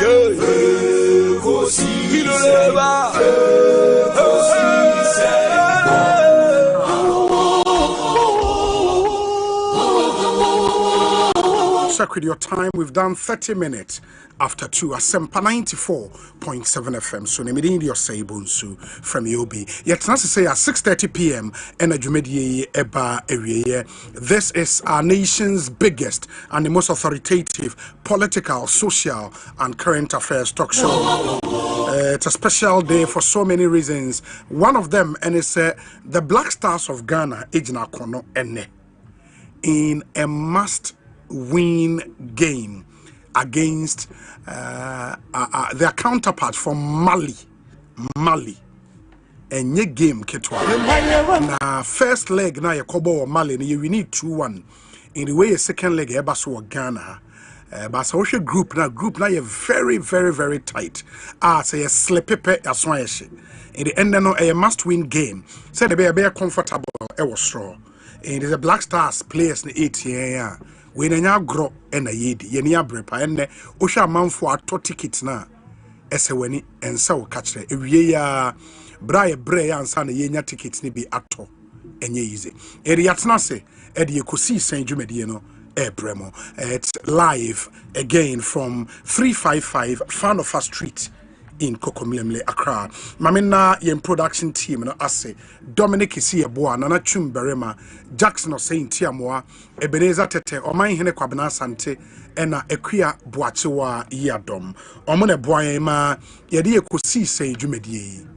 Check with your time. We've done 30 minutes after 2. Asempa 94.7 FM. So, Nemidi Osei Bonsu from Yobi. Yet, not to say at 6:30 p.m. Energy Eba area. This is our nation's biggest and the most authoritative political, social, and current affairs talk show. It's a special day for so many reasons. One of them, and it's the Black Stars of Ghana, Ejina Kono Ene, in a must-win game against their counterparts from Mali. And ye game ketwa. Na first leg na Yakobo Mali, you need 2-1. In the way, second leg Ebaso Ghana. But social group na you very, very, very tight. Say a slepepe aswayeshi. In the end, no a must-win game. Say the be comfortable. It was straw. And the Black Stars players in 8 years. We na grow and a yedi. Yeni abrepa ene. Osha manfo ato tickets na. Eseweni ensa o catch it. Ya braye ansa na yenya tickets ni be ato. Enye easy. Eri atna se. Edi Ekosiisen jumedi no. Bremo. It's live again from 355 Fanofa Street in Kokomlemle, Accra. Mamina yen production team no ase Dominic Isieboa, Nana Chumberema, Jackson Osei Tiamoa, Ebenezer Tete, Oman Hene Kwabena Sante, Ena Equia Boachewa Yadom. Omone Boyema, Yedi Ekosiisen jumedi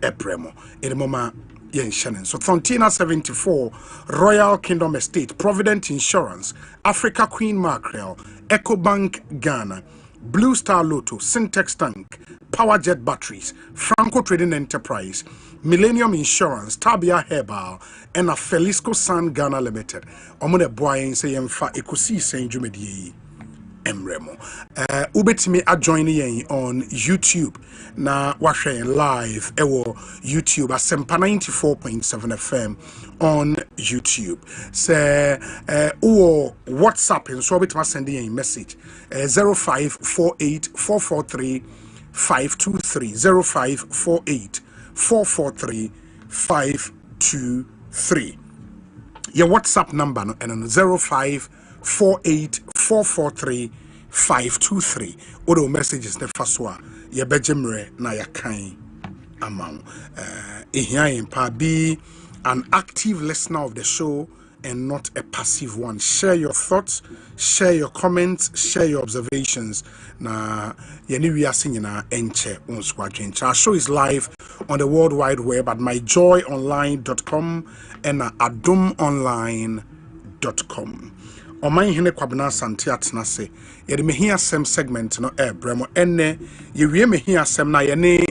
Bremo. In moma So Fontina 74, Royal Kingdom Estate, Provident Insurance, Africa Queen Mackerel, Ecobank Ghana, Blue Star Lotto, Syntex Tank, Powerjet Batteries, Franco Trading Enterprise, Millennium Insurance, Tabia Herbal, and a Felisco San Ghana Limited. Omone boy say Yemfa Ekosiisen jumedi Emremo. Ubetimi adjoining on YouTube. Na washe live ewo YouTube Asempa 94.7 FM on YouTube. Say WhatsApp and so bit sending a message 0548 443 523 0548 443 523. Your WhatsApp number and 0548 443 523. Odo messages ne faswa ye bejemre na yakan amount. Be an active listener of the show and not a passive one. Share your thoughts, share your comments, share your observations. Na yeni we are singing na enche unswajin. Our show is live on the World Wide Web at myjoyonline.com and adumonline.com. Oman Hene Kwabena Sante atena se yede me hia sem segment no bremo enne ye wie me hia sem na ye ne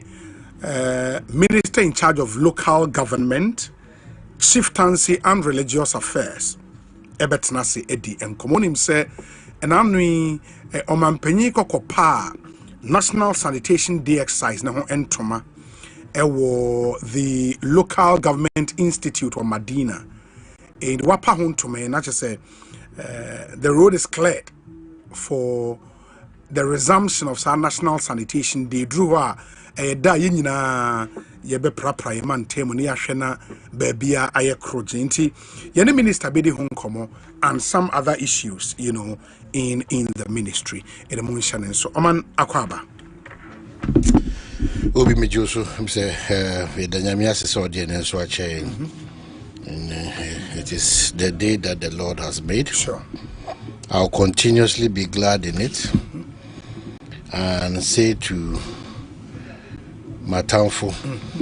minister in charge of local government, chieftaincy and religious affairs ebetena se edi enkomonim se enanui omampanyi kokopa National Sanitation Day exercise na ho entoma ewo the Local Government Institute or Madina and wapa ho ntoma na say the road is cleared for the resumption of our National Sanitation Day. Drew a da yina yebe prapra man temu ni ahwena babia aye krojenti yene minister bedi honkomo and some other issues, you know, in the ministry in the munction. So oman akwaba obi mejoso say we danyamia se so de ne so ache. It is the day that the Lord has made. Sure. I'll continuously be glad in it and say to Matamfo,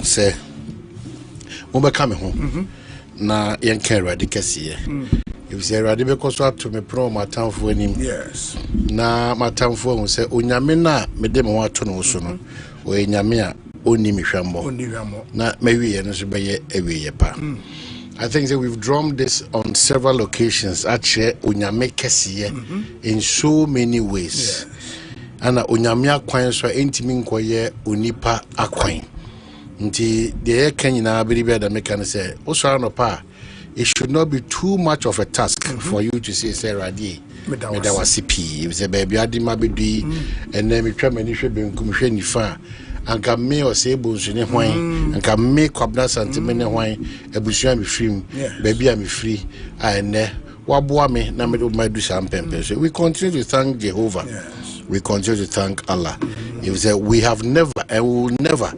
say, Mumba come home. Na yanken radicasi. If say radical swap to me pro Matamfo him. Yes. Na Matamfo will say, Unyamina, medem wato no sono, or Yamia, only Mishambo. Na maybe and so by a way. I think that we've drummed this on several occasions. Actually, unyame kesiye in so many ways. And unyame akwan so entimi nkoye unipa akwan. Nti the Kenya believe that make say, it should not be too much of a task for you to say Radi. medawase pii se baby ade ma bedui ene metwa mani hwe benkum hwe nifa anka me Osei Bonsu ne hwan anka me kwabna santime ne hwan abusua me frim baby a me free ene waboa me na me do my do sampempe. So we continue to thank Jehovah. We continue to thank Allah. He said we have never and we will never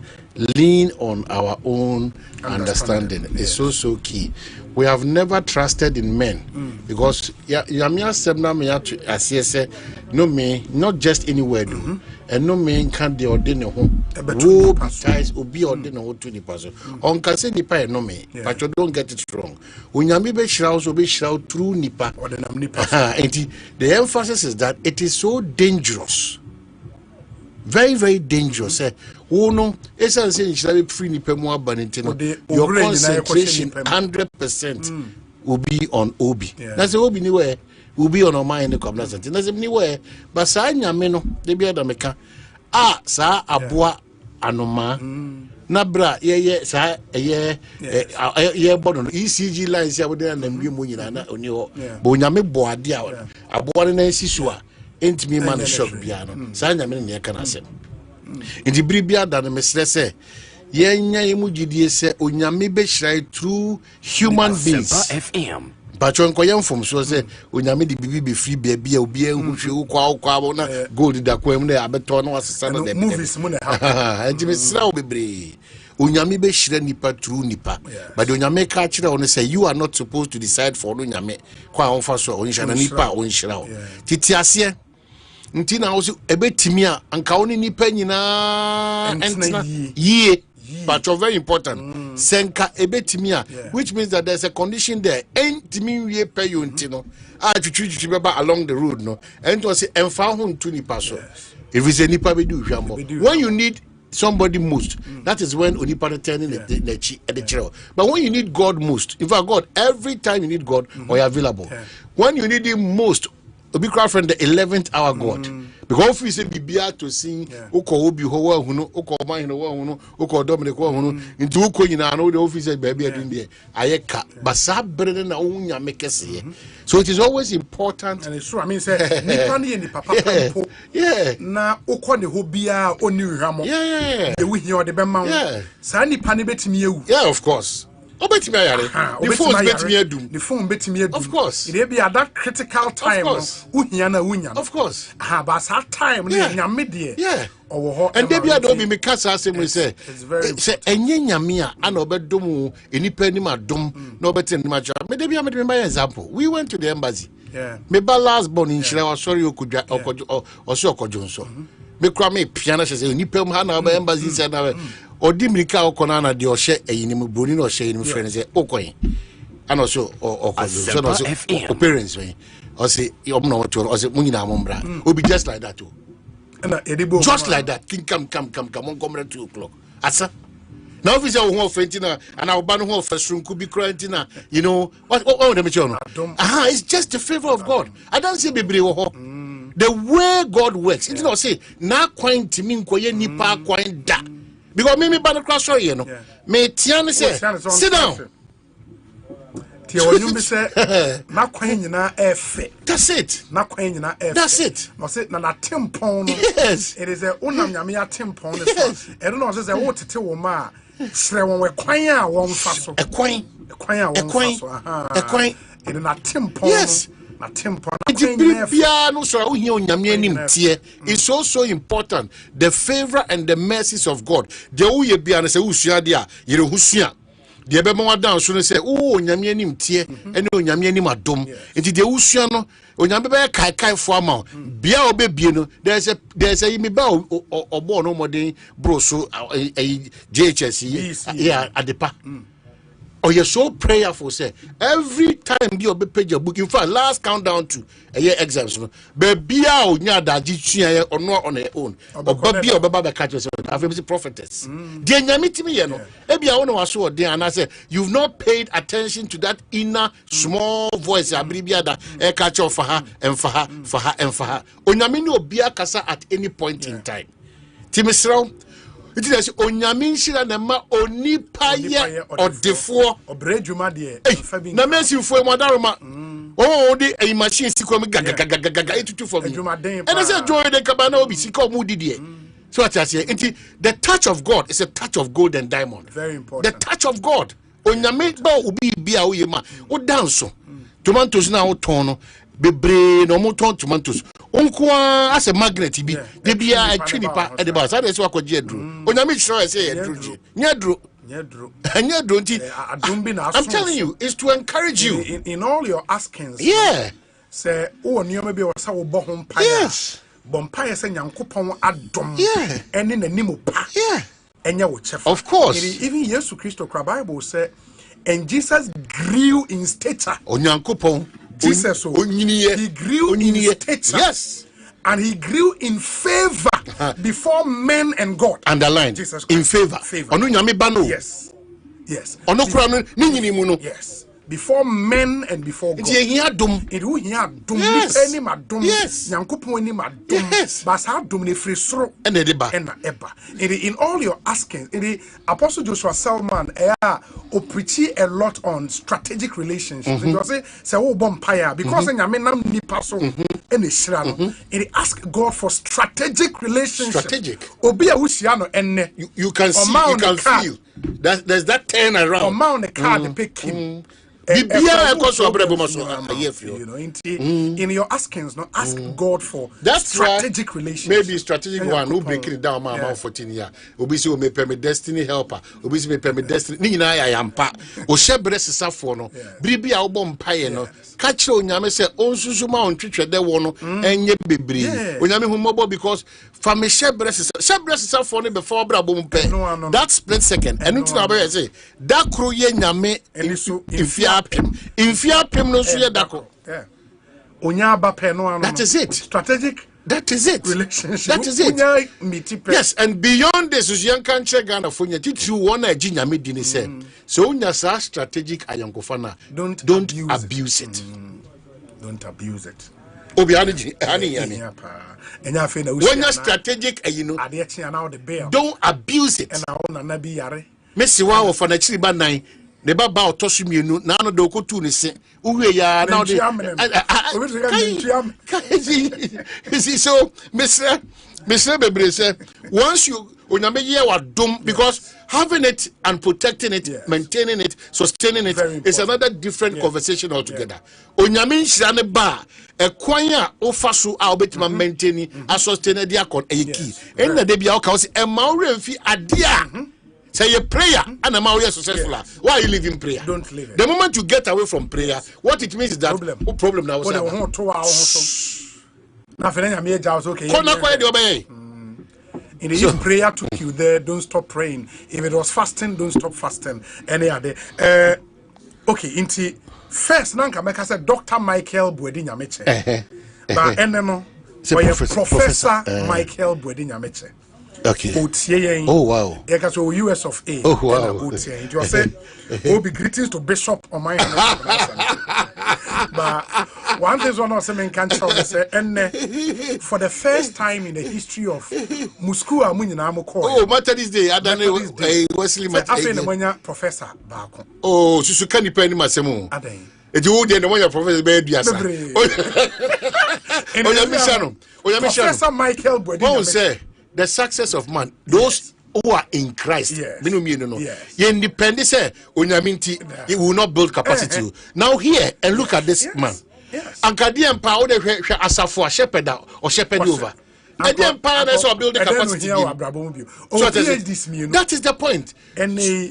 lean on our own understanding. It's so key. We have never trusted in men because Yamia Sebna me to no me not just anywhere do and no man can the ordain home robe ties obi ordain home to the person on can say nipa no me but you don't get it wrong when Yami be shroud so be shroud through nipa or the emphasis is that it is so dangerous, very very dangerous. No, it's a saying free nipa mo abanintino. Your concentration 100% will be on Obi. That's the Obi anywhere will be on our mind in the community. That's anywhere. But sa nyameno they be ada meka sa aboa anoma na bra ye sa ye bodo ECG lines ya bodo na mbie mo nyina na oni ho bo nyame bo ade a aboa na sisu a entimi man shock bia no sa nyame ne ka na asem inti bribia da na mesre se yenya yemugidie se onyame be hyirai through human beings FM but you nkoyem from so say onyame di bibi be free bia obi ehunhwe ukwa na gold da kwam na abeto na wasesa na de movies mu na ha enti mesra obebre onyame be hyira nipa through nipa but onyame ka kire on say you are not supposed to decide for onyame kwa onfa so onhira na nipa onhira o titi ase nti na wo ebetimi a anka woni nipa nyina entina ye but you're very important senka ebetimi a which means that there's a condition there entimi wie pay you ntino a twitwi beba along the road no and to say emfa ho ntu nipa so if it's a nipa be do hwambo when you need somebody most that is when onipa turning the chair. But when you need God most, in fact God every time you need God or you're available when you need him most obi cry friend the 11th hour God because if we say bibia to sing uko obi ho wa hunu uko man no wa hunu uko Dominic wa hunu into uko nyina no the office baby adun there ayeka basa brede na unya mekese. So it is always important, and it's true. I mean say nipa ne ni papa pampo na uko ne ho bia oni hwamo e wi hia ode be ma wo sa nipa ne betimi ewu of course. The phone betimi edum. Of course. It be at that critical time. Of course. But that time nyame de. And they be adobe me kasa say say enye nyame a na obedom enipa ni madom na obetin ma cha. Me dey be my example. We went to the embassy. Me ba last born in Shira sorry okudwa okojo nso. Me kra me piano say enipa mu ha na embassy say na Odimirika okona na de ohye eyinim broni na ohye eyinim friend say okoyin and also okozo so parents when o say omna wato o say munyina amombra obi just like that just like that king come on come at 2 o'clock asa now if you say who offentina and our ban who offensunku be crantina you know what dem chono it's just the favor of God. I don't say bebre wo the way God works it not say na kwan timi nkoye nipa kwan da. Because me ban across you know. Me tian say sit down. Tia wonu be say na kwan nyina efe. That's it. Na kwan nyina efe. That's it. No say na tempon no. Yes. It is a onam nyame atempon no so. E no say wo tete wo ma sre won we kwan a won fa so. E kwan a won fa so. E kwan. It na tempon. Yes. It's also important the favor and the mercies of God. The uye bia na se usua dia yere husua de be ma down so say onyame anim tie ene onyame anim adom enti de usua no onyame be kai fo ama bia obebie no there's a yimi ba obo no modern bro so JHS adepa. Oh, you're so prayerful, say every time you be page your book. In fact, last countdown to a year exams, baby, or not on their own, or baby or baba catch yourself. I've been prophetess. Then you meet me, you know. Maybe I want to ask you there, and I say you've not paid attention to that inner small voice. I believe that catch off for her and for her, for her and for her. Onyamini obia kasa at any point in time. Timisro. It is onyame nshira na ma onipa ye odefo obredwuma de na mesinfo mo adaroma oh de a machine sikom gaga etutu for me and I say joy the kabana obi sika mu didie so what I say the touch of God is a touch of gold and diamond. Very important. The touch of God onyame ba obi bia wo yema wo dance tomatoes na wo ton no bebre no mo ton tomatoes onko as a magnet bi de bia atwi nipa e de ba say dey so akogye adru onyame sure say adru nyadru I'm telling you it's to encourage you in all your askings. Say o nioma bi o sa wo bo ho mpa ya bompaye say nyankopon adom ene nanimo pa enya wo chefa. Of course. Even Jesus Christ the Bible say and Jesus grew in stature. Onyankopon Jesus he grew in stature. Yes. And he grew in favor before men and God. Underline. Jesus in favor. Onu nyame ba no. Yes. Ono kura no ni nyini mu no. Yes. Before men and before God. It who here dum any madum nyankopon any madum basa dum ne free soro and eba in all your asking the Apostle Joshua Selman preach a lot on strategic relationships. Because say wo bompire because nyame nam nipa so and shira no it ask God for strategic relationships. Obi a wusia no enne you can see you can feel that there's that turn around amount the card they pick him. In your askings, not ask God for that's strategic relationship. Maybe strategic one who breaking it down my 14 years. Obisi may permit destiny helper. Obisi may permit destiny. Nina I am pa. O shebres Assafuah no. Bribi a ubom paye no. Catch on yame say on susuma on treat de wono enye bebre. Onyame humobo because from a shebres Assafuah no before bra bom pe. That split second. And until I say that crew ye nyame Infiapim no suye dako. That is it. Strategic. That is it. Relationship. That is it. Yes, and beyond this, you can't check Ghana for you. Did you want to jinya me dini say? So unya sa strategic ayankofana. Don't abuse it. Don't abuse it. Obi ani yani. When you're strategic, you know. Don't abuse it. Messi wa of an achiriba nine. The baba otosumienu na no do kotu ne se uwe ya na de so Mr. Bebre say once you onyame ye wadom because having it and protecting it maintaining it sustaining it is another different conversation altogether. Onyame nhira ne ba ekwan a ofa so a obetima maintaining a sustain dia kon eyeki enna de bia o ka o se e ma o remfi ade a say a prayer and am successful. Why are you living prayer? Don't live it. The moment you get away from prayer, what it means is that problem now. If prayer took you there, don't stop praying. If it was fasting, don't stop fasting. Any other okay, inti first nanka make say Dr. Michael Bwedi Nyameche. But enemo Professor Michael Bwedi Nyameche. Okay. Oh wow. US of A. Oh wow. It was said, "Oh, be greetings to Bishop on my." But one thing one of them can tell say, and for the first time in the history of Musku Amunyina Moko. Oh, Matter's Day. I don't know. Wesley Matter's Professor Bako. Oh, Susukani Penny Masemo. Aden. It you the one Professor Baby. Professor Michael Bwedi say. The success of man, those who are in Christ, you independent say, it will not build capacity. Now here and look at this man. And Kadian power Assafuah shepherd or shepherd over. And the empire is building capacity. That is the point.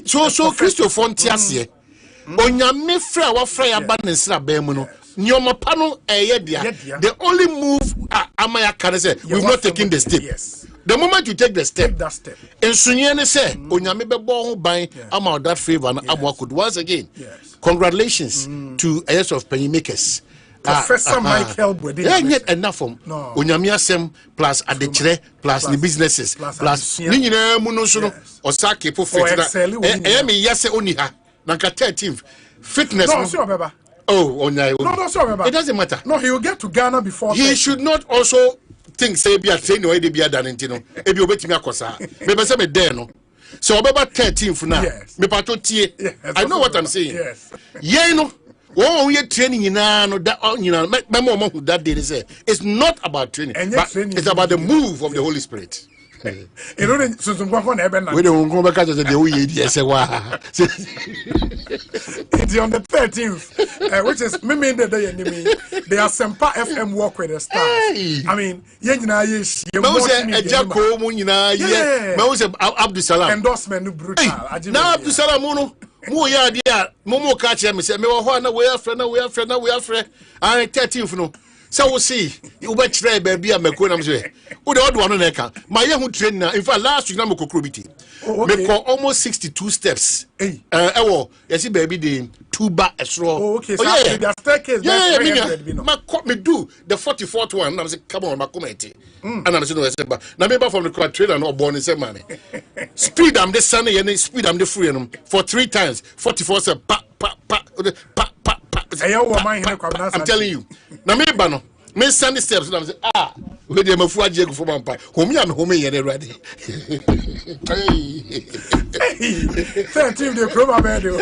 So Christopher Fontiasie, Onyame fra wa fra ya banesra bemuno. Nyoma pano the only move Amaya can say we've not taken the step. The moment you take the step, and Sunyane say, Onyame bebo ho ban ama that favor na amwa once again. Congratulations to a of penny makers. Professor Michael Bwedi. Yeah, yet enough from Onyame asem plus adechre plus the businesses plus ni nyina mu no so no osake po fitna. Me yase oni ha na 13th fitness. No, sure baba. Oh, no, sure baba. It doesn't matter. No, he will get to Ghana before. He should not also think say be a train or be a danintino. Ebi obetimi akosa. Me be say me there no. So obeba 13th now. Me pato tie. I know what I'm saying. Yes. Yeah, no. Oh, we training in no that my mom who that day say it's not about training, but it's about the move of the Holy Spirit. You know, so some go na ebe na. We don't go back to the way you say wow. It's on the 13th, which is me mean the day enemy. The Asempa FM walk with the stars. I mean, ye nyina ye shie. Me say ejako mu nyina ye. Me say Abdul Salam. Endorsement no brutal. Na Abdul Salam no. Mo ya dia mo ka che me say me wo ho na we afre na we afre na we afre. An 13th no. So we see you bet try baby ameko na me say. Wo de odo no na ka. My ye hu train na. In fact last week na me kokrobiti. Me call almost 62 steps. Ewo, you see baby the tuba esro. Oh, okay. So the staircase me do the 44th one. I say come on, ma comment. And I'm saying no say ba. Na me ba from the crowd trainer no born say man. Speed am the sun and speed am the free for 3 times. 44 say pa. I'm telling you. Na me ba no. Me send the steps and I say we dey mafu aje go for mampa. Homi am homi ye dey ready. 13 the program radio.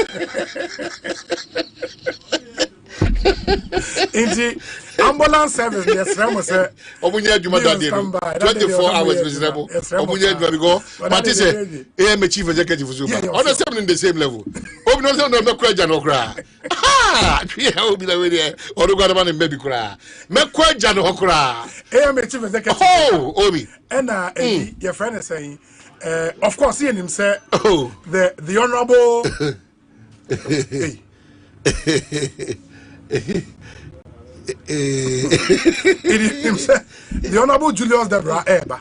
Inji ambulance service yes remo say omunya adwuma da dey 24 hours miserable. Omunya adwuma because but say am chief executive so ba. On the same level. Obi no say no me kwa no kra. Yeah, obi la we dey. Odo gwa man maybe kra. Me kwa ja no kra. Am chief executive. Oh, Obi. And your friend is saying of course he and him say the honorable the honorable Julius Debra Eba.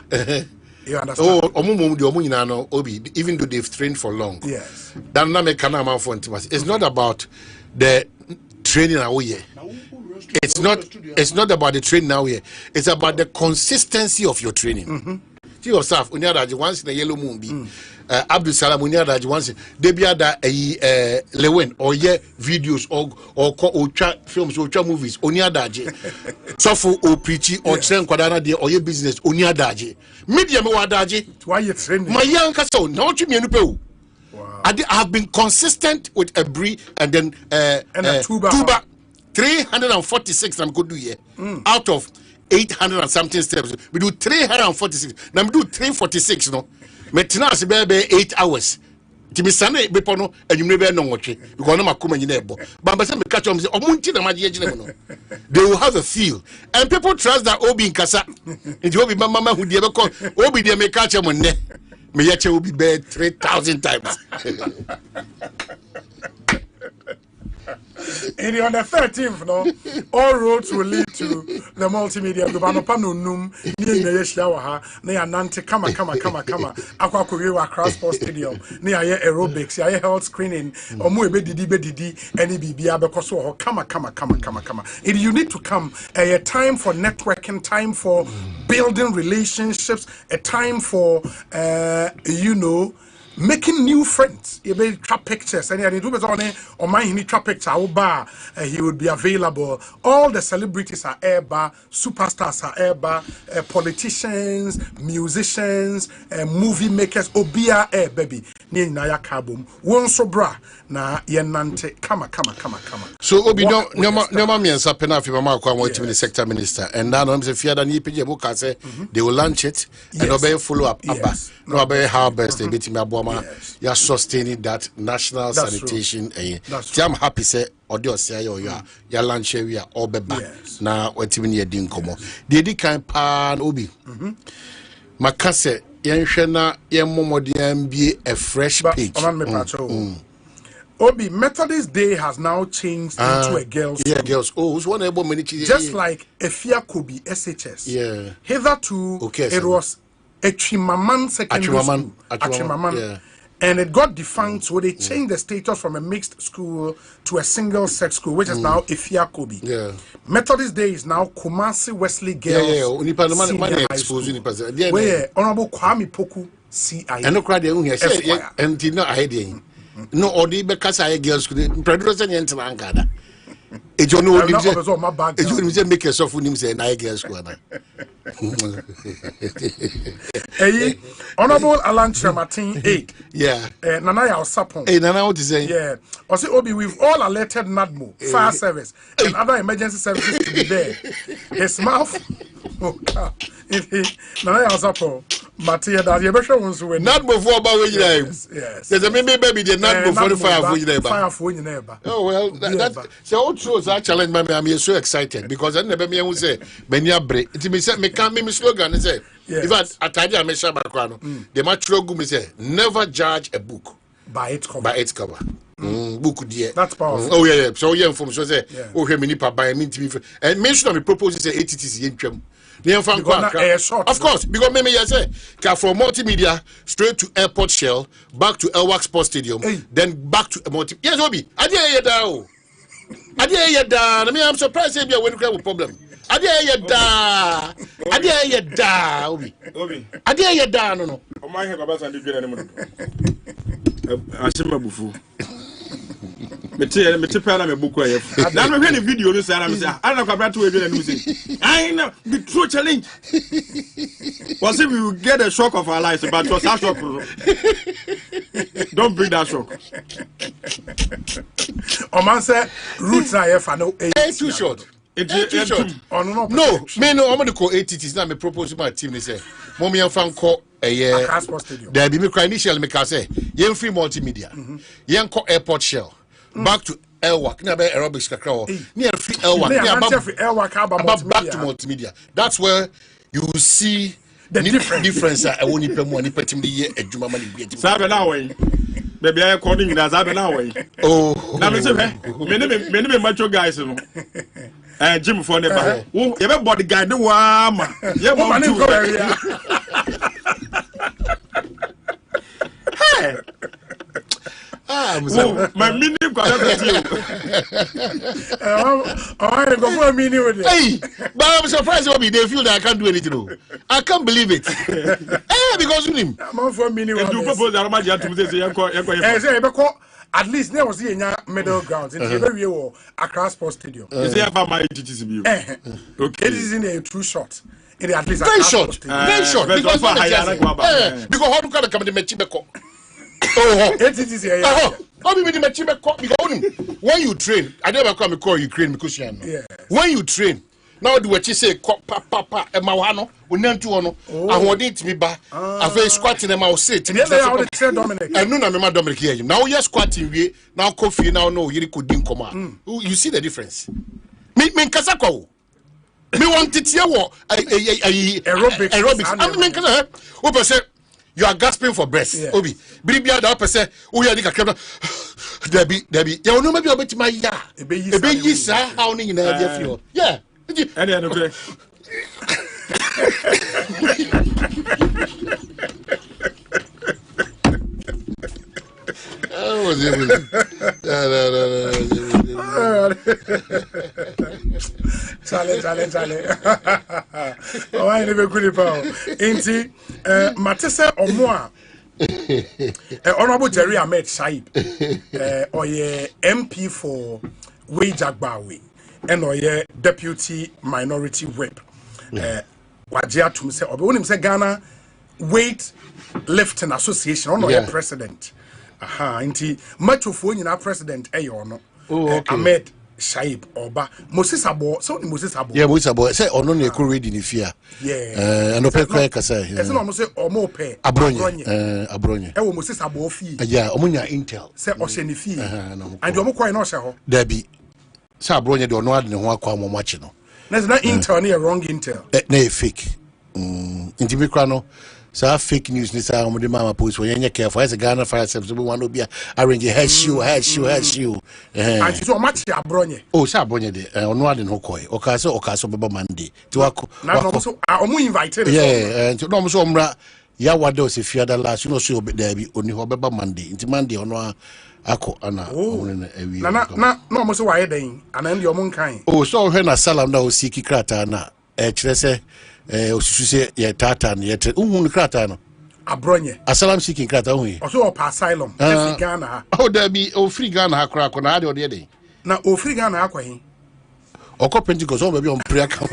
You understand? Oh, Obi, even though they've trained for long. Yes. It's not about the training away. It's not about the training now here. It's about the consistency of your training. See yourself, once in a yellow moon be Abdul Salam once they be other Lewen or videos or chat films or chat movies oniadaje. Suffer or preachy or train kwadana de or your business oniadaje. Media me wadaje. Why you training? My young castle, now you mean wow. I have been consistent with a brie and then a tuba 346 I'm going to do here out of 800 and something steps. We do 346. Now we do 346. No, maintenance be 8 hours. Timi sane be pono and you never know what because no makuma nyinebo. But me catch them say omunti na maji ejine no. They will have a feel and people trust that Obi in kasa. Nti Obi mama hu die be call Obi dey me catch them ne. Me yache Obi be 3,000 times. And on the 13th, no, all roads will lead to the multimedia group. I'm upon num, near shower, near Nante, kama, aqua Korea, Cross Sports Stadium, near aerobics, health screening, or more bedidi, any BBA, because kama. You need to come a time for networking, time for building relationships, a time for, making new friends. You may trap pictures, and you do it on my trap picture. He would be available. All the celebrities are airbar, superstars are airbar, politicians, musicians, movie makers. Obia air baby. Ni naya kabum. Wonso bra na yenante. Kama. So Obi no me ensa penafi mama kwa mwiti the sector minister, and now I'm saying that ni pije boka say they will launch it and obey follow up. No obey how best they beat me aboma. You are sustaining that national sanitation. I'm happy say audio say you are launch we are all be back na wetimi ye din komo. They di kan pan Obi. Makase yenhwe na yemmomodian bi a fresh page. Obi, Methodist Day has now changed into a girls' school. Yeah, girls. Oh, who's one able many just like Efia Kobi SHS. Yeah. Hitherto, it was a Chimaman secondary school. Yeah. And it got defunct, so they changed the status from a mixed school to a single-sex school, which is now Efia Kobi. Yeah. Methodist Day is now Kumasi Wesley Girls. Senior High School. Where Honorable Kwame Poku CIA. And no crowd and did not hide. No, or the Bekasa girls could produce any entangada. you know I'm not also my back. you say make yourself with him say na girls go na. Hey, Honorable Alan Martin 8. Yeah. Nana ya Osapon. Hey, Nana, what is saying? Yeah. Ose Obi, we've all alerted NADMO, fire service, and other emergency services to be there. His mouth. Oh, God. Nana ya Osapon. Matia, that you better ones who not before about when you yes. There's a baby the not before the fire for you neighbor. Fire for you neighbor. Oh well, that's so all true. I challenge my I'm so excited because I never me say Benya break. It me say me can me slogan say. If I tell you I say background, the match logo me say never judge a book by its cover. By its cover. Book dear. That's powerful. Oh yeah. So yeah, from so say oh here me nipa buy me and mention of me propose say ATTC yen of course, because maybe you say from multimedia straight to airport shell, back to Elwak Sports Stadium, then back to multi. Yes, Obi. I mean, I'm surprised when you have a problem. Obi. No. Me pala me buku ayef. Na me hwe ni video no say na me say ana kwabra to we bi na no say. I know the true challenge. Was if we will get a shock of our lives but was that shock. Don't bring that shock. O man say roots na ayef no too short. It's too short. No, me no I'm going to call ATTs na me propose my team they say. Mommy and fan call there be me cry initially me can say yen free multimedia. Yen call airport shell. Back to Elwak. Never aerobics kakao. Near free Elwak. Back to multimedia. That's where you will see the difference. I won't even money put him the year at Juma money. Sabe baby, I according to Sabe now. Oh, now many macho guys. Jim for never. Oh, everybody guy the one. Yeah, hey. My meaning got you. I go for a meaning with it. Hey, but I'm surprised they feel that I can't do anything. I can't believe it. Because of him. I'm for a meaning. You propose that I'm to say, at least there was the middle grounds in the area or Accra Sports Stadium. Is there ever my duties view? Okay, it is in a true shot. It at least very short. Because how do you come to Mechibeko? Oh, it is here. When you train, I never come and call Ukraine because you know. When you train, now do what you say, papa, and Mawano, we need to honor. I want it to be back. I've been squatting and I'll sit. And no, I'm Dominic here. Now you're squatting, now coffee, now no, you could didn't come out. You see the difference. Me Kasako. Me want it here, aerobics. I mean, you are gasping for breath. Obi, Bribia da pese, o ya di kakra. Debi. Ya no maybe obeti my ya. Ebe yi sa how ni na dia feel. Yeah. Any no play. Oh, was it? Chale. Oh, I never could power. Inti, Matisse or more. Honorable Jerry Ahmed Saib, or ye MP for Wajagbawi, and or ye Deputy Minority Whip. Wajia to say, or when say Ghana Weight Lifting Association, or ye President. Aha, inti much of when you president, no. Ahmed Shaib Oba Moses Abo so Moses Abo Moses Abo say ono na ekuru ready ni fia and no pe kwa ka say say no say omo pe abronye e wo Moses Abo fi omunya intel say o hye ni fi and omo kwa na o hye ho da bi say abronye de ono ade ne ho akwa omo machi no na intel na wrong intel na fake intimi kwa no so fake news ni sa omode mama post when you careful as a Ghana fire service we want to be arrange head shoe and so much abronye say abronye de ono ade no koi okaso beba Monday ti wako na no so omo invited no so omra ya wade o se fiada last no so obeda bi oni ho beba Monday nti Monday ono ako ana omo na ewi na omo so waye den ana ndi omo nkan so hwe na salam na o siki krata na kire se osusu se ye tata na ye uhun krata no abronye asalam seeking krata hu oso o pa asylum free Ghana da bi o free Ghana ha kra ko na ade o de Na ofiri Ghana akwahin. Oko Pentecost o be on prayer camp.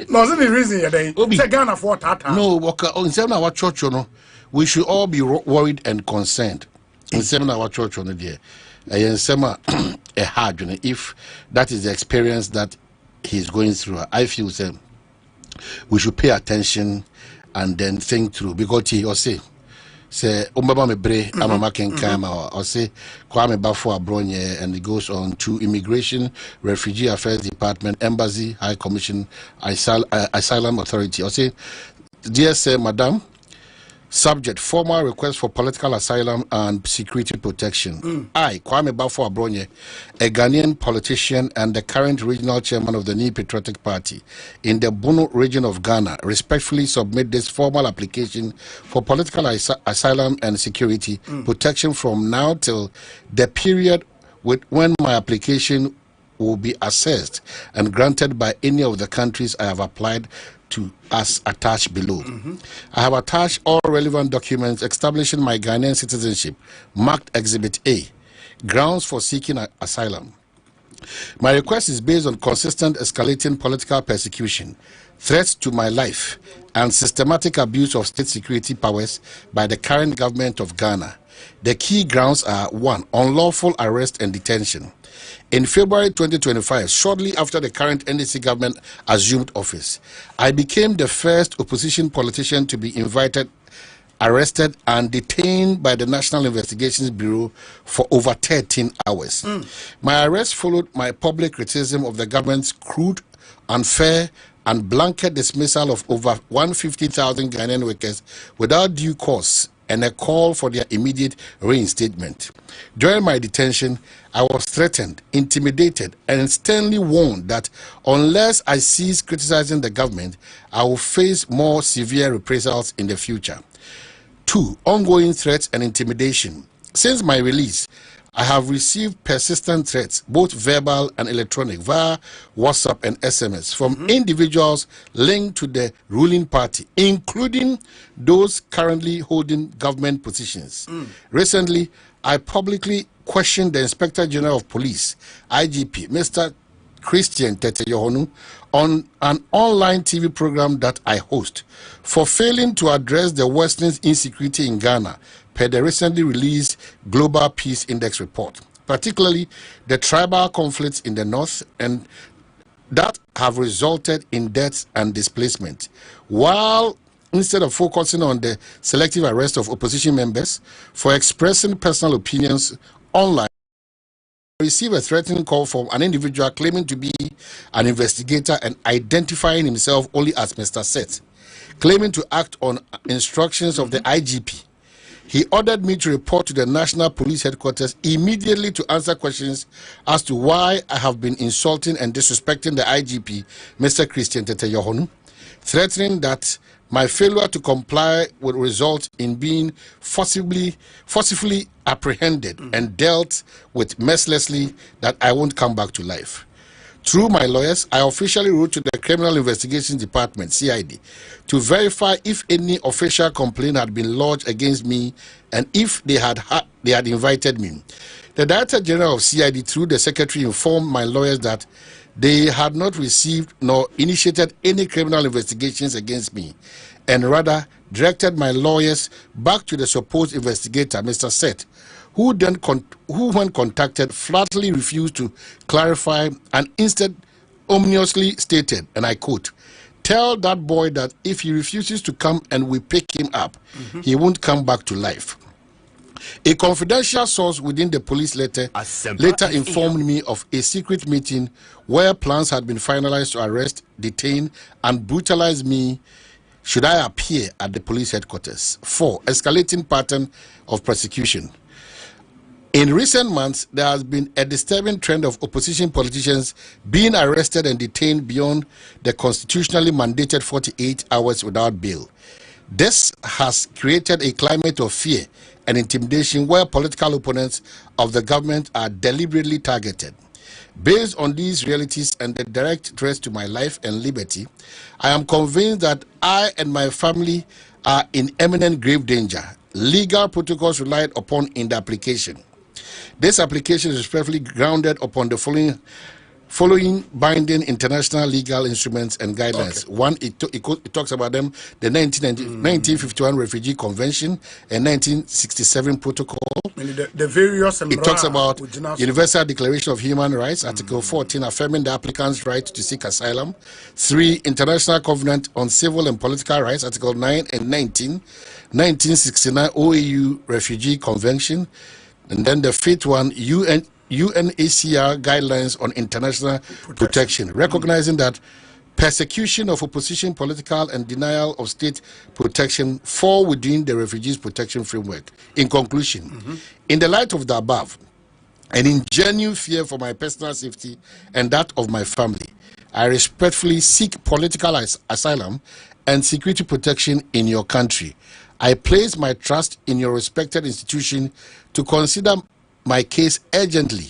No, the reason you dey. Say Ghana for tata. No, in seven our church, we should all be worried and concerned. In seven our church, there, a hard, if that is the experience that he's going through, I feel we should pay attention and then think through, because he also say umbaba me bre amama kenkama or say kwame bafo abronye, and it goes on to Immigration, Refugee Affairs Department, Embassy, High Commission, Asylum Authority. Or say, dear sir, madam, subject formal request for political asylum and security protection. I, Kwame Bafo Abronye, a Ghanaian politician and the current regional chairman of the New Patriotic Party in the Bono region of Ghana, respectfully submit this formal application for political asylum and security protection from now till the period when my application will be assessed and granted by any of the countries I have applied to as attached below. I have attached all relevant documents establishing my Ghanaian citizenship, marked Exhibit A, grounds for seeking asylum. My request is based on consistent escalating political persecution, threats to my life, and systematic abuse of state security powers by the current government of Ghana. The key grounds are: 1. Unlawful arrest and detention. In February 2025, shortly after the current NDC government assumed office, I became the first opposition politician to be invited, arrested, and detained by the National Investigations Bureau for over 13 hours. My arrest followed my public criticism of the government's crude, unfair, and blanket dismissal of over 150,000 Ghanaian workers without due cause, and a call for their immediate reinstatement. During my detention, I was threatened, intimidated, and sternly warned that unless I cease criticizing the government, I will face more severe reprisals in the future. 2. Ongoing threats and intimidation. Since my release, I have received persistent threats, both verbal and electronic, via WhatsApp and SMS, from individuals linked to the ruling party, including those currently holding government positions. Recently, I publicly questioned the Inspector General of Police, IGP, Mr. Christian Tete Yohonu, on an online TV program that I host, for failing to address the worsening insecurity in Ghana per the recently released Global Peace Index report, particularly the tribal conflicts in the north and that have resulted in deaths and displacement. While instead of focusing on the selective arrest of opposition members for expressing personal opinions online, I received a threatening call from an individual claiming to be an investigator and identifying himself only as Mr. Seth, claiming to act on instructions of the IGP. He ordered me to report to the National Police Headquarters immediately to answer questions as to why I have been insulting and disrespecting the IGP, Mr. Christian Tete Yohonu, threatening that my failure to comply would result in being forcibly apprehended and dealt with mercilessly, that I won't come back to life. Through my lawyers, I officially wrote to the Criminal Investigations Department, CID, to verify if any official complaint had been lodged against me and if they had invited me. The Director General of CID, through the Secretary, informed my lawyers that they had not received nor initiated any criminal investigations against me, and rather directed my lawyers back to the supposed investigator, Mr. Seth, who when contacted, flatly refused to clarify and instead ominously stated, and I quote, "Tell that boy that if he refuses to come and we pick him up, he won't come back to life." A confidential source within the police later informed me of a secret meeting where plans had been finalized to arrest, detain, and brutalize me should I appear at the police headquarters. 4. Escalating pattern of persecution. In recent months, there has been a disturbing trend of opposition politicians being arrested and detained beyond the constitutionally mandated 48 hours without bail. This has created a climate of fear and intimidation where political opponents of the government are deliberately targeted. Based on these realities and the direct threats to my life and liberty, I am convinced that I and my family are in imminent grave danger. Legal protocols relied upon in the application. This application is respectfully grounded upon the following binding international legal instruments and guidelines. Okay. One, it talks about them, the 1951 Refugee Convention and 1967 Protocol. The various. It talks about Universal Declaration of Human Rights, Article 14, affirming the applicant's right to seek asylum. 3, International Covenant on Civil and Political Rights, Article 9 and 19. 1969 OAU Refugee Convention. And then the 5th one, UNHCR guidelines on international protection, recognizing that persecution of opposition, political, and denial of state protection fall within the refugees protection framework. In conclusion, in the light of the above, and in genuine fear for my personal safety and that of my family, I respectfully seek political asylum and security protection in your country. I place my trust in your respected institution to consider my case urgently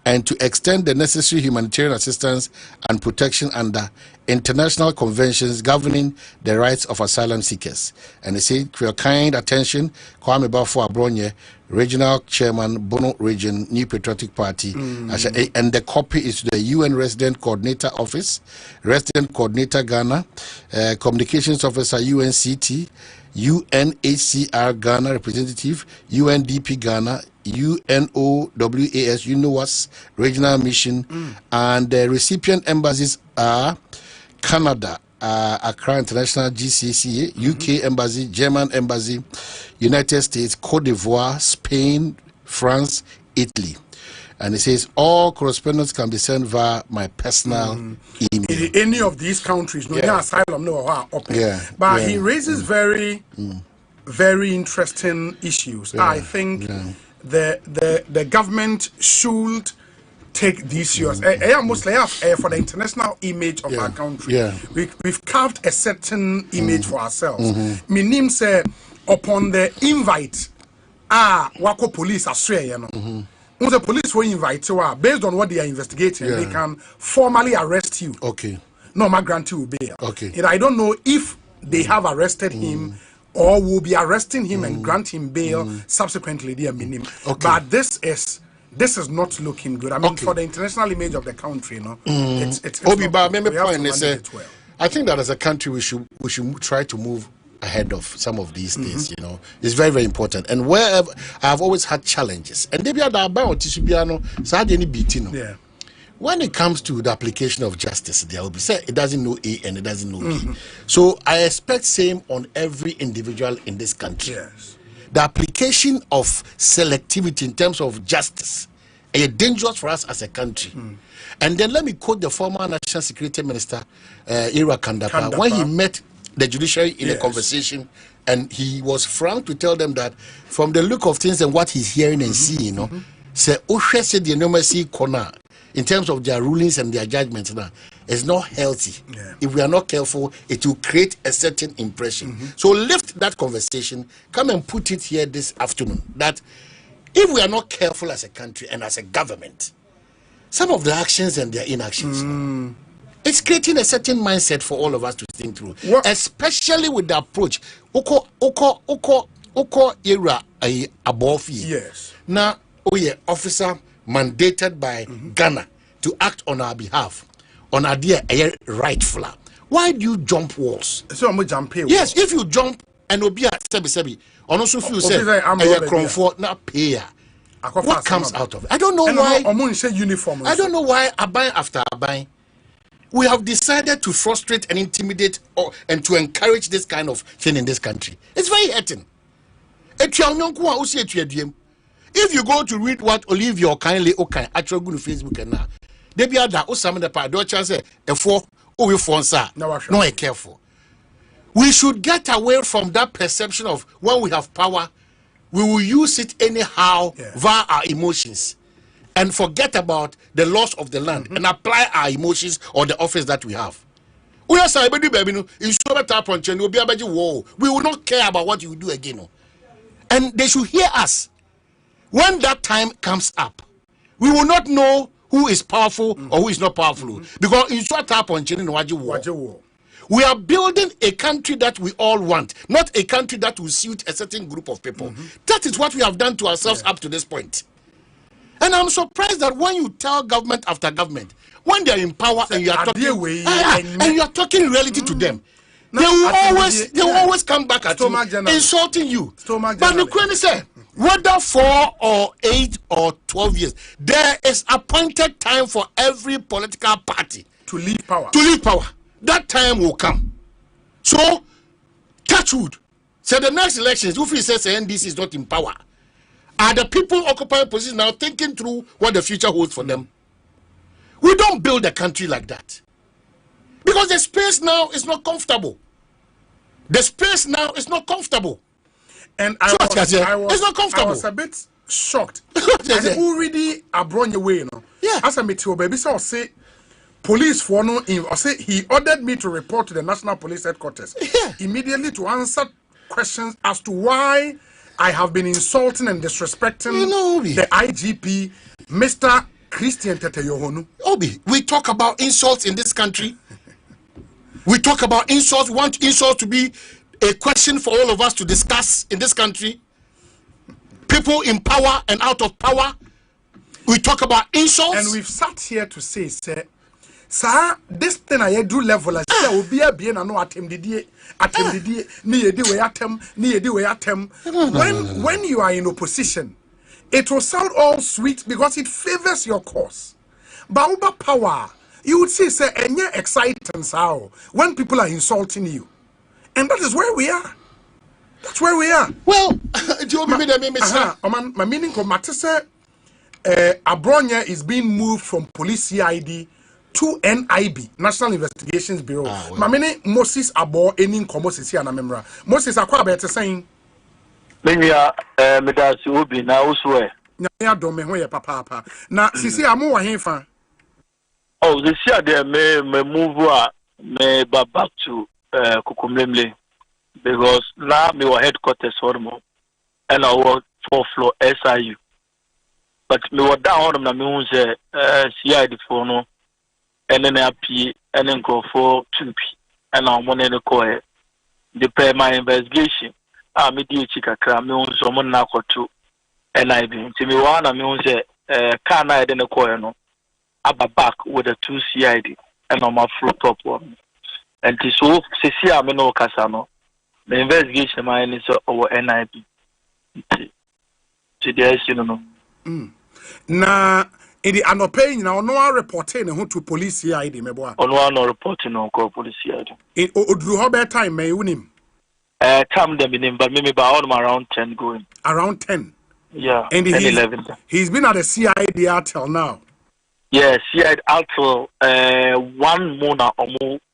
and to extend the necessary humanitarian assistance and protection under international conventions governing the rights of asylum seekers. And they say, for your kind attention, Kwame Bafo Abronye, Regional Chairman, Bono Region, New Patriotic Party, and the copy is to the UN Resident Coordinator Office, Resident Coordinator Ghana, Communications Officer UNCT, UNHCR Ghana Representative, UNDP Ghana, UNOWAS, UNOWAS Regional Mission, and the recipient embassies are Canada, Accra International GCCA, UK Embassy, German Embassy, United States, Cote d'Ivoire, Spain, France, Italy. And it says all correspondence can be sent via my personal email. In any of these countries, no asylum, no open. But he raises very, very interesting issues. I think the government should take these serious. Mostly for the international image of our country. We've carved a certain image for ourselves. Minim say upon the invite, wako police are you know. When the police will invite you, based on what they are investigating, they can formally arrest you. Okay. No, my grant you bail. Okay. And I don't know if they have arrested him or will be arresting him and grant him bail subsequently. They mean him. Okay. But this is not looking good. I mean, for the international image of the country, you know, it's Obi, but we have to manage it well. I think that as a country we should try to move ahead of some of these things, you know. It's very, very important. And wherever I've always had challenges, and when it comes to the application of justice, there will be said it doesn't know A and it doesn't know B. So I expect same on every individual in this country. The application of selectivity in terms of justice is dangerous for us as a country. And then let me quote the former National Security Minister, Ira Kandapa, when he met the judiciary in a conversation, and he was frank to tell them that from the look of things and what he's hearing and seeing, you know, say said the enormous corner in terms of their rulings and their judgments now is not healthy. If we are not careful, it will create a certain impression. So lift that conversation, come and put it here this afternoon, that if we are not careful as a country and as a government, some of the actions and their inactions, it's creating a certain mindset for all of us to think through, especially with the approach. Era above. Now, officer mandated by Ghana to act on our behalf, on our dear rightful. Why do you jump walls? So I'm jump. Yes, if you jump and obia sebi, on also feel say comfort not pay. What comes out of it? I don't know why. I don't know why Abai after Abai. We have decided to frustrate and intimidate and to encourage this kind of thing in this country. It's very hurting. If you go to read what Olivia kindly actually go to Facebook and now, they be other some the part don't say no careful. We should get away from that perception of when we have power, we will use it anyhow via our emotions. And forget about the loss of the land and apply our emotions or the office that we have. We will not care about what you do again. And they should hear us. When that time comes up, we will not know who is powerful or who is not powerful. Because we are building a country that we all want, not a country that will suit a certain group of people. That is what we have done to ourselves up to this point. And I'm surprised that when you tell government after government, when they're in power and you are talking, and you are talking reality to them, they will always come back at you, insulting you. But the Queen said, whether 4 or 8 or 12 years, there is appointed time for every political party to leave power. That time will come. So, touch wood. So the next elections, if he says NDC is not in power, are the people occupying positions now thinking through what the future holds for them? We don't build a country like that. Because the space now is not comfortable. The space now is not comfortable. And it's not comfortable. I was a bit shocked. I already abroad your way, you know. Yeah. As a meteor baby, so I'll say police for no I say he ordered me to report to the National Police Headquarters immediately to answer questions as to why I have been insulting and disrespecting the IGP, Mr. Christian Tete Yohonu. Obi, we talk about insults in this country. We talk about insults. We want insults to be a question for all of us to discuss in this country. People in power and out of power. We talk about insults. And we've sat here to say, sir, this thing I do level as will be a bien and no attempt when you are in opposition, it will sound all sweet because it favors your cause. But over power, you would say, sir, and you're exciting how when people are insulting you. And that is where we are. That's where we are. Well, my meaning of Matisse Abronya is being moved from police CID to NIB, National Investigations Bureau. My meaning Moses Abo any Komosisi and a member. Moses Akwa better saying Menya medasi obi na uswe. Nya do me ho ye papa. Na sisi amu wa hefa. Oh, this year there me move me back to Kukumlemle because now me were headquarters hormo and I was 4th floor SIU. But me were down on na me unse CID for no and then NLP and then go for 2P and I'm one in the coy. The pay my investigation. Me di chikakra me unso mo na kwato NIB. Nti me wa na me unse car na de ne coy no aba back with the 2 CID and on my floor top one. And so sisi a me no kasa no the investigation my is over NIB. To the issue no. Na in the anopay na ono reporting who to police CID meboa. Ono no reporting on call police CID. It odru how better time may unim. Time them in but maybe about around 10 going. Around 10. Yeah. And 11. He's been at the CID till now. Yeah, CID until 1 month or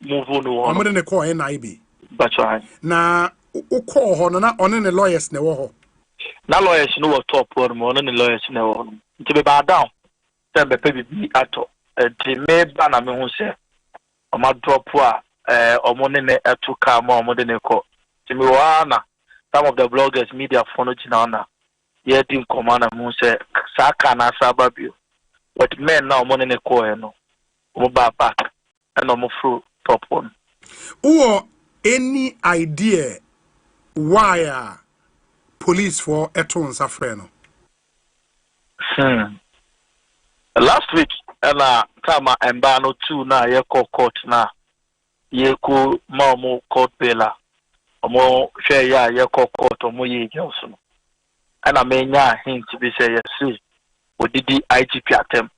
move on. I'm going to call NIB. That's right. Na call ho na on the lawyers ne wo ho. Na lawyers no top one more than the lawyers ne wo. To be bad down. Then be be ato. The me ba na me hu se. O ma drop o mo ne eto ka mo de ne ko. To me wana some of the bloggers media phone na ye din command mu se saka na sababio. But men now money ne ko no. Mo ba back and no mo through top one. Or any idea why police for Eton Safreno? Last week, kama embano 2 na ye court na ye ko mamo court bela. Omo share ya ye court omo ye joso. And I menya hint to be say yes. We did the IGP attempt.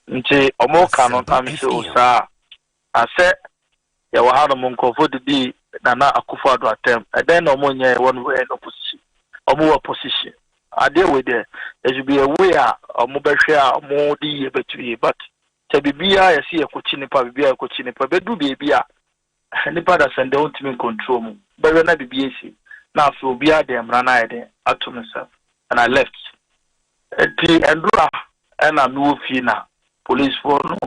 Nti omo kanon amse osa. I said ya wa hano monko for the Nana Akufo-Addo attempt. And then omo nye one way in opposition. Omo opposition. I deal with there. There should be a way omo be share omo di between but te bibia ya si ekochinipa bibia ekochinipa bedu bibia nipa da send don't me control mu. But na bibia si na so bia dem rana ide ato myself and I left. The Andra and I know Fina police for no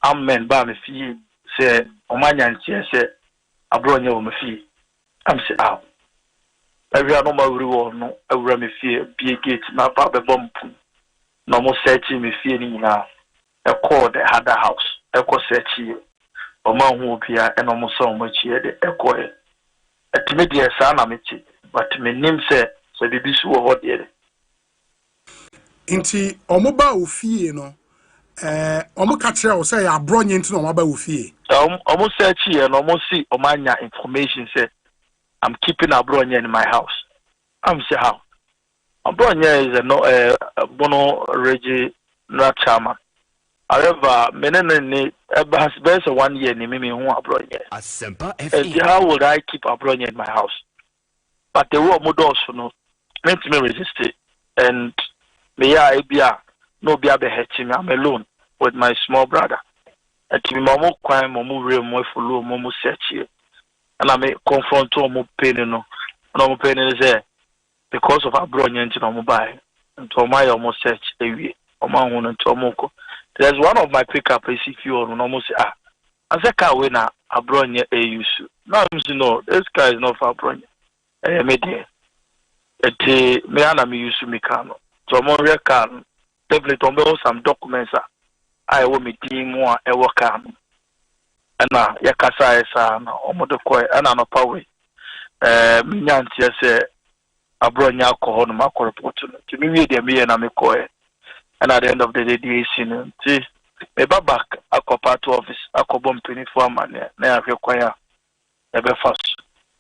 amen ba me fee say omanya ntie say abronya o me fee am say out every no ma wuri no awura me fee be gate na pa be bomb no mo search me fee ni na e call the other house e ko search o ma hu opia e no mo so mo chie de e ko e atime de sa na me chi but me nim say bibi so ho de Inti omoba ofie no omo ka kire o say abronye nti no omoba ofie. Omo search here and almost see omanya information say I'm keeping abronye in my house. I'm say how? Abronye is a bono regi not chairman. However, menene has best 1 year ni mimi hu abronye. How would I keep abronye in my house? But the war modos no meant me resist it. And me ya no be hurting me. I'm alone with my small brother. And to me momo kwai momo real mo follow momo search here. And I may confront momo pain no. No mo pain is there because of abronye nti no mo buy. And to my almost search ewie. Oma hu no to mo ko. There's one of my pickup is if you almost say as a car winner abronye use. Now I'm saying no, this guy is not for abronye. Me ana me use me can. So mo re can definitely tombe some documents I will me team one e work can. Ana ya kasa esa na omodo ko ana no power. Me nyanti say abronye alcohol no makoreport no. To me we dey me na me ko and at the end of the day, see, me back akopa to office, akobom penny for man, na require a fast.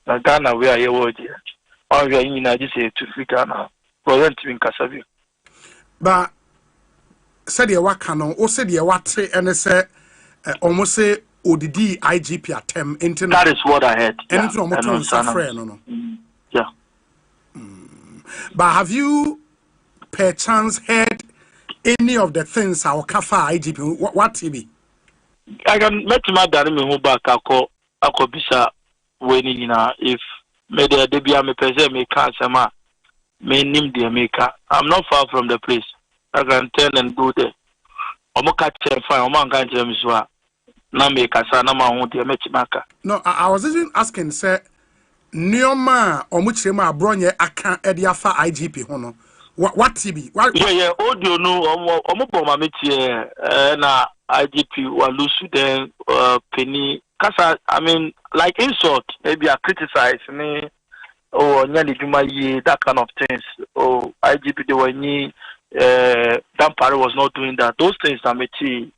Na Ghana, we are here, all year. All we are in United States to Ghana, present in Casavi. But said you wakano, or said you what say, and say almost say, ODD IGP attempt internet. That is what I had. And it's almost no. Yeah. But have you, perchance, heard any of the things our Kafa IGP what TV? I can make my daddy me back ako bisa weni na if me de debia me pese me can sama me nim de maker. I'm not far from the place. I can turn and go there. Omo catch fine. Omo can tell me so. Na me kasa na ma hu de me chimaka. No, I was even asking say Nioma omo chema abronye aka ediafa IGP hono. What TB? Yeah, audio no, na IGP walusu then penny. Cause I mean, like insult, maybe I criticize me or nyali juma ye that kind of things. Or IGP the way Dampare was not doing that. Those things are meti.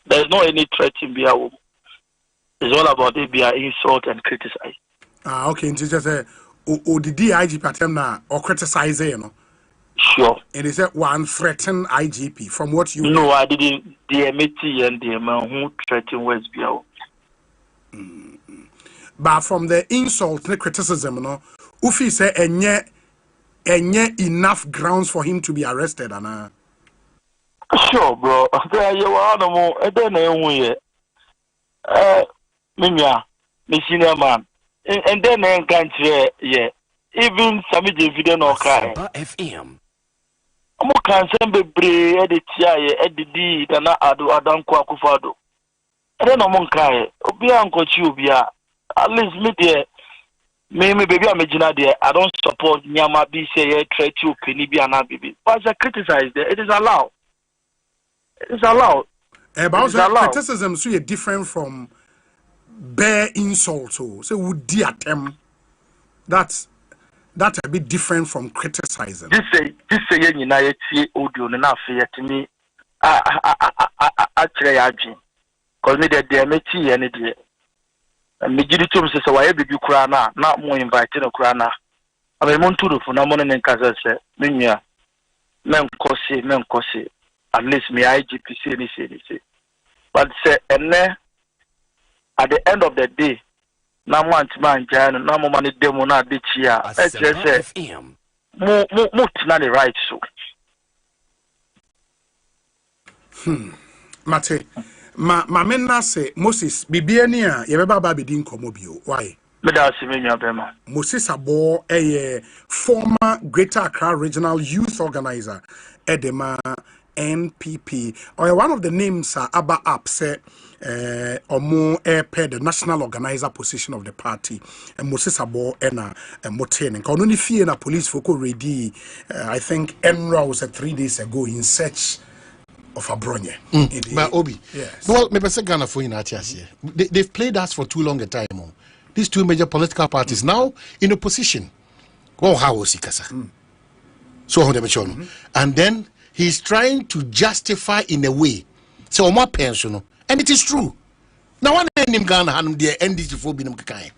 There's no any threat in Bia. It's all about it be insult and criticize. Okay, and just say. Or the IGP attempt now or criticize you know. Sure. And is that one threaten IGP from what you No, I didn't the MT and the man who threatened West Biao. But from the insult and criticism, you know, Ufi say and enough grounds for him to be arrested and Sure, bro. You are no more I don't know Minya, me senior man. And then I can't yeah. Even some video no cry. FM. Omo kan sembe bre edit ya edidi na adanko akufado. I don't know mon cry. Obi ankochi obi a. At least me there. Me baby amejina there. I don't support nyama bi say try to penny bi ana bibi. But I criticize there. It is allowed. It is allowed. But criticism so different from bare insult so would the attempt that's a bit different from criticizing. This say you na tie audio na afi yetimi actually agin cause me there me tie ene de me gidi tum say why be kura na mo invite no kura na ame mo nturu fu na mo ne nkasa say me nua men kosi at least me IGP say but say ene at the end of the day, na want man jan na mo mani demo na de chia. FM. Mo tina the right so. Mate. Ma menna say Moses bibia ni a ye beba ba bedi nkomo bio. Why? Me da se me nwa bema. Moses Abo former Greater Accra Regional Youth Organizer Edema NPP or one of the names Abba App said Omo Airpay the national organizer position of the party and Moses Abo ena moten and only fear na police foko ready I think Enra was 3 days ago in search of Abronye. But Obi, yes. Well, maybe Ghana for they've played us for too long a time. These two major political parties now in opposition. Well, how was he, Kasa? So and then he's trying to justify in a way. So more pension, and it is true. Now one name Ghana and the NDC for binum kakai.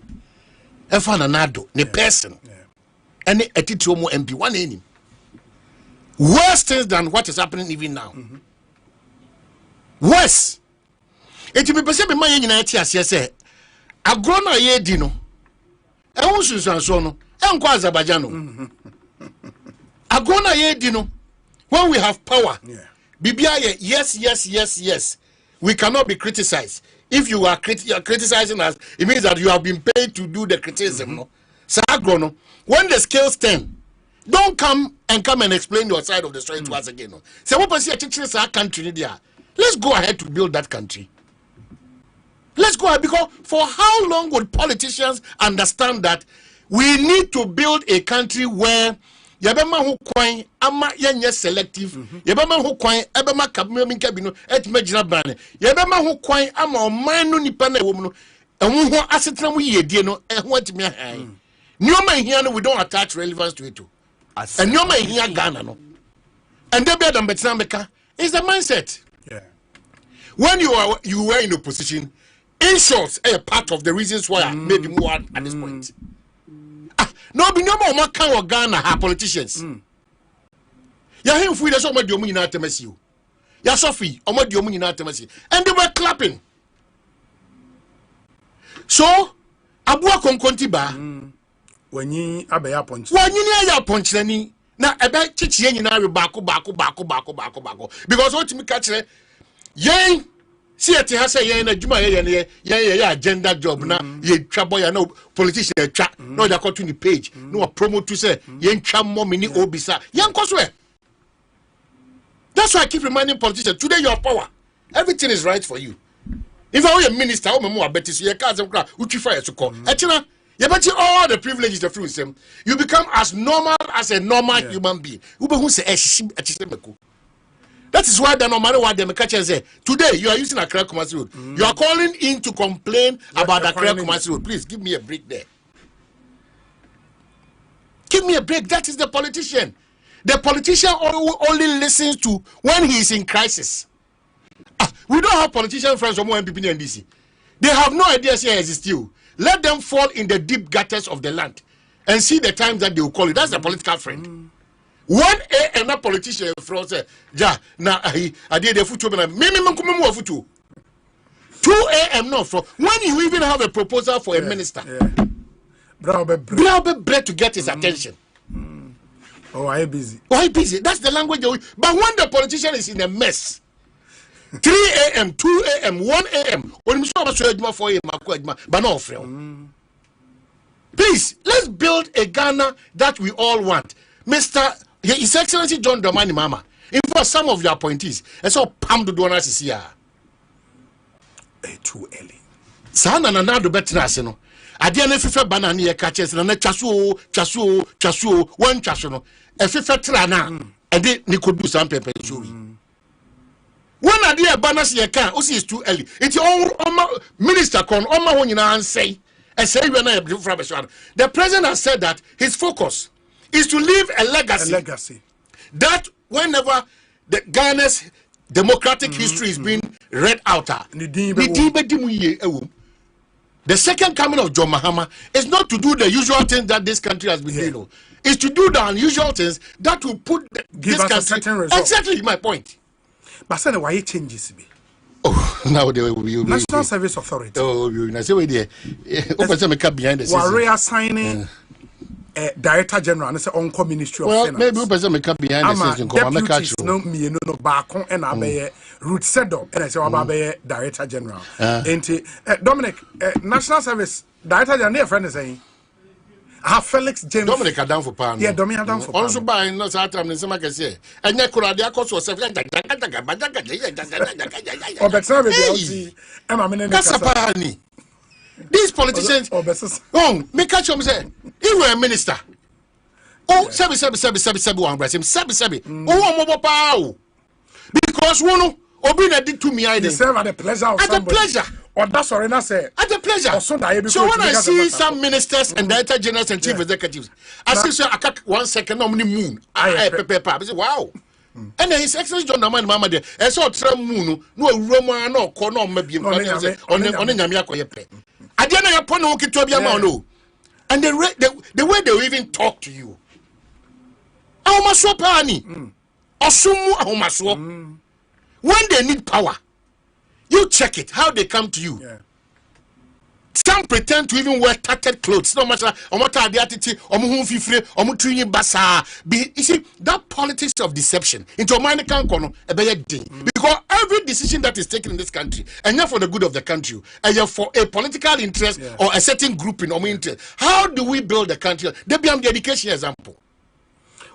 Efana nado ne person. And a titomo MP one name. Worse things than what is happening even now. Worse. It will be perceived my United say Agrona ye dino. E wonsu sanso no. E nkwa Azerbaijano. Agrona ye dino. When we have power, Bibia yes. We cannot be criticized. If you are criticizing us, it means that you have been paid to do the criticism. No? So Agrono, when the scales turn, don't come and explain your side of the story to us again. No? So what was your country? Let's go ahead to build that country. Let's go ahead, because for how long would politicians understand that we need to build a country where Yabema who coin ama yenye selective, Yabema who coin Ebema Kabino Cabino et Major Bane, Yabema who coin ama manu nipane woman, and who assetram we dino and what me high. Nyoma here we don't attach relevance to it too. And Nyoma here Ghana no. And the better than Betsameka is the mindset. Yeah. When you were in opposition, in short, a part of the reasons why I made him one at this point. No, be no more can or Ghana have politicians. Ya him free that's what you na temesi. Ya Sophie, or what you na temesi. And they were clapping. So, Abua konkonti ba. When you abaya punch. When you ya punch ni na ebe chichi yen na bako. Because what me catch yen see it has a yen juma yen agenda job na ye trouble ya no politician twa no they got to the page no promote to say yen twa more mini obisa yen koswe. That's why I keep reminding politicians today your power everything is right for you. If I were a minister o memo abeti so ye ka kra uchi fire so call echina ye beti all the privileges the free system you become as normal as a normal human being. Ube hu say echisemeko. That is why, no matter what the catcher say, today you are using a Accra Kumasi Road. You are calling in to complain about the Accra Kumasi Road. Please give me a break there. Give me a break. That is the politician. The politician only listens to when he is in crisis. We don't have politician friends from MPP and DC. They have no idea here exists you. Let them fall in the deep gutters of the land and see the times that they will call it. That's a political friend. 1 a.m. na politician from say ja na I did the futu na me kumu futu 2 a.m. no from when you even have a proposal for a minister brow be to get his attention. Oh, I busy. That's the language. But when the politician is in a mess 3 a.m. 2 a.m. 1 a.m. when you so 4 a.m. but no friend. Please, let's build a Ghana that we all want. Mr. His Excellency John Dramani Mama. In fact, some of your appointees, and so Pam do donors is here. Too early. Sana na do better no. Adia na fefe banana ye catches na chasu one chasu no. E fefe tra na and they could do some paper churi. When adia banas ye can, osi is too early. It's all minister con oma when you na say. And say we are not the president has said that his focus is to leave a legacy. That whenever the Ghana's democratic history is being read out, the second coming of John Mahama is not to do the usual things that this country has been doing. It's to do the unusual things that will put give this us country. A certain result. Exactly my point. But say why it changes be. Oh, now they will be National Service Authority. Oh, you say we there. Open make up behind the scenes. We're reassigning Director General and say Onko Ministry of Finance. Maybe open make up behind the scenes. Deputies no me no back on and abe root set up and I say abe Director General. Dominic National Service Director General friend is saying Felix James Dominic are down for pan. Yeah, Dominic are down for pan. Also by no time in some can say. And you could have the cost was or better be Emma Minnie. These politicians make catch them say you were a minister. Oh, sebi 1 Oh, mobile power. Because one obi na did to me I serve at the pleasure of somebody. At the pleasure. Or that's already say at the pleasure. So when I see some ministers and director generals and chief executives, I see sir, I 1 second on the moon. I say wow. And then his excellence John Naman Mama there. I saw Tram Moon, no Roma, no corner, maybe on the Yamia Koyepe. I didn't have Pono Kitobia Mano. And the way they even talk to you. Aumaso Pani. Osumu Aumaso. When they need power, you check it, how they come to you. Yeah. Some pretend to even wear tattered clothes. No matter the attitude, you see, that politics of deception into a minor corner a bad thing. Because every decision that is taken in this country, and not for the good of the country, and for a political interest or a certain group in interest. How do we build the country? They be the education example.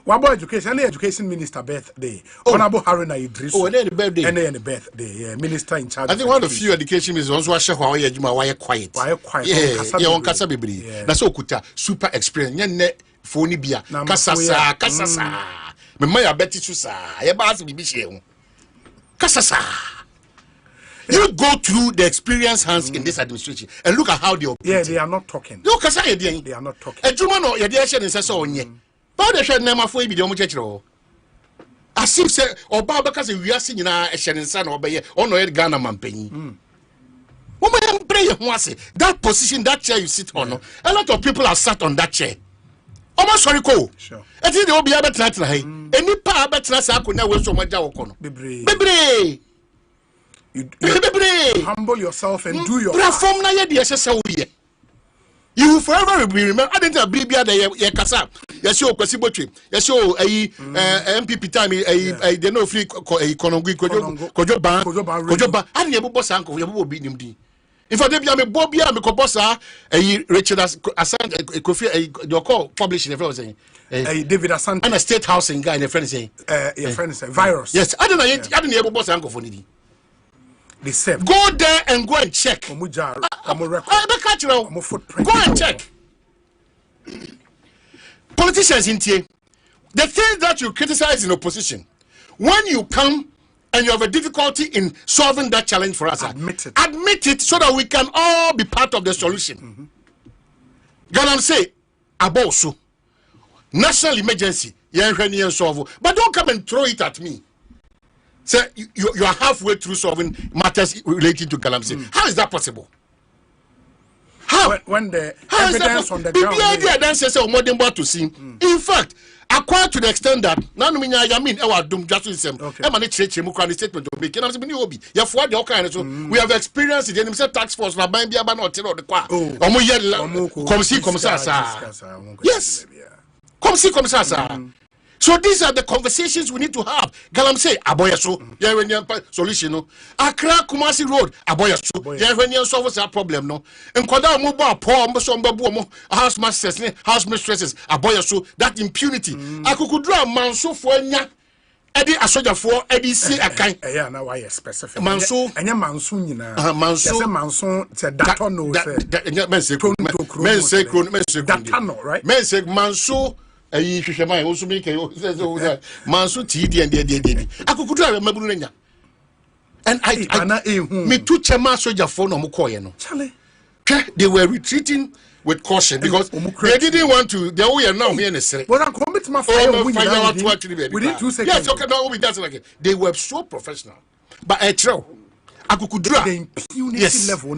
What about education? Any education minister birthday? Honorable Haruna Idris. Oh, any birthday? Any birthday? Minister in charge. I think one of the few education ministers also why you quiet. Why quiet? Yeah, on Kasa Bibri. That's all kuta super experience. Nye phone bia. Kasasa. Me maya beti susa. Ya baasi bibi shehu. Kasasa. You go through the experience hands in this administration and look at how they operate. Yeah, they are not talking. No, Kasa they are not talking. Ejuma no yedi eshe ne sese onye. How they should never for you, the as if say, or Baba because we are seeing a Shannon son or Bay or no Ghana man paying. Woman, pray once that position, that chair you sit on. A lot of people are sat on that chair. Almost sorry, go. Sure. I think they will be able to try. Any power better as I could never so much. Bebre. Humble yourself and do your platform. You will forever be remembered. I didn't be the Kasa. Yes, you Kwasibochi. Yes, you MPP time. They know free Konongui Kojo Ban. I didn't have boss uncle. You will be named. If I did, I'm a Bobby, I'm a Cobosa, Richard Assange, Kofi, your call publishing. If I was saying David Assange and a state housing guy, and a friend saying, your friend is a virus. Yes, I didn't have a boss uncle for Nidi. Go there and go and check. Go and check. Politicians in here, the things that you criticize in opposition, when you come and you have a difficulty in solving that challenge for us, admit it so that we can all be part of the solution. Ghana say about so national emergency, but don't come and throw it at me. Say you are halfway through solving matters relating to Galamsey. How is that possible? How? When the evidence on the ground. Then says modern to see. In fact, acquired to the extent that none mean I mean our doom justice system. Statement to make. We have experienced it. The tax force na ban bia ba na otero de kwa. Come see yes. Come see So these are the conversations we need to have. Galam say aboyaso, solution no. Accra Kumasi Road, aboyaso. Solve that problem no. Enkwada mo bo poor mo so mbabu mo house masters ne house mistresses aboyaso that impunity. Akukudra manso fo anya edi asojafo edi si akan. Yeah, na why specific. Manso enya manso nyina. Manso say manso say data no say. Men say data no, right? Men say manso ayi hwehwema wo so make manso td and akukudura maburu nya and I me too chema soldier for no mokoye no chale they were retreating with caution because they didn't want to they were now here in the city but I commit my fire within 2 seconds yes okay now we dance like they were so professional but I tell akukudura the impunity level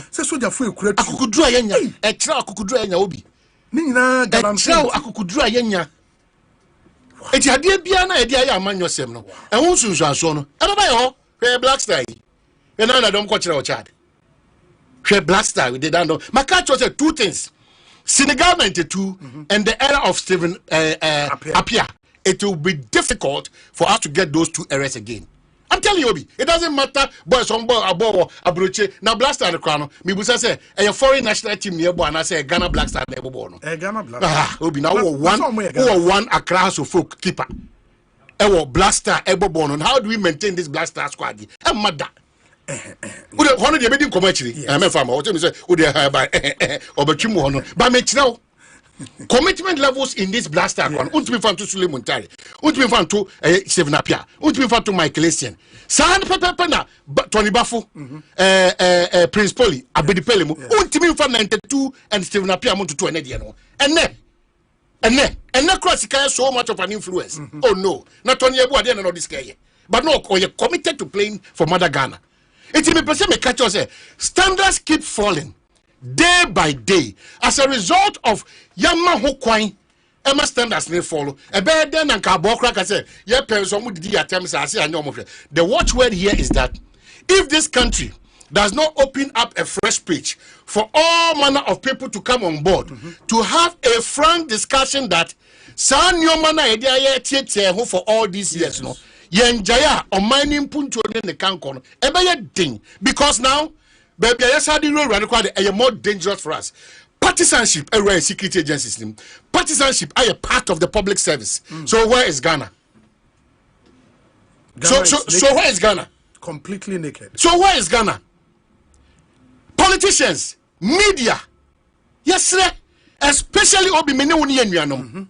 say soldier for ekura akukudura yenya e tell akukudura yenya obi Nina Galamsey akukudura yenya eti ade bia na ede aye amanyosem no ehun sunsu aso no ebe ba yo hwe black star yi e na dom ko kire o chad hwe black star we did that no maka cho say two things Senegal 92 and the era of Stephen Apia it will be difficult for us to get those two eras again. I'm telling you, Obi, it doesn't matter. Boys on board, Abroche. Now, Blaster the crown. Me was say a foreign national team nearby, and I say Ghana Black Star never born. Ghana Black. Obi now one Accra so folk keeper. Blaster ever born. And how do we maintain this Blaster squad? I'm mad. One of the meeting commercially. I'm a farmer. What you say? Would they hire by Oberchimu? But make now. Commitment levels in this blaster account. Ultimate fan to Suleiman Tari. Ultimate fan to Stephen Apia. Ultimate fan to Michael Essien. San Pepena, Tony Bafu, Prince Polly, Abedi Pelemu. Ultimate fan 92 and Stephen Apia to 2 Ediano. And that cross so much of an influence. Oh no, not Tony Abu Adian and all this guy. But no, you're committed to playing for Mother Ghana. It's me person me catch us. Standards keep falling day by day as a result of Yama Hokwain. Emma standards may follow. A better than a carbon crack. I say, yeah, person would the attempts. I say, I know. The watchword here is that if this country does not open up a fresh page for all manner of people to come on board to have a frank discussion that San Yomana idea for all these years, no. Yenjaya or mining punto in the cancon, a thing because now, baby, yes, I didn't require a more dangerous for us. Partisanship, a security agency system. Partisanship, are a part of the public service. So where is Ghana? So where is Ghana? Completely naked. So where is Ghana? Politicians, media, yes, sir, especially Obi Mene.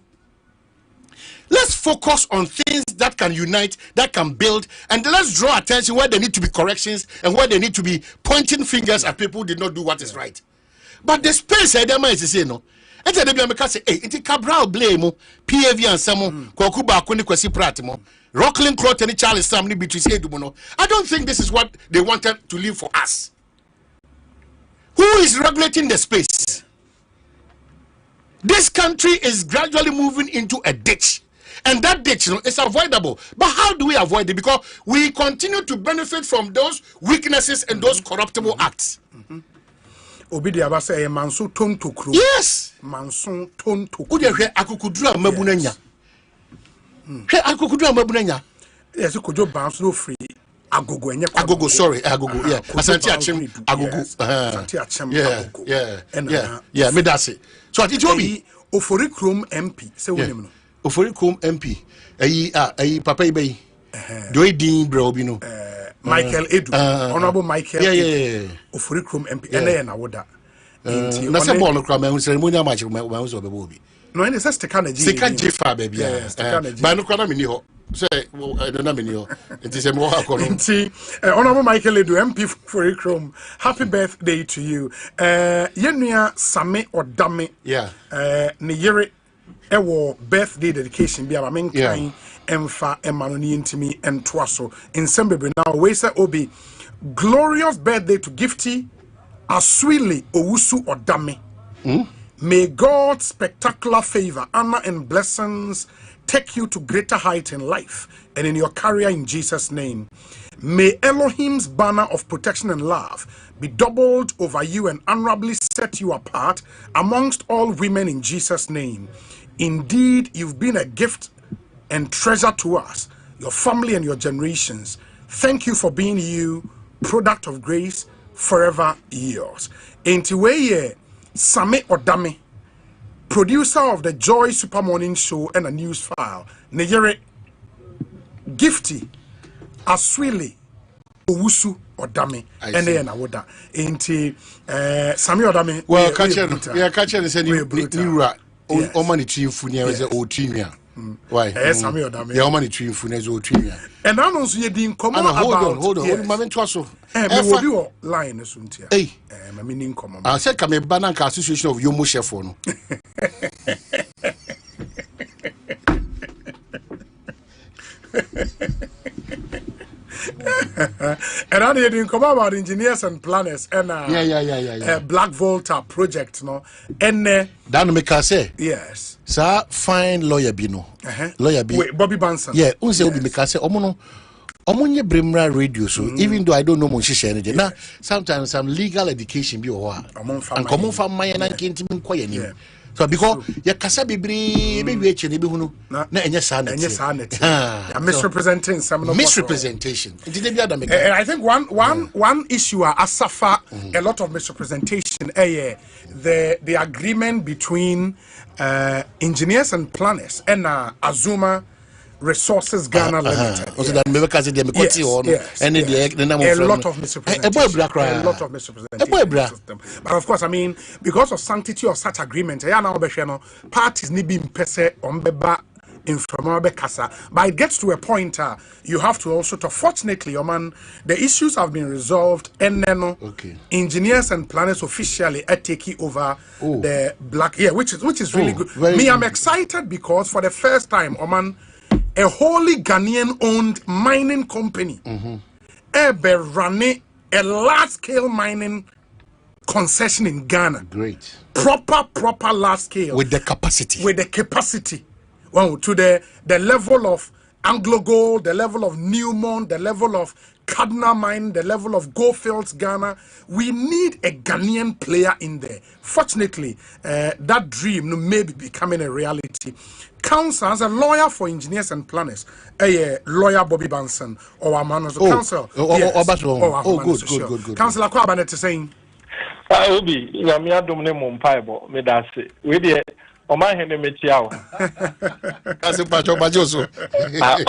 Let's focus on things that can unite, that can build, and let's draw attention where there need to be corrections and where there need to be pointing fingers at people who did not do what is right. But the space I is to say no. And then they say, hey, it's Cabral blame, PAV and some Kokuba Kuni Kwesi Pratimo, Rockland Clot and Charles Samni Beatrice Edumono. I don't think this is what they wanted to leave for us. Who is regulating the space? This country is gradually moving into a ditch. And that ditch, is avoidable. But how do we avoid it? Because we continue to benefit from those weaknesses and those corruptible acts. Obidi abasa manso ton to kru. Yes. Manso ton to kru. Ude hwe akukudura mabunanya. Hwe akukudura mabunanya. Yes, kojo banso free. Agogo enye agogo, sorry, agogo, yeah. Asante Achim agogo. Asante Achim agogo. Yeah, me that's it. So it will be Ofori Krom MP. Say we name no. Ofori Krom MP. Ayi papa ibe. Do e din bro bi no. Michael Edu. Honorable Michael. Yeah. Ofori Krom MP. Ene na woda. Na se ball no kra me ceremony match me so be bo bi. No, ene se stika na ji. Stika jifa baby. Yeah, stika na ji. Ba no kra na me ni ho. Say I don't know me ni ho. It is a mo akono. Honorable Michael Edu MP for Krom. Happy birthday to you. Yenua Same Odame. Yeah. Ne yere ewo birthday dedication bi aba kan emfa emanoni intimi entwaso insembebe now we say obi glorious birthday to Gifty Aswili Owusu Odame. May God's spectacular favor, honor and blessings take you to greater height in life and in your career in Jesus' name. May Elohim's banner of protection and love be doubled over you and honorably set you apart amongst all women in Jesus' name. Indeed, you've been a gift and treasure to us, your family and your generations. Thank you for being you, product of grace, forever yours. Entiweye Same Odame, producer of the Joy Super Morning Show and a news file. Neyere Gifty Aswili Owusu Odame ene na woda. Enti Same Odame. Well, catcher said you Omani tree funia was a otinia. Why? Same Odame. The Omani tree funia is otinia. And I know you didn't come about. Hold on. Moment was will be line suntia. Hey, my meaning come. I said, come a banana association of Yomo Chefon. And I didn't come about engineers and planners and Black Volta project, no, and Dan make us say yes, sir, fine lawyer Bino, lawyer B. Wait, Bobby Banson, yeah, unse will be make us say, Omonye Brimra radio, so even though I don't know much energy, now sometimes some legal education be or and common from my and I can't even quiet. So because ya kasa bibri be eche be hunu na enye sanity misrepresenting some misrepresentation. I think one issue Assafuah a lot of misrepresentation the agreement between engineers and planners and Azuma Resources Ghana Limited. Also that me because them Yes, any a lot of misrepresentation. But of course, I mean, because of sanctity of such agreement, parties need be pese on beba informal kasa. But it gets to a point you have to also fortunately, the issues have been resolved and then engineers and planners officially are taking over the black which is really good. I'm excited because for the first time, a wholly Ghanaian owned mining company ever running a large scale mining concession in Ghana. Great. Proper large scale. With the capacity. Well, to the level of Anglo Gold, the level of Newmont, the level of Kaduna Mine, the level of Goldfields Ghana. We need a Ghanaian player in there. Fortunately, that dream may be becoming a reality. Council, as a lawyer for engineers and planners, lawyer Bobby Banson or Amano's council. Good. Councillor Kwabanet is saying, Obi, Yamia Domine Mumpaibo, Medase, with the Oma Hene Metiao. As a patch Bajoso.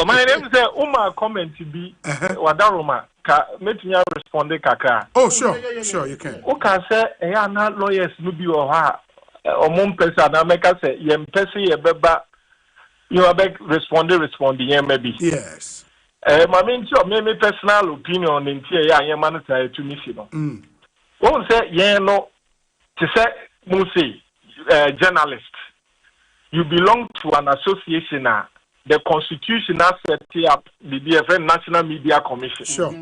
My name is Uma comment to be Wadaroma, Metia responded Kaka. Oh, sure, you can. Oka say, Ayana lawyers Nubi or ha, or Mumpesa, Nameka say, Yempesi, a beba, you are back responding, maybe. Yes. My main job, maybe personal opinion in Tia Yamanata to Missino. One say, no, to say, Musi, journalist. You belong to an association now. The constitution has set up the DFN National Media Commission. Sure.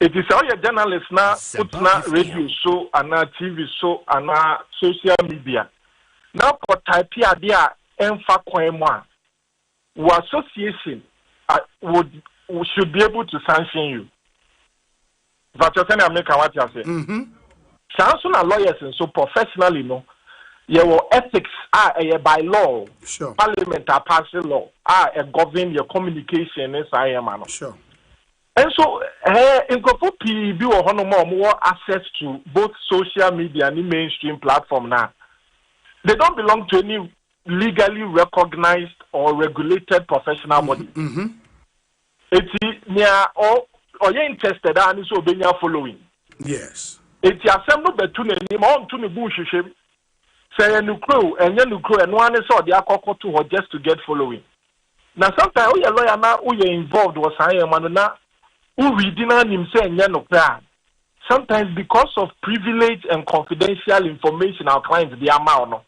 It is all your journalists now put now radio show and now TV show and now social media. Now for type here there enfa kwema. Our association should be able to sanction you. But you're saying America what you say. Sanction are lawyers and so professionally no. Your ethics are by law. Sure. Parliament are passing law. Govern your communication as I am. Sure. And so, in Kopopi, be more access to both social media and the mainstream platform now. They don't belong to any legally recognized or regulated professional body. It's near or you're interested and so being following. Yes. It's a assembly between them on to the bush. Say a new crew and one is all the alcohol to her just to get following. Now sometimes we are lawyer now we are involved was I am now who we didn't him say no plan. Sometimes because of privilege and confidential information our clients the amount.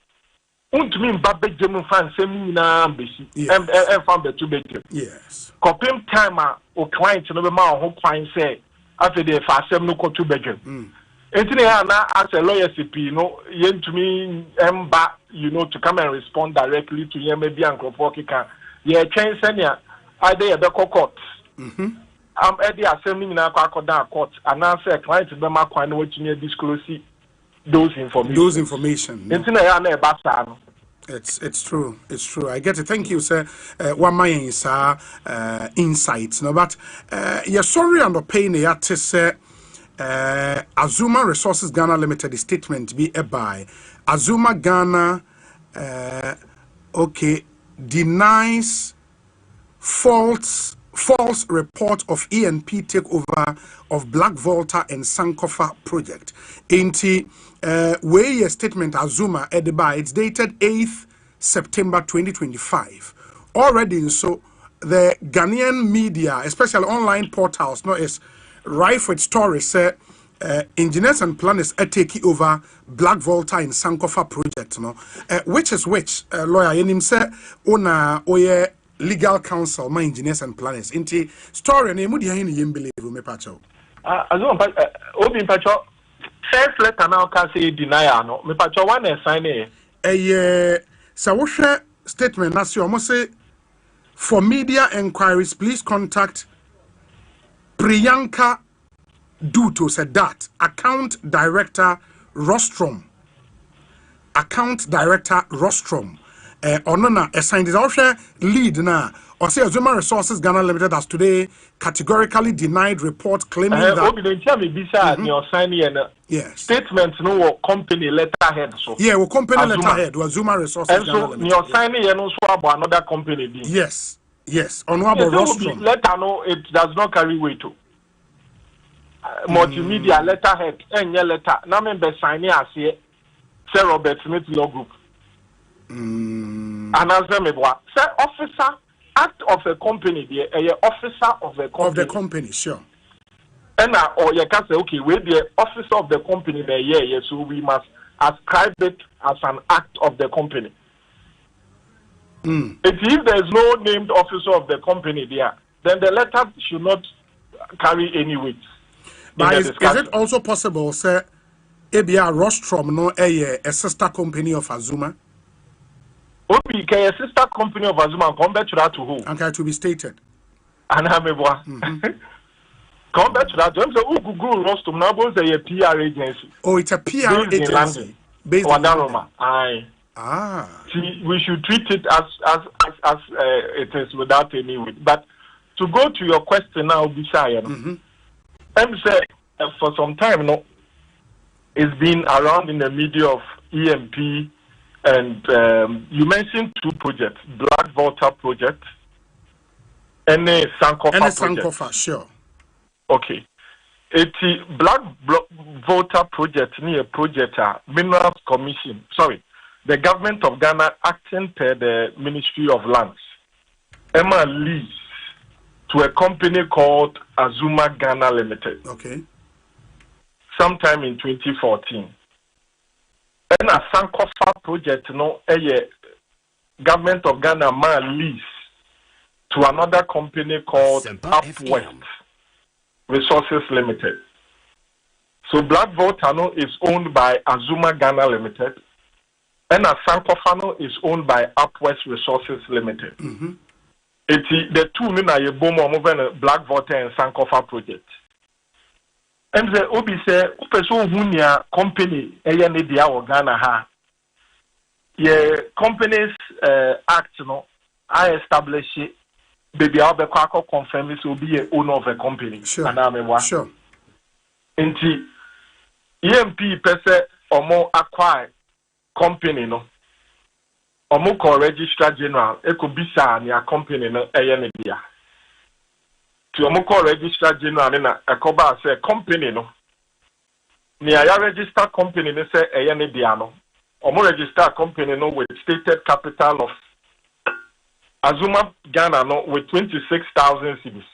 Mean Babe German fans semi na embassy and found the 2 bedroom. Yes. Copim time or clients no ma who client say after the fast 7 no 2 bedroom. And now, as a lawyer, to me, to come and respond directly to you, maybe Uncle Forkika. Yeah, change senior, I did a court. I'm at the assembly in our court, and I say, client to them, I know what you need disclose those information. It's true. I get it. Thank you, sir. One my insights. No, but you're sorry on the pain you have to say. Azuma Resources Ghana Limited statement be by Azuma Ghana denies false report of ENP takeover of Black Volta and Sankofa project. Inti way a statement Azuma by it's dated 8th September 2025. Already so the Ghanaian media, especially online portals, is rife with stories say engineers and planners are taking over Black Volta and Sankofa project, which lawyer in him say ona oye legal counsel my engineers and planners inti story na emudi hin yem believe me pacho obi pacho first letter now can say denial no me pacho one sign so wo hwe statement na say omo say for media enquiries please contact Priyanka Duto said that account director Rostrom onona assigned is also lead na or say Azuma Resources Ghana Limited has today categorically denied report claiming that your signing yes statement no company letterhead so yeah we company letterhead was Azuma Resources Ghana Limited your signing no so about another company yes Yes, honorable rostrum. Letter no, it does not carry weight to. Multimedia letterhead, any letter. Now member sign as here. Sir Robert Smith Law Group. And as me sir officer act of a company, the officer of the company. Of the company, sure. And or you can say, okay, we're the officer of the company there, yeah, so we must ascribe it as an act of the company. If there is no named officer of the company there, then the letter should not carry any weight. But is it also possible, sir, ABR Rostrum no a sister company of Azuma? Okay, a sister company of Azuma, come back to that to who? Okay, to be stated. And I'm come back to that. Don't say, oh, Google Rostrum, now both a PR agency. Oh, it's a PR agency. Based in London. Aye. See, we should treat it as it is without any weight. But to go to your question now, Bishaya, I'm saying for some time, no, it's been around in the media of EMP, and you mentioned two projects: Black Volta project and a Sankofa project. Sankofa, sure. Okay. It's Black Volta project near project Minerals Commission. Sorry. The government of Ghana acting per the Ministry of Lands, Emma lease to a company called Azuma Ghana Limited. Okay. Sometime in 2014. And a Sankofa project, government of Ghana lease to another company called Upwest Resources Limited. So Black Volta is owned by Azuma Ghana Limited. And Sankofano is owned by Upwest Resources Limited. The two Nina Bomo Black Volta and Sankofa project. And the Obi say, Upeso Hunia company, Eya or Ghana ha. Ye companies act, I establish it. Baby Albecako confirm this will be a owner of a company. Sure. Sure. And EMP pese or more acquire company no omo registrar general ekobisa na company no eye ne dia ti omo registrar general na ekoba say company no ni ya register company no say eye ne dia no omo register company no with stated capital of Azuma Ghana no with 26,000 cedis.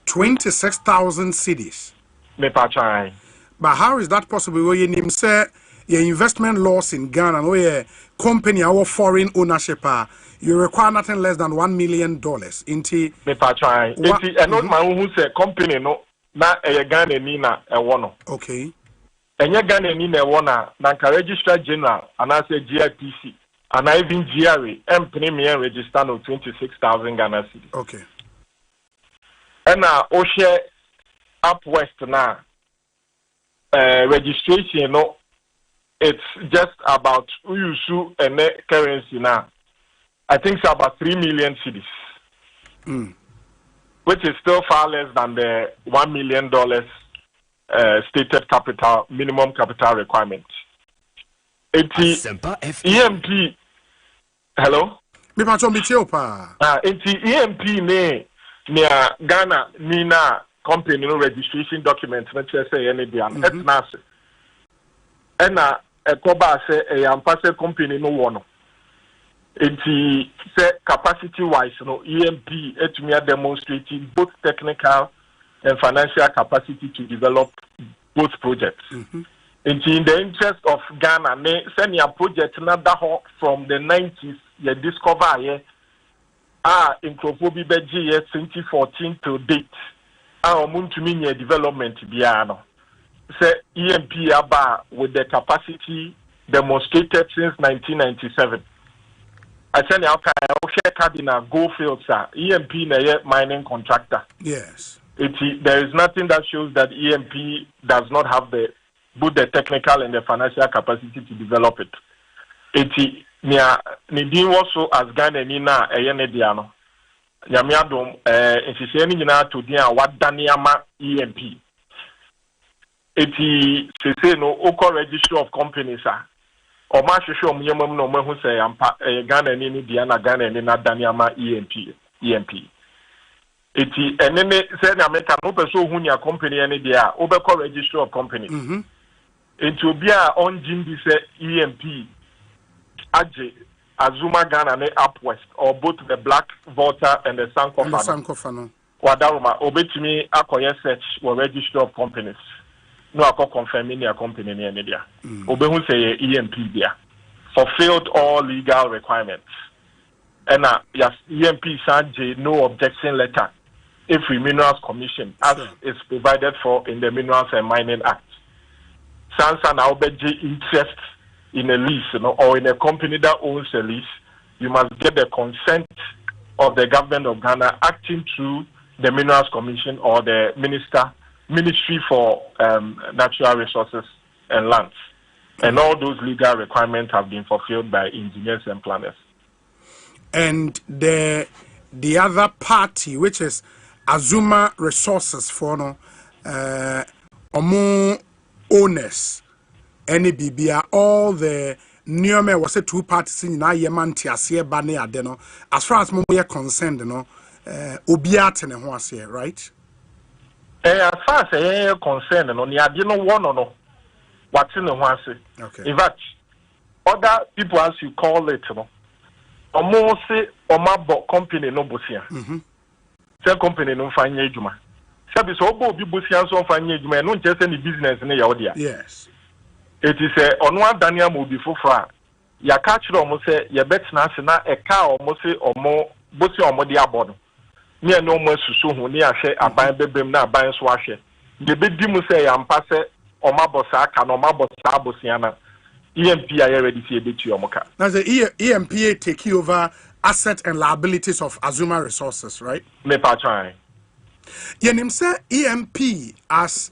26,000 cedis. Me pachai. But how is that possible? When you name say your investment laws in Ghana, or your company, our foreign ownership, you require nothing less than $1 million. Inti me patrai. Inti not my who say company no na a Ghana ni na e wono. Okay. Enye Ghana ni na e wona na ka registrar general and I say GIPC and I even GRA premium register no 26,000 Ghana cedis. Okay. And o share Upwest na registration no. It's just about Uyusu and currency now. I think it's about 3 million cedis, which is still far less than the $1 million stated capital minimum capital requirement. EMP, hello. EMP near Ghana Nina company registration documents. Let's say any it's and Ekoba say a ampase company no one. Enti say capacity wise no EMP etumia demonstrating both technical and financial capacity to develop both projects. Enti in the interest of Ghana, ne send your project nada from the 90s you discover here in Kropobi Beji 2014 to date. Omuntumi development biano. Say EMP aba with the capacity demonstrated since 1997. I tell you, okay, Cardinal Goldfields, EMP na mining contractor. Yes. There is nothing that shows that EMP does not have both the technical and the financial capacity to develop it. Nidin also as Ghana nina diano. Nyamiadum insiseni nina to dia wadaniama EMP. Say no oko registry of companies or ma show me no me who say Ghana ni Diana Ghana ni na Daniama EMP. EMP. Iti enene say na meka no person hu nya company any dia obekọ registry of companies. Enti obi a on jimbi say EMP age Azuma Ghana ne Up West or both the Black Volta and the Sankofa no. Wadaruma obetimi akoye search or registry of companies. No akọ confirm any company ne dia. Obehu say EMP dia. Fulfilled all legal requirements. And yes, EMP Sanje no objection letter. If we Minerals Commission, as is provided for in the Minerals and Mining Act. Sansa now interest in a lease, or in a company that owns a lease, you must get the consent of the government of Ghana acting through the Minerals Commission or the Ministry for Natural Resources and Lands. And all those legal requirements have been fulfilled by engineers and planners. And the other party, which is Azuma Resources for owners, any BBA, all the Niome was a two parties in Nayamanti as here Bane Adeno, as far as we are concerned, Obiat and Hoasia, right? As far as I am concerned, no, Niadino one or no, what's in the Hoasia. Okay. In fact, other people, as you call it, almost say, Omabo company no Bosia. Say company no fine juma. Sabi so obo bi Bosia so fine juma, no just any business in your yes. It is a onwa Daniel mo bi fofra. Ya catch almost say, ya bet na se na eka almost say omo Bosia omo di abono. Ni no mo susu hu ni ahwe aban bebem na aban so ahwe. De be di mu say ya mpa se omabosa aka no omabosa Bosia na. EMP are ready to be to your moka. Now the EMPA take over asset and liabilities of Azuma Resources, right? Me pa try. Yenim say EMP as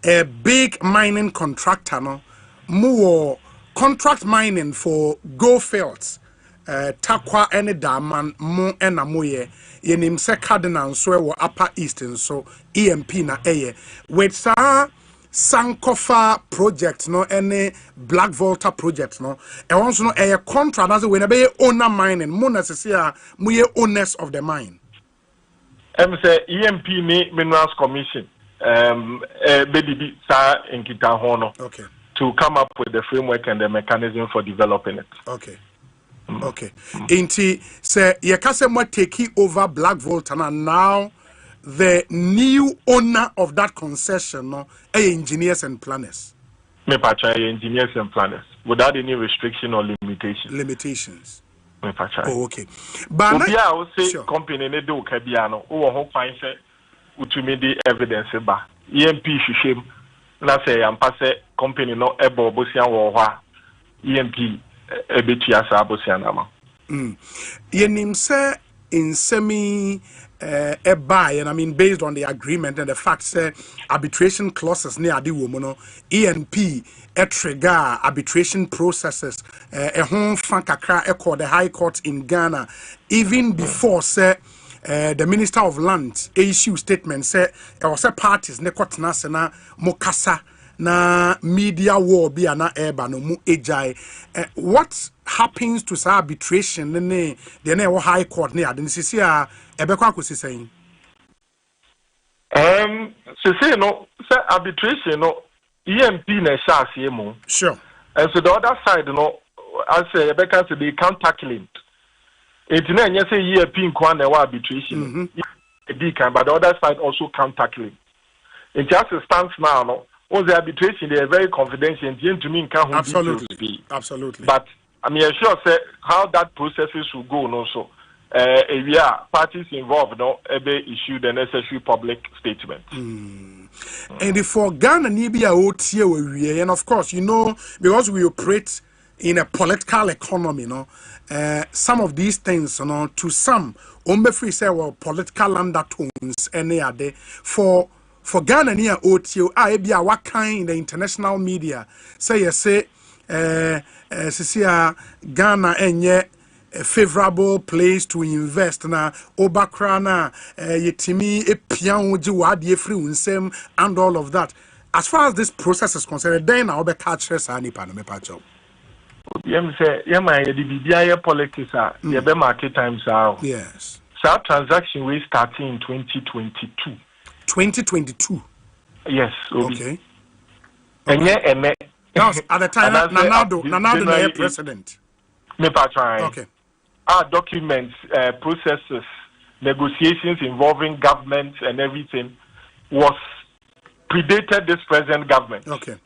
a big mining contractor, no, more contract mining for gold fields, Takwa any daman mo enamoye. Yenim say Cardinal so we Upper East and so EMP na eye with sa. Sankofa project no any Black Volta project no and also no a contract as when be owner mining mo necessary mo owners of the mine. Say EMP ni Minerals Commission BDB sa nkita ho no. Okay. To come up with the framework and the mechanism for developing it. Okay. Okay. Inti say ye kase mo take over Black Volta now the new owner of that concession, no, engineers and planners. Me pacha engineers and planners without any restriction or limitation. Limitations. Me pacha. Oh, okay. But I will say company ne do kabiano. O ho kwan se utumi di evidence ba. EMP hwehwem na say ampa se company no ebo Bosia wo ho a EMP ebetua sa Bosia na ma. Yenim se in semi a buy, and I mean based on the agreement and the fact that arbitration clauses near the woman, ENP a trigger arbitration processes a home fankakra echo the High Court in Ghana even before say the Minister of Land issue statement said there was a parties nekotna sena mokasa na media war be na eba no mu ejai. What happens to arbitration ne the High Court ne adin sisi a ebekwa akosi saying say no say arbitration no EMP na shase mu sure and so the other side no I say ebeka say they counter claim it na nya say EMP nko na arbitration but the other side also counter claim it just stands now no all the arbitration they are very confidential to me can absolutely but I mean sure say how that processes will go no so parties involved no issue the necessary public statement. And for Ghana Nibia OTA and of course you know because we operate in a political economy no some of these things you know to some free say well political undertones any other for Ghana near OTA Abia what kind in the international media say Ghana enye a favorable place to invest na obakrana yetimi epian oji wade free unsem and all of that. As far as this process is concerned, then I will catch any pan me patch up. Say, yeah, my bibia politics are be market times are. Yes. that transaction we starting in 2022. 2022. Yes. Okay. And Now, at the time, Nanado the president. Okay. Our documents, processes, negotiations involving government and everything was predated this present government. Okay.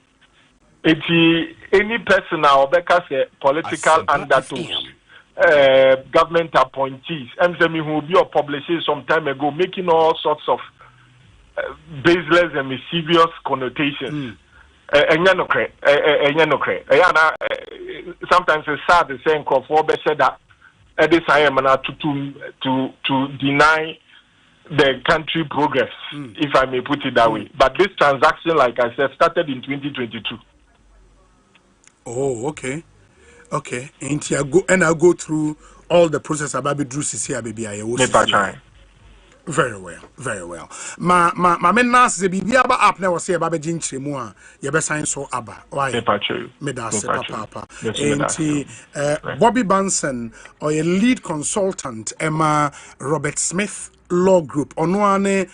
Any person now, because political undertones, government appointees, MSME who be published some time ago, making all sorts of baseless and mischievous connotations. Sometimes it's sad to say that this I am to deny the country progress, if I may put it that way. But this transaction, like I said, started in 2022. Oh, okay. Okay. And I'll go through all the process about Drew CC baby. Very well, very well. My menas the bibi aba app na wose eba beji nchiremu a ye be sign so aba. Why? Me da se papa. Enti Bobby Banson or a lead consultant Emma Robert Smith Law Group onwane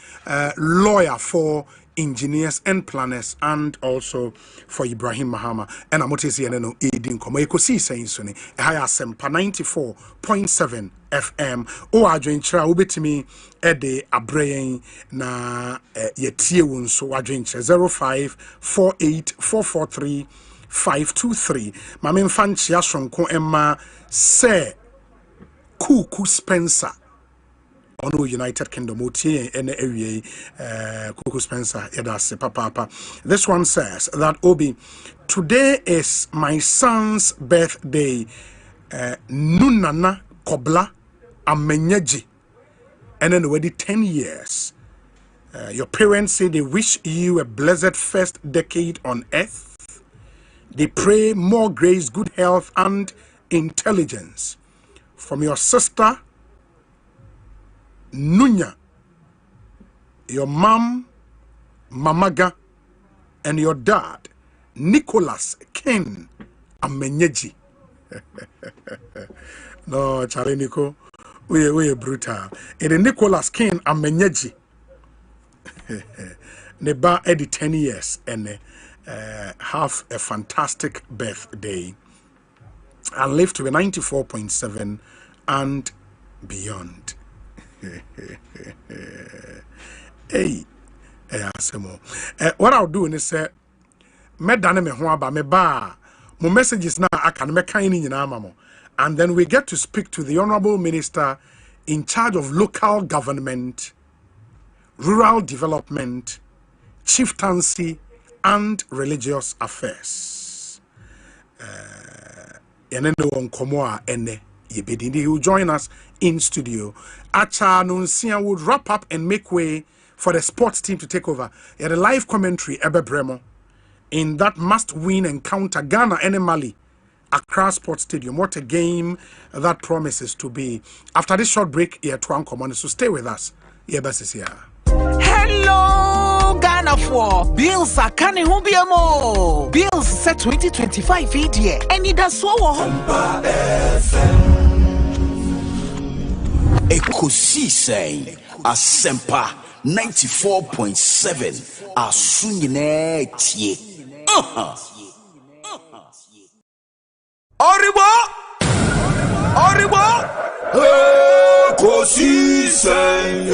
lawyer for engineers and planners and also for Ibrahim Mahama and amotesi no edin komo Ekosiisen so ne high Asempa 94.7 FM o adwenkyera obetimi ede abrayen na yetie won so adwenkyera 0548443523 mame mfa nchia sonko emma se Kuku Spencer ono United Kingdom otie ene awie Kuku Spencer yedase papa. This one says that Obi, today is my son's birthday. Nunana Kobla Amenyeji, and then already 10 years. Your parents say they wish you a blessed first decade on earth. They pray more grace, good health, and intelligence from your sister Nunya, your mom Mamaga, and your dad Nicholas Ken Amenyeji. No, Chariniko, we brutal. And Nicholas Ken Amenyeji. Neba Eddie 10 years and have a fantastic birthday and live to be 94.7 and beyond. Hey, what I'll do is say, me dane me ho aba me ba mo messages na aka no me kan ni nyina mamo, and then we get to speak to the Honorable Minister in charge of local government, rural development, chieftaincy, and religious affairs. He will join us in studio. Acha Nunsia would wrap up and make way for the sports team to take over. He had a live commentary, Ebe Bremo, in that must-win encounter, Ghana and Mali, Accra Sports Stadium. What a game that promises to be. After this short break, here to Ankomon, so stay with us. Hello, Ghana for bills are canning who be more. Bills set 2025 year, and it does so. Ekosiisen Asempa 94.7 Asunyine tie. Oribo Ekosiisen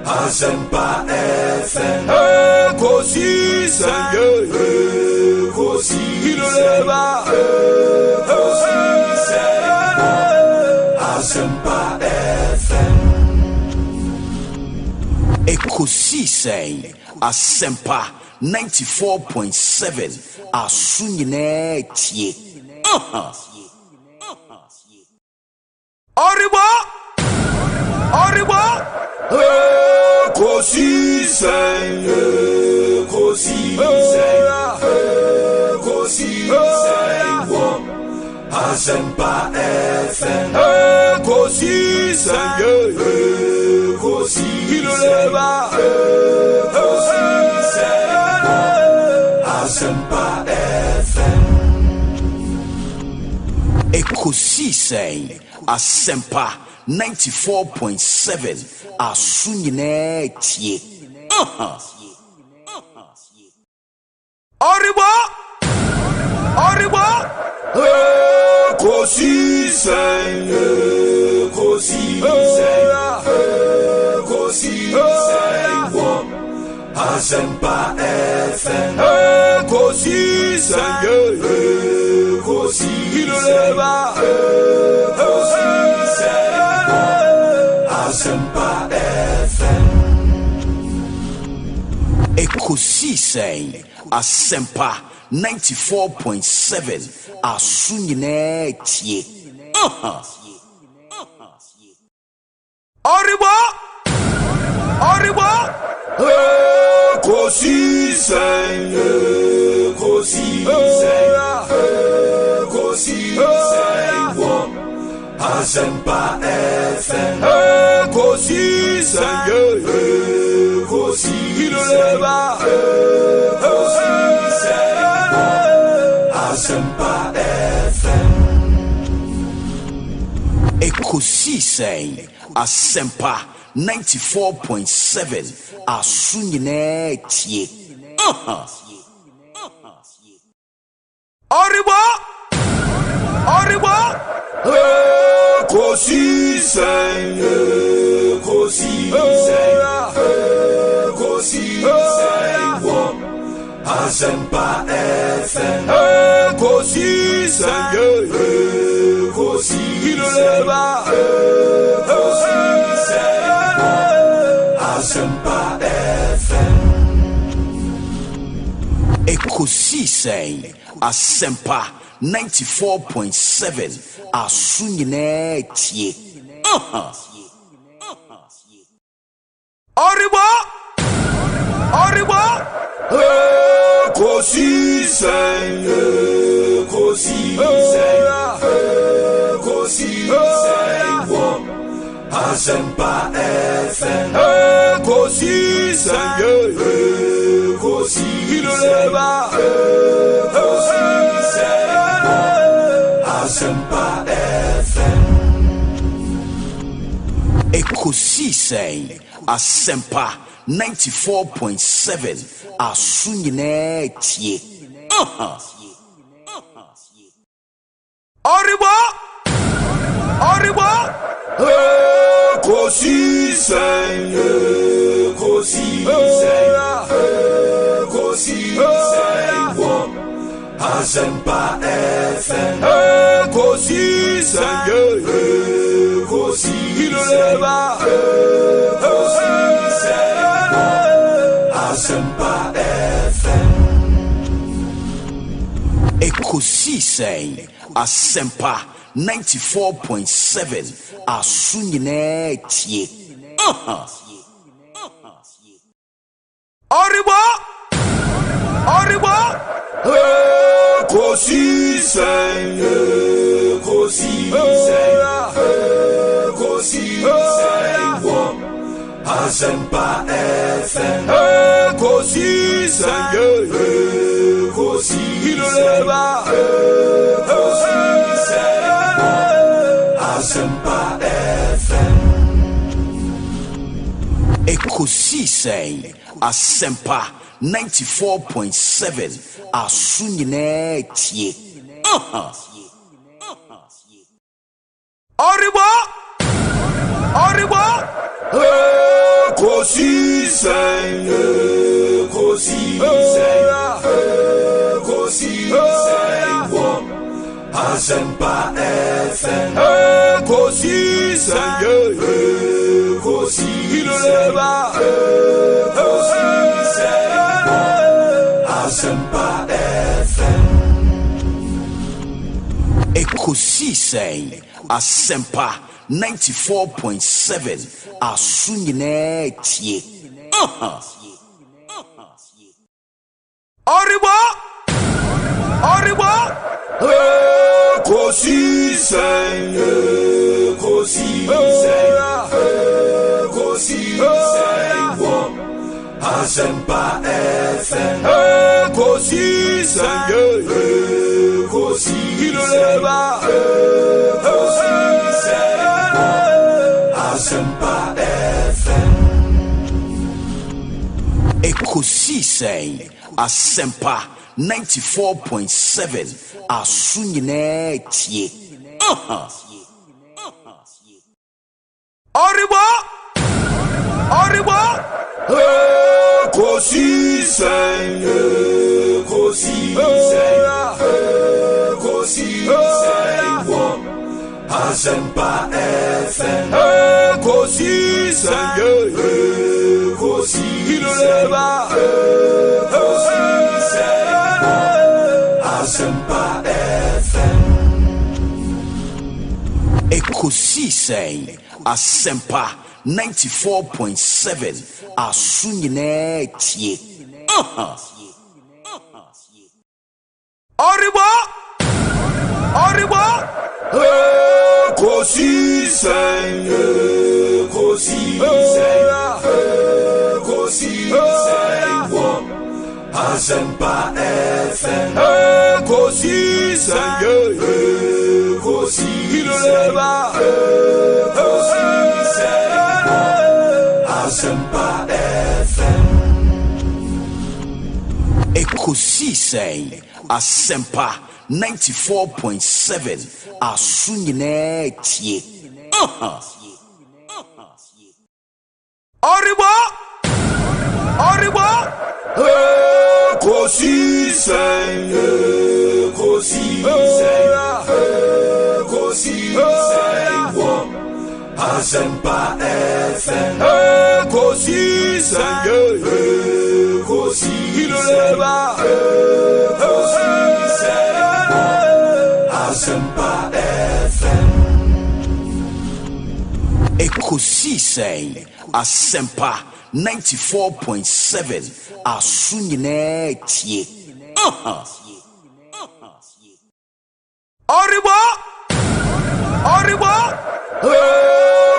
Asempa FM Ekosiisen Asempa FM Ekosiisen Asempa 94.7 Asunyine tie. Oribo Ekosiisen Asempa FM Ekosiisen Asempa FM Ekosiisen Asempa 94.7 Asunyine tie. Oribo Ekosiisen Asempa FM Ekosiisen Asempa FM Ekosiisen Asempa 94.7 Asunyine tie. Oribo Ekosiisen Asempa FM Ekosiisen Asempa FM Ekosiisen Asempa 94.7 Asunyine tie. Oribo Ekosiisen Asempa FM Ekosiisen Asempa FM Ekosiisen Asempa 94.7 Asunyine tie. Oribo Ekosiisen Asempa FM Ekosiisen Asempa FM Ekosiisen Asempa 94.7 Asunyine tie. Oribo Ekosiisen Asempa FM Ekosiisen Asempa FM Ekosiisen Asempa 94.7 Asunyine tie. Oribo Ekosiisen Asempa FM Ekosiisen Asempa FM Ekosiisen Asempa 94.7 Asunyine tie. Oribo Ekosiisen Asempa FM Ekosiisen Asempa FM Ekosiisen Asempa 94.7 Asunyine tie. Oribo Ekosiisen Asempa FM Ekosiisen Ekosiisen Asempa 94.7 Asunyine tie. Oriwa! Ekosiisen Asempa FM Ekosiisen Asempa FM Ekosiisen Asempa 94.7 Asunyine tie. Oriwa! Ekosiisen Asempa FM Ekosiisen Asempa FM Ekosiisen Asempa 94.7 Asunyine tie. Oriwa! Ekosiisen Asempa FM Ekosiisen Asempa FM Ekosiisen Asempa 94.7 Asunyine tie. Oriwa!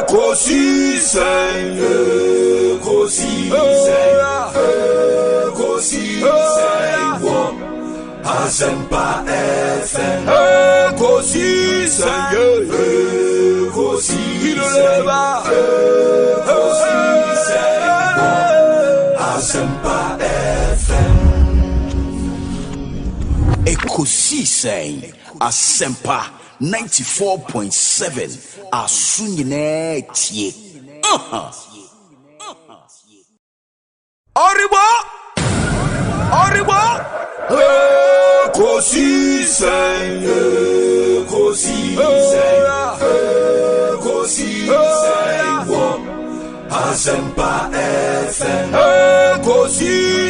Ekosiisen Asempa FM Ekosiisen Asempa FM Ekosiisen Asempa 94.7 Asunyine tie. Oriwa! Ekosiisen Asempa FM Ekosiisen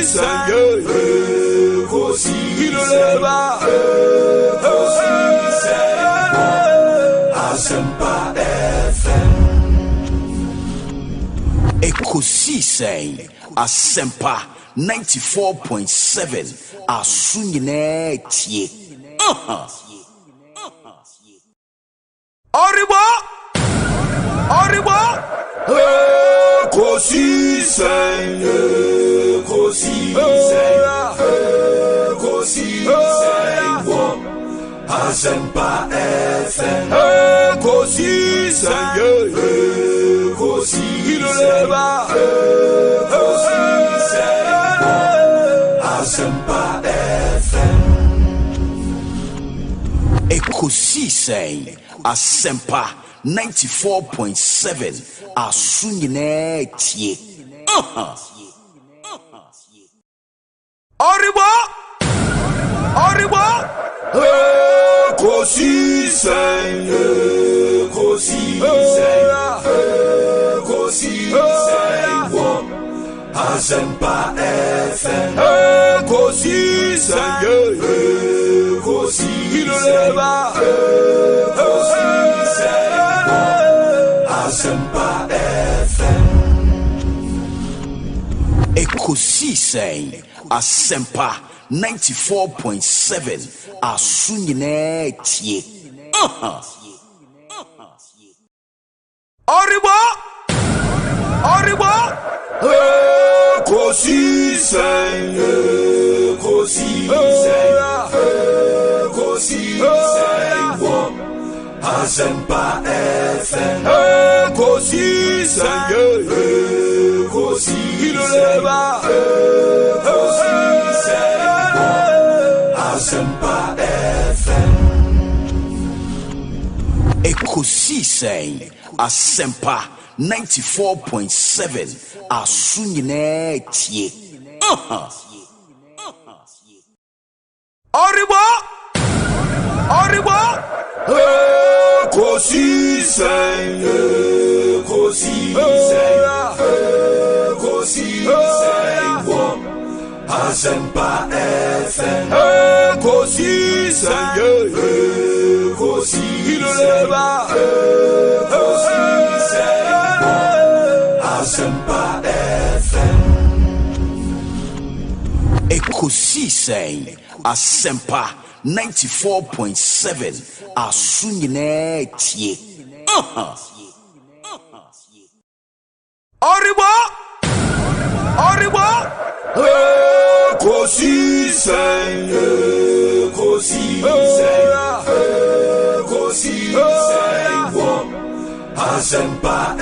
Asempa FM Ekosiisen Asempa 94.7 Asunyine tie. Oriwa! Ekosiisen Asempa FM Ekosiisen Asempa FM Ekosiisen Asempa 94.7 Asunyine tie. Oriwa! Ekosiisen Asempa FM Ekosiisen Asempa FM Ekosiisen Asempa 94.7 Asunyine tie. Oriwa! Ekosiisen Asempa FM Ekosiisen Asempa FM. Ekosiisen Asempa 94.7 Asunyine tie. Oribo Ekosiisen Asempa FM. Ekosiisen Asempa FM. Ekosiisen Asempa 94.7 Asunyine tie. Oribo Ekosiisen Asempa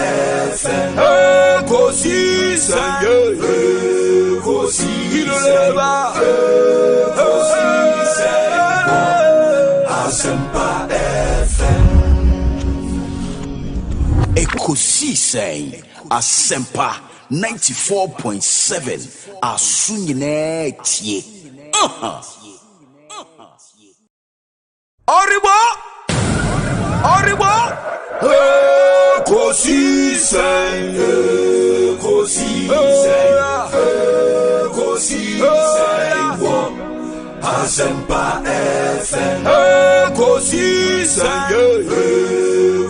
FM. Ekosiisen Asempa FM. Ekosiisen Asempa 94.7 Asunyine tie. Oribo Ekosiisen Asempa FM.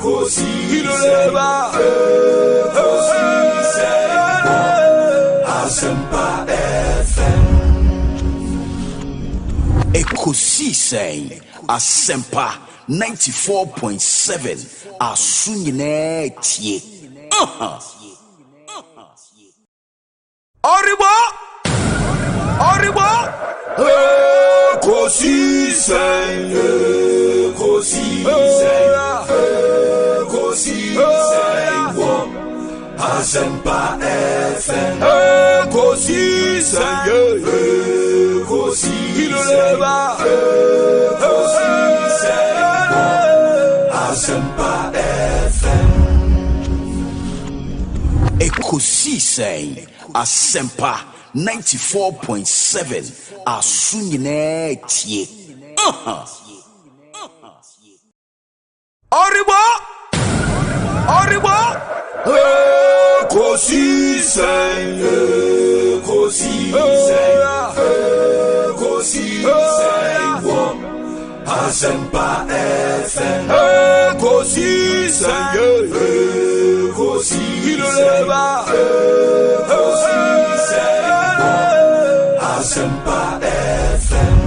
Ekosiisen Asempa FM. Ekosiisen Asempa 94.7 Asunyine tie. Oribo Ekosiisen Asempa FM. Ekosiisen Asempa FM. Ekosiisen Asempa 94.7 Asunyine tie. Oribo Ekosiisen Asempa FM. Ekosiisen Asempa FM.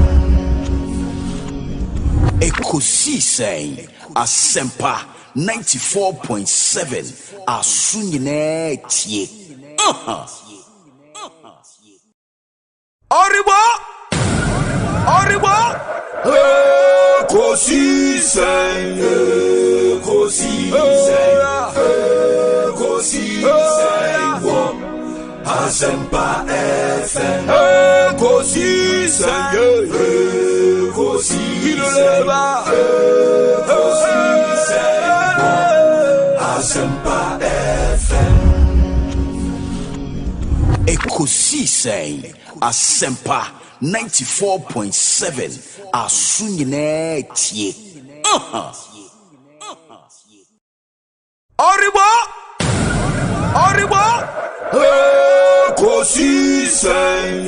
Ekosiisen Asempa 94.7 Asunyine tie. Oribo Ekosiisen Asempa FM. Ekosiisen Asempa FM. Ekosiisen Asempa 94.7 Asunyine tie. Oribo Ekosiisen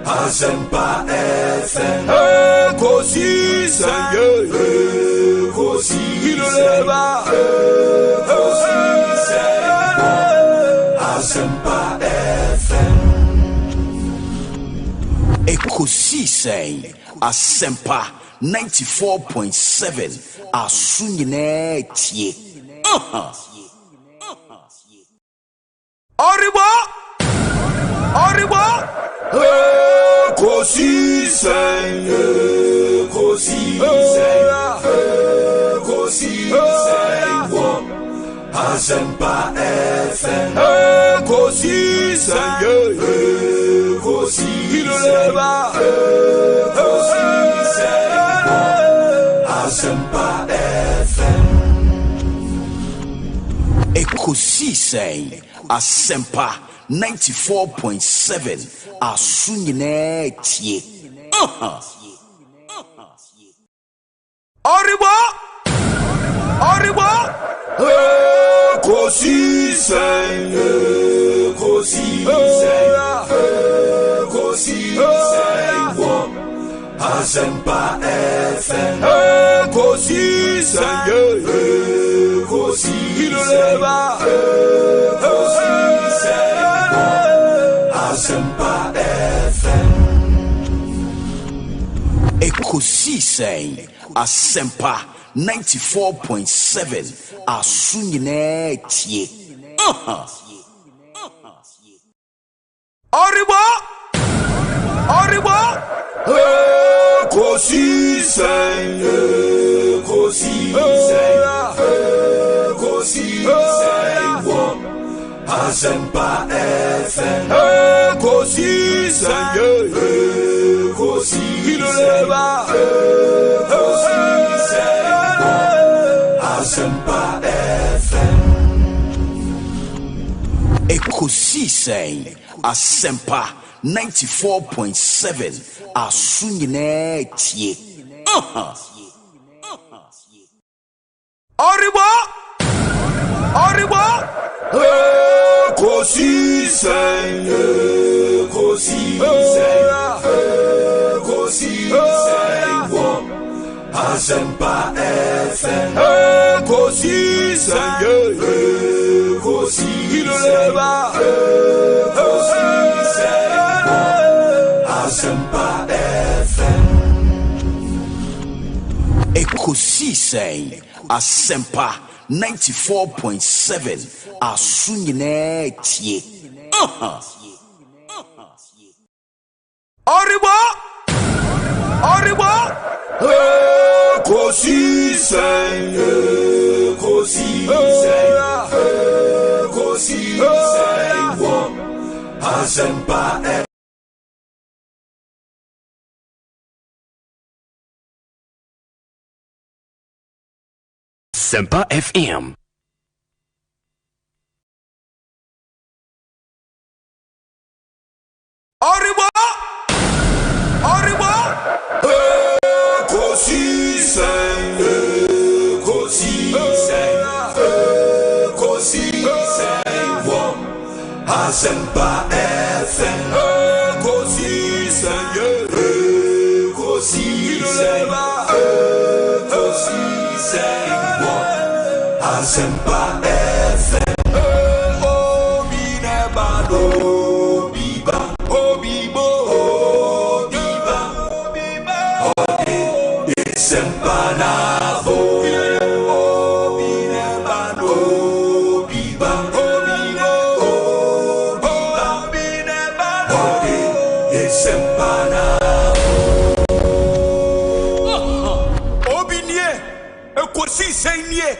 Asempa FM. Ekosiisen Asempa FM. Ekosiisen Asempa 94.7 Asunyine tie. Oribo Ekosiisen Ekosiisen Asempa FM Ekosiisen Asempa FM Ekosiisen Asempa 94.7 Asunyine tie Oribo Ekosiisen Asempa FM Ekosiisen Asempa FM Ekosiisen Asempa 94.7 Asunyine tie Oribo Ekosiisen Asempa FM Ekosiisen Asempa FM Ekosiisen Asempa 94.7 Asunyine tie Oribo Ekosiisen Asempa FM Ekosiisen Asempa FM Ekosiisen Asempa 94.7 Asunyine tie Oribo Ekosiisen Asempa Sempa FM. Oribo Ekosiisen Asempa FM Ekosiisen Asempa FM Ekosiisen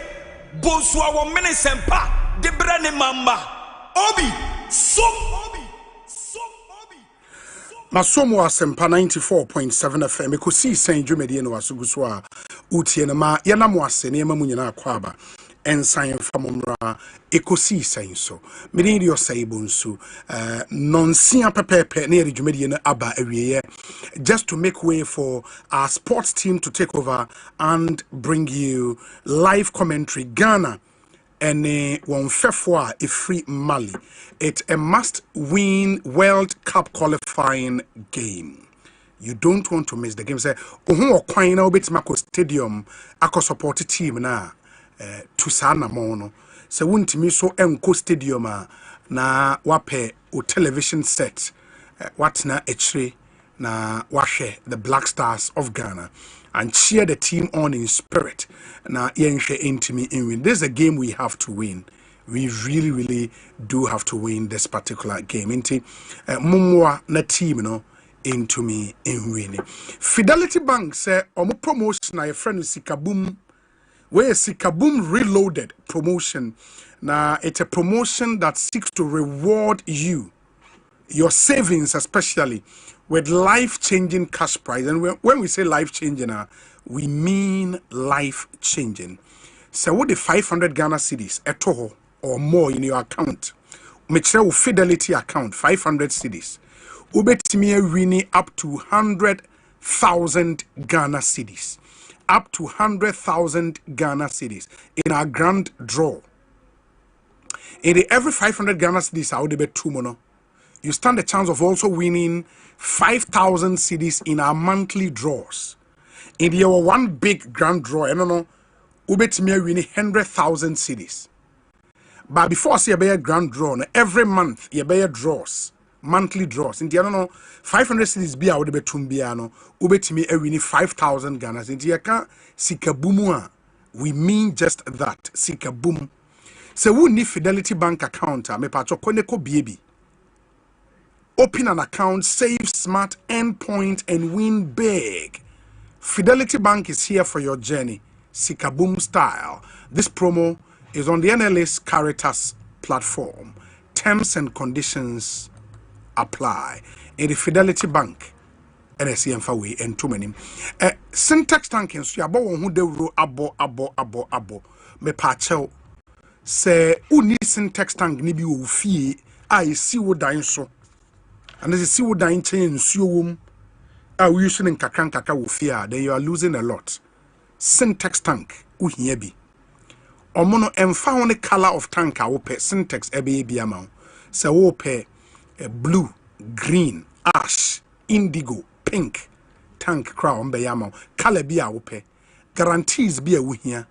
Bonsu awo mene sempa de brane mamba obi som Masomo Asempa 94.7 FM Ekosiisen dwumedi no wasuguso a utie na ma yana mo ase ne mamu nyina akwaba ensan famomra Ekosiisen so mede ri Osei Bonsu nonsia pepepe na dwumedi no aba awieye just to make way for our sports team to take over and bring you live commentary. Ghana and one Assafuah a free Mali. It's a must-win World Cup qualifying game. You don't want to miss the game. Say, "Oho okwan na obet mako stadium ako support team na to sana mono." Se wuntimi so enko stadium na wape o television set what na echre na wahwe the Black Stars of Ghana and cheer the team on in spirit. Na yenhwe intimi in win. This is a game we have to win. We really do have to win this particular game. Inti mumwa na team no into me in winning. Fidelity Bank say omo promotion na your friend Sikabum Where Sikaboom Reloaded promotion. Now, it's a promotion that seeks to reward you, your savings especially, with life-changing cash prize. And when we say life-changing, we mean life-changing. So what the 500 Ghana cedis, etoho or more in your account, make sure Fidelity account, 500 cedis. Ubetimi winning up to 100,000 Ghana cedis. Up to 100,000 Ghana cedis in our grand draw. In every 500 Ghana cedis, I would be 2 mono. You stand a chance of also winning 5,000 cedis in our monthly draws. In the one big grand draw, I don't know, ubetimi winning 100,000 cedis. But before I see a grand draw, every month you buy draws, monthly draws. In the I don't know, 500 cedis be out the betumbiano, ubetimi winning 5,000 Ghana. In the account, Sikaboom, we mean just that, Sikaboom. So we need Fidelity Bank account, me pacho koneko baby. Open an account, save smart, endpoint, and win big. Fidelity Bank is here for your journey, Sikaboom style. This promo is on the NLS Caritas platform. Terms and conditions apply. In the Fidelity Bank, NSC Fawe and too many. Syntax tank and Siabo who de ro abo. Me pacho say uni syntax tank nibi u fee. I see what dying so. And as you see what dying chain suum. We using in kakranka wo fear, then you are losing a lot. Syntax tank uhiyebi. Omono emfa on the color of tank I will pay syntax ebe amount. So we'll pay blue, green, ash, indigo, pink tank crown be amount. Color be I will pay. Guarantees be a here.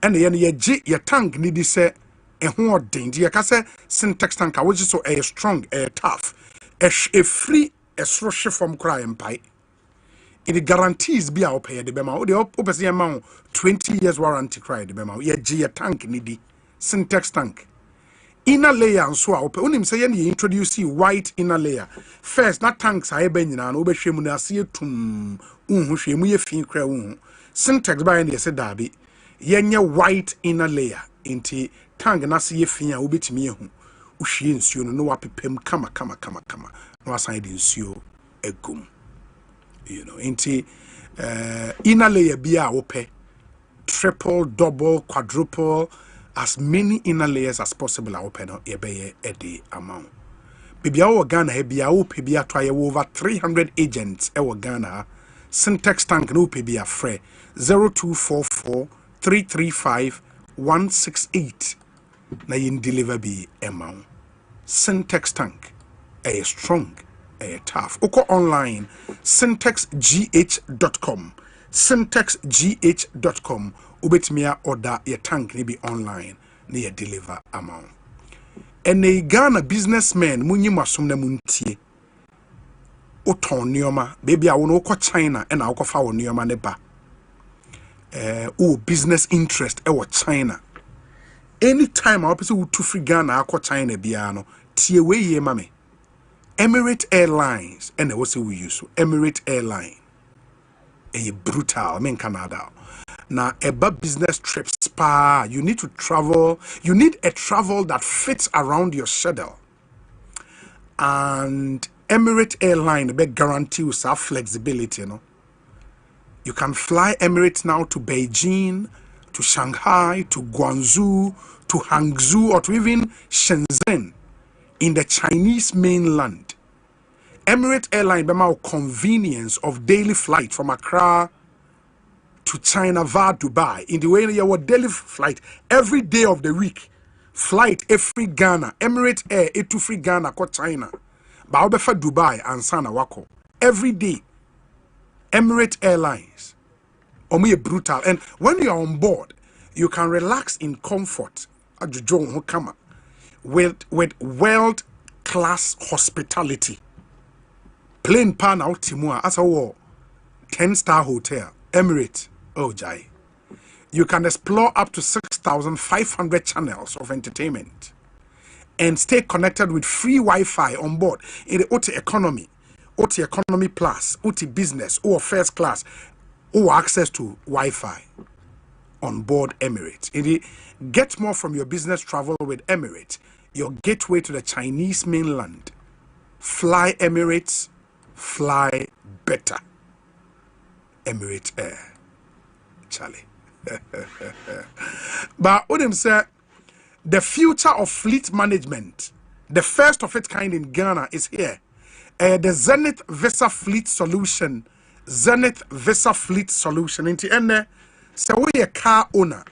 And the ye your tank need say a hard danger. You can say syntax tank which is so a strong, a tough, a free. A social from crime pie. It guarantees be our pay the bema. The opposite amount 20 years warranty cry the bema. Ye G tank needy syntax tank. Inner layer and so open. Unim say you introduce you white inner layer. First, not tanks I ben and obeshemuna see tum shemu ye fin cra syntax by the said darby. Yenya white inner layer inti tank na see fin ubit me hu. Ushi insu no wapipem kama. No aside insuo egum. You know, inti inner layer be a ope triple, double, quadruple, as many inner layers as possible are open on a day amount. Baby our Ghana be a be a try over 300 agents our Ghana syntax tank no be a free 0244 335 168 na yin deliver be amount. Syntax tank a strong, a tough. Oko online, syntexgh.com. Syntexgh.com. Ubetmia order your tank ni be online, ni ya deliver amount. And a Ghana businessman, munyi masum na muntie. Oton nioma, baby I won't go China and I'll go for nioma neba. Business interest ewa China. Anytime I person to free Ghana, I'll go China biano. Tie we ye mame. Emirates Airlines, and what's we use? Emirates Airline. A brutal, men Canada. Now, about business trips, spa, you need to travel. You need a travel that fits around your schedule. And Emirates Airline, they guarantee you some flexibility, you know. You can fly Emirates now to Beijing, to Shanghai, to Guangzhou, to Hangzhou, or to even Shenzhen in the Chinese mainland. Emirates Airline bema convenience of daily flight from Accra to China via Dubai. In the way you have daily flight every day of the week. Flight every Ghana. Emirates Air to free Ghana ko China. Ba obefa Dubai and Sana wako. Every day. Emirates Airlines. Omo brutal. And when you are on board, you can relax in comfort. With world class hospitality. Plane pan out Timua as a war 10-star hotel, Emirates, Jai. You can explore up to 6,500 channels of entertainment and stay connected with free Wi-Fi on board in the OT economy plus, OT business, or first class, or access to Wi-Fi. on board Emirates. Get more from your business travel with Emirates, your gateway to the Chinese mainland. Fly Emirates, fly better. Emirates Air. Charlie. But Odem said, the future of fleet management, the first of its kind in Ghana, is here. The Zenith Visa Fleet Solution. Zenith Visa Fleet Solution. Inti ene, se we a car owner.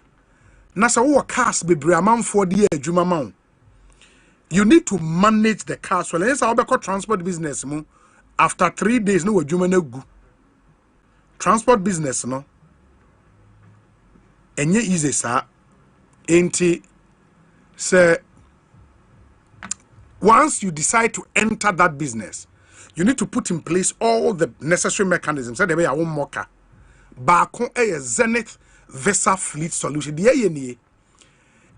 Na se we a cars be briaman for the jumamon. You need to manage the cars. So let's say we transport business. After 3 days, no jumane gu. Transport business, no. Enye easy sa. Inti se once you decide to enter that business, you need to put in place all the necessary mechanisms. Say, there one mocha. Bako a Zenith Visa Fleet Solution.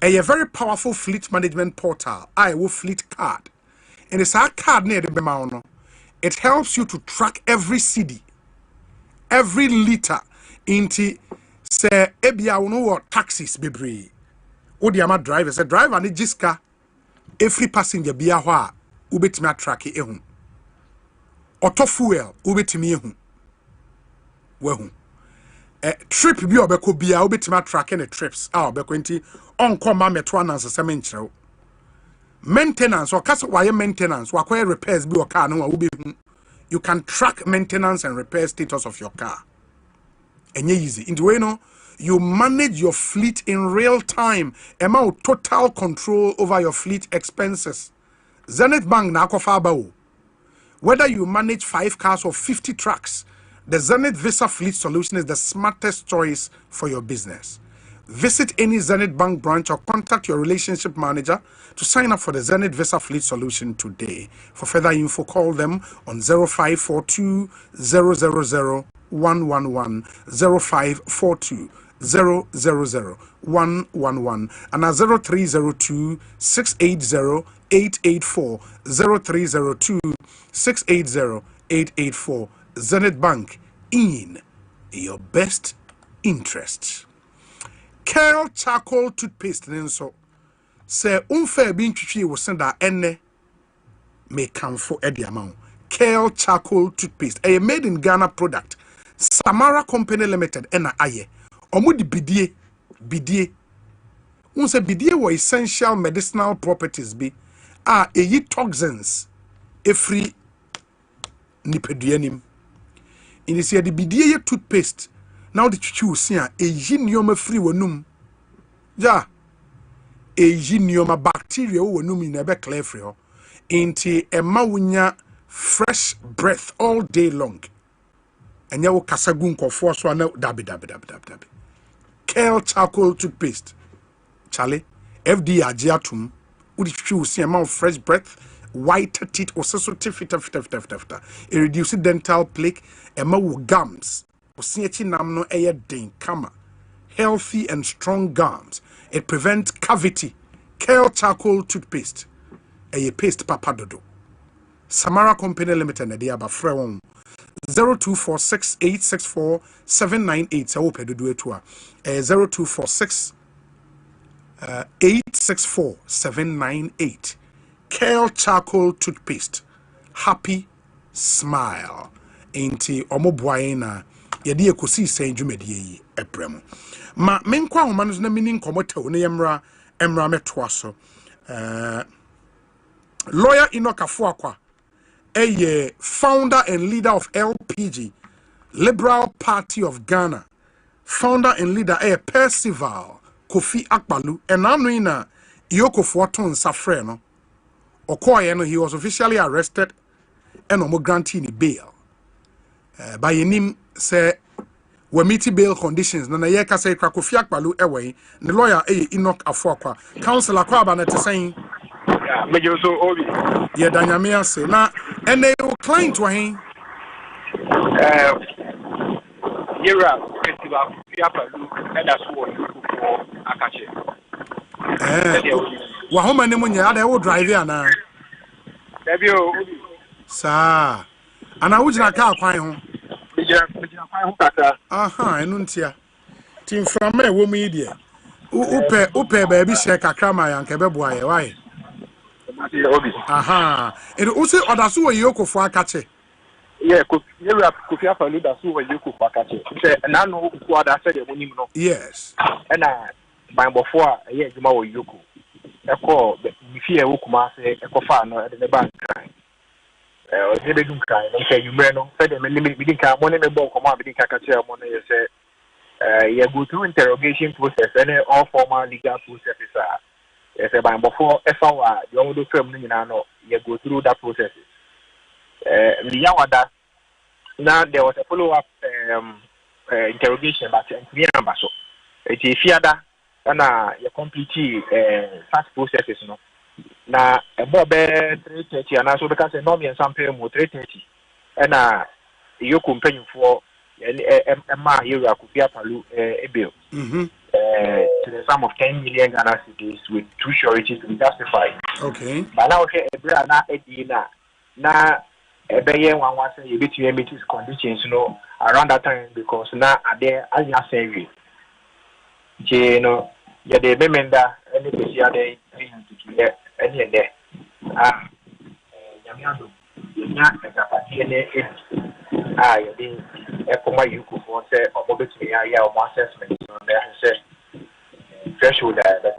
A very powerful fleet management portal. I will fleet card. And it's our card near the Bemauno. It helps you to track every city, every liter into say ebia uno what taxis bebre. Odiama driver say driver ni jiska every passenger bia hwa ubetimi atrake ehun. Auto fuel ubetimi ehun. Wehu. Trip bi obeko bia ubetimi atrake ne trips obeko nti onko ma meto ananse semenkyerɛw. Maintenance or kasa wire maintenance wakwere repairs bi your car no ubehun. You can track maintenance and repair status of your car. Enye easy. In the way no you manage your fleet in real time. Amount total control over your fleet expenses. Zenith Bank na akofa bawo. Whether you manage 5 cars or 50 trucks, the Zenith Visa Fleet Solution is the smartest choice for your business. Visit any Zenith Bank branch or contact your relationship manager to sign up for the Zenith Visa Fleet Solution today. For further info, call them on 0542 000 111 0542 000 111 and at 0302 680 884 0302 680 884. Zenith Bank, in your best interest. Curl charcoal toothpaste nenso say unfair bin twitwi wo senda enne me kamfo e dia ma. Curl charcoal toothpaste a made in Ghana product. Samara Company Limited ena aye. Omo di bidie. Unse bidie were essential medicinal properties be eyi toxins free nipeduanim. In say the bidie toothpaste now the twitwi see eyi nioma free wonum. Ja eyi nioma bacteria wonum in ebe clear free ho. Inti ema wunya fresh breath all day long. Enya wo kasagu nkofo so na dabi. Curl charcoal toothpaste. Charlie, FD agiatum. Udi chu see amount of fresh breath, whiter teeth, or so fita. It reduces dental plaque, gums. Namno eye den kama. Healthy and strong gums. It prevents cavity. Curl charcoal toothpaste. A paste papadodo. Samara Company Limited, the Abba Frewon. 0246-864-798. So open do it to 0246 864-798. Curl charcoal toothpaste. Happy smile. Inti omobuaina yedi Ekosiisen dwumedie ebrem. Ma menkwa homanu na mini nkomotaw ne emra metoaso. Lawyer Assafuah, a founder and leader of LPG, Liberal Party of Ghana, founder and leader a Percival Kofi Akpalu, and Anuina Yoko Fortun Safreno. Okoye, he was officially arrested and omo granting bail. By him say we meet bail conditions. Nana yeka say Kofi Akpalu away. The lawyer Assafuah, Councillor Kwaba na saying. Yeah, Danyamia say na and they were client to him. Yera festival Fiapalu and Assafuah for Akache. Wahoma nemunya they will drive here na. Sir. And I would not car kwan ho. Aha, enuntia. Team from me, woman, idiot. Upe, baby, shake a crama and kebeboy, why? Aha. And also, or so yoko for a catch. Yeah, you have Kufia for leaders who were you could catch it. And I know what I said, Yes. And by before a year, Juma Yuku. A call, if you Ukuma say, a cofano at the bank. They don't cry, and say, you may know, said them, and we didn't come one in the book, command, we didn't catch a money, say, you go through interrogation process, and all formal legal processes are. As a by before, FOR, you only film, you know, you go through that process. Now there was a follow-up interrogation, but so it's fiada and you complete fast processes. No, now about 3:30 and also because the normal and some pay more 3:30 and you company for a year could be a bill to the sum of 10 million Ghana cedis with 2 sureties to be justified. Okay, but now now one say you between meet his conditions, around that time because now there as you say you know yeah the remember any special day any there yamiado nya ekapati you dey ekoma you could for say obetumi ya o assessment there say threshold that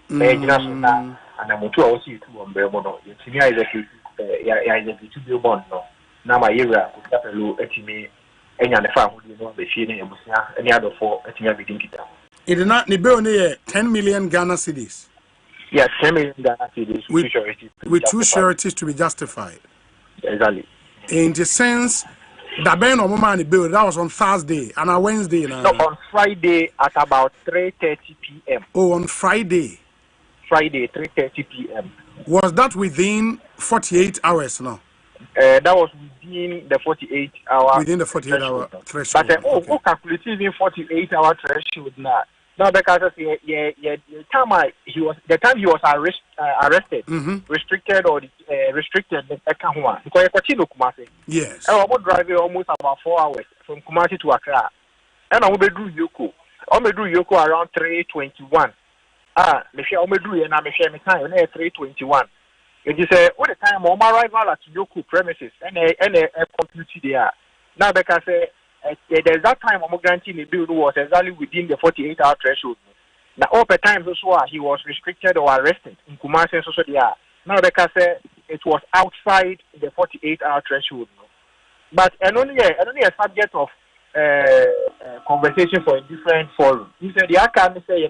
na and amotu a osi tu on bremo no yetimi executive to be born no now my area could capello etime enya the farm would know the feeling any other for etime be dinki down. It did not near 10 million Ghana cedis. Yes, 10 million Ghana cedis with 2 sureties to be justified. Exactly. In the sense that Ben or money bill that was on Thursday and on Wednesday now. No, on Friday at about 3:30 p.m. Oh, on Friday. 3:30 p.m. Was that within 48 hours now? That was within the 48 hour. Within the 48 hour threshold. But calculating 48 hour threshold now. Now because the time he was arrested, restricted or restricted because Kumasi. Yes. I was driving almost about 4 hours from Kumasi to Accra, and I will do Yoko. I will do Yoko around 3:21. Me share me do and I me share me time 3:21. It is all the time on my arrival at Yoko premises and a computer there. Now because there's that time I'm guaranteeing the bill was exactly within the 48 hour threshold. Now all the times also he was restricted or arrested in Kumasi so there. Now because it was outside the 48 hour threshold. But and only a subject of conversation for a different forum. He said the can say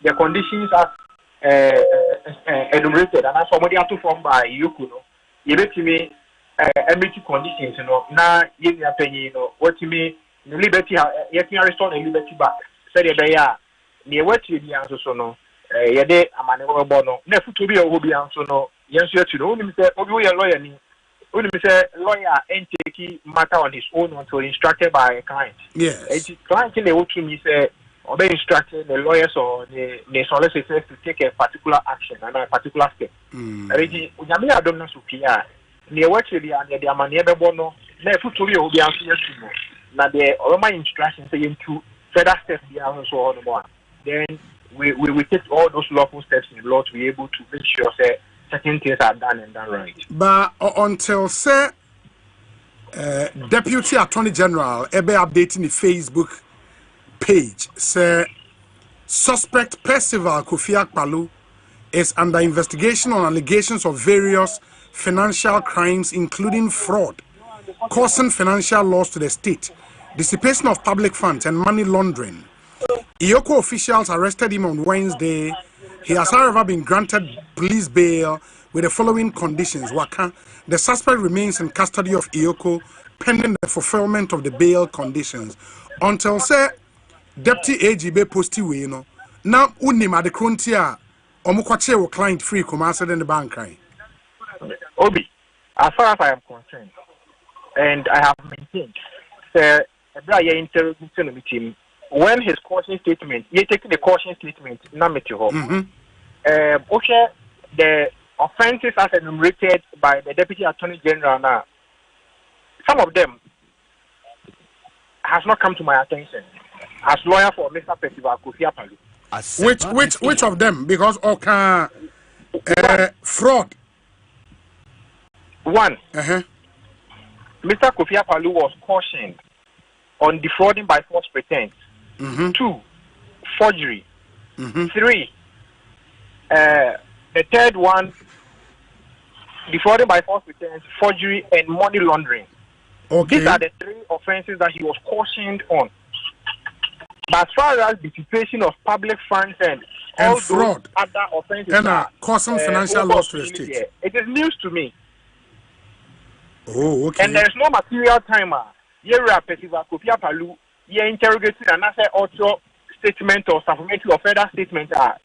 the conditions are enumerated and as somebody have to form by Yukuno, you bet me MBT conditions, now you are paying, what you mean, liberty, you can restore the liberty back. Said they are near what you be answer so no, Yade, a man over bono, never to be a hobby answer no, yes, you to know, only say, oh, you are lawyer, only say lawyer ain't taking matter on his own until instructed by a client. Yes. A client in the way to me say, or they instructed the lawyers or the solicitors to take a particular action and a particular step. Already, Uyami Adona Sukia, near what you are near the Amaniebe Bono, never to be obvious to know. Now, the Roma instructions saying to further steps beyond so on one. Then we take all those lawful steps in law to be able to make sure that certain things are done and done right. But until say, Deputy Attorney General ebe updating the Facebook page say suspect Percival Kofi Akpalu is under investigation on allegations of various financial crimes including fraud, causing financial loss to the state, dissipation of public funds and money laundering. Iyoko officials arrested him on Wednesday. He has however been granted police bail with the following conditions. Waka, the suspect remains in custody of Iyoko pending the fulfillment of the bail conditions until say Deputy AGB posti we no now unim at the frontier omukwache client free Kumasi in the bank right. Obi, as far as I am concerned, and I have maintained, when his caution statement, you're taking the caution statement, the offenses as enumerated by the Deputy Attorney General now, some of them has not come to my attention. as lawyer for Mr. Festival Kofi Apalu. Which of them? Because fraud. One, Uh-huh. Mr. Kofi Apalu was cautioned on defrauding by false pretense. Mm-hmm. 2, forgery. Mm-hmm. 3, the third one, defrauding by false pretense, forgery, and money laundering. Okay. These are the 3 offenses that he was cautioned on. But as far as dissipation of public funds and all fraud, those other offenses, and causing financial loss to the state, it is news to me. Oh, okay. And there is no material timer. Here we are, Festival Kofi Apalu. Here interrogated and answer also statement or supplementary or further statement. But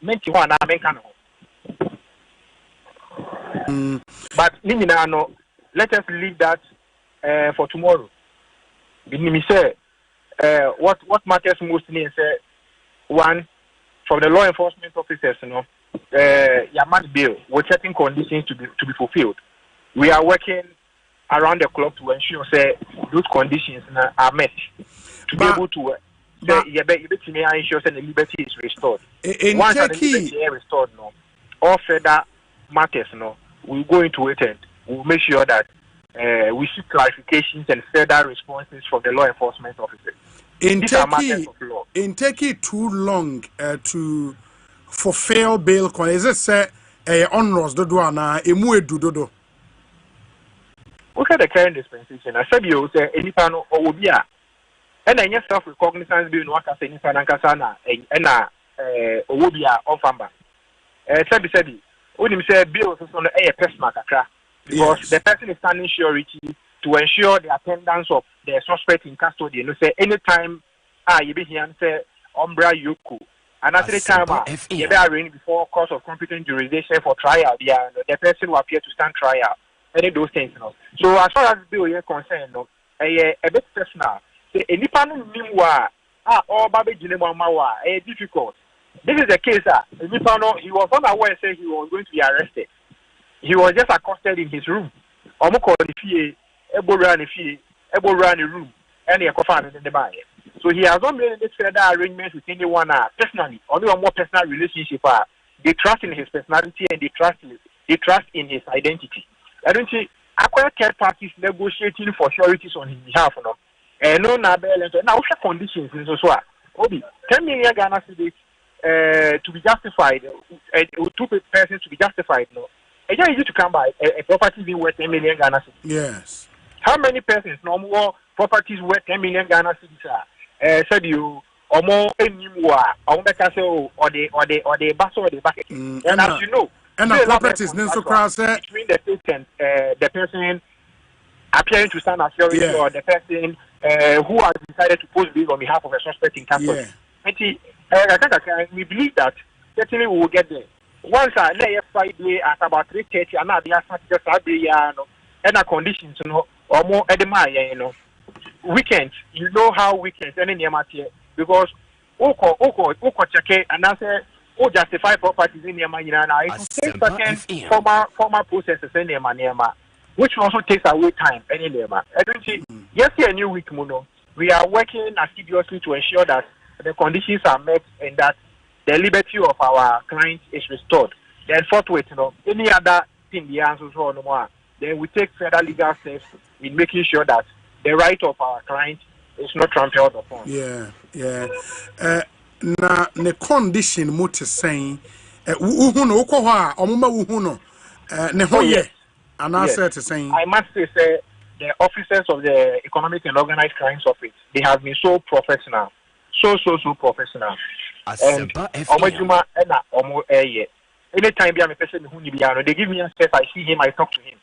let us leave that for tomorrow. What matters mostly is one, from the law enforcement officers, Yamat bill with certain conditions to be fulfilled. We are working around the clock to ensure those conditions are met to be able to ensure that the liberty is restored. Once the liberty is restored, all further matters, we'll go into it and we'll make sure that we seek clarifications and further responses from the law enforcement officers. These are matters of law. In taking too long to fulfill bail, is it say honors the douana emu edudodo? Look at the current dispensation. I said you say any panel or will be and then self recognizance being work as any Nankasana and Obia or Famba. Sabi, when you say bills on a personal because the person is standing surety to ensure the attendance of the suspect in custody. You say anytime you be here and say Umbra Yuku. And at the time you be arraigned before cause of competent jurisdiction for trial, the person will appear to stand trial. Any those things, So as far as the bill is concerned, a bit personal. Say any panel meanwhile, all baby Jinemawa, difficult. This is the case. Any panel, he was unaware say he was going to be arrested. He was just accosted in his room. Omoko the fee, ebo run the room, and he confirmed in the buy. So he has not made any further arrangements with anyone personally, only a more personal relationship. They trust in his personality and they trust in his identity. I don't see acquired third parties negotiating for sureties on his behalf. No, now conditions in so Obi 10 million Ghana cedis to be justified, 2 persons to be justified. It's easy to come by a property being worth 10 million Ghana cedis. Yes. How many persons no more properties worth 10 million Ghana cedis said you or more anymore or the bus or the bucket. And as you know. And the properties so cross between the state and the person appearing to stand as surety or the person who has decided to post bill on behalf of a suspect in custody. We believe that certainly we will get there. Once I lay a Friday at about 3:30, and now they are Saturday, and our conditions, or more edema, weekends. You know how weekends any near because Oko check and answer. Justify properties in Yamana. It takes certain formal processes in Yamana, which also takes away time. Any Yama. I don't see. Yes, a new week, Muno. We are working assiduously to ensure that the conditions are met and that the liberty of our clients is restored. Then forthwith, any other thing the answers for no more. Then we take further legal steps in making sure that the right of our client is not trampled upon. Na ne condition mo te saying uhu no ukọ ho a omuma uhu no ne ho ye ana say te saying I must say the officers of the Economic and Organized Crimes Office, they have been so professional, so professional. And omajuma na omo anytime be am person who ni bia no, they give me access, I see him, I talk to him.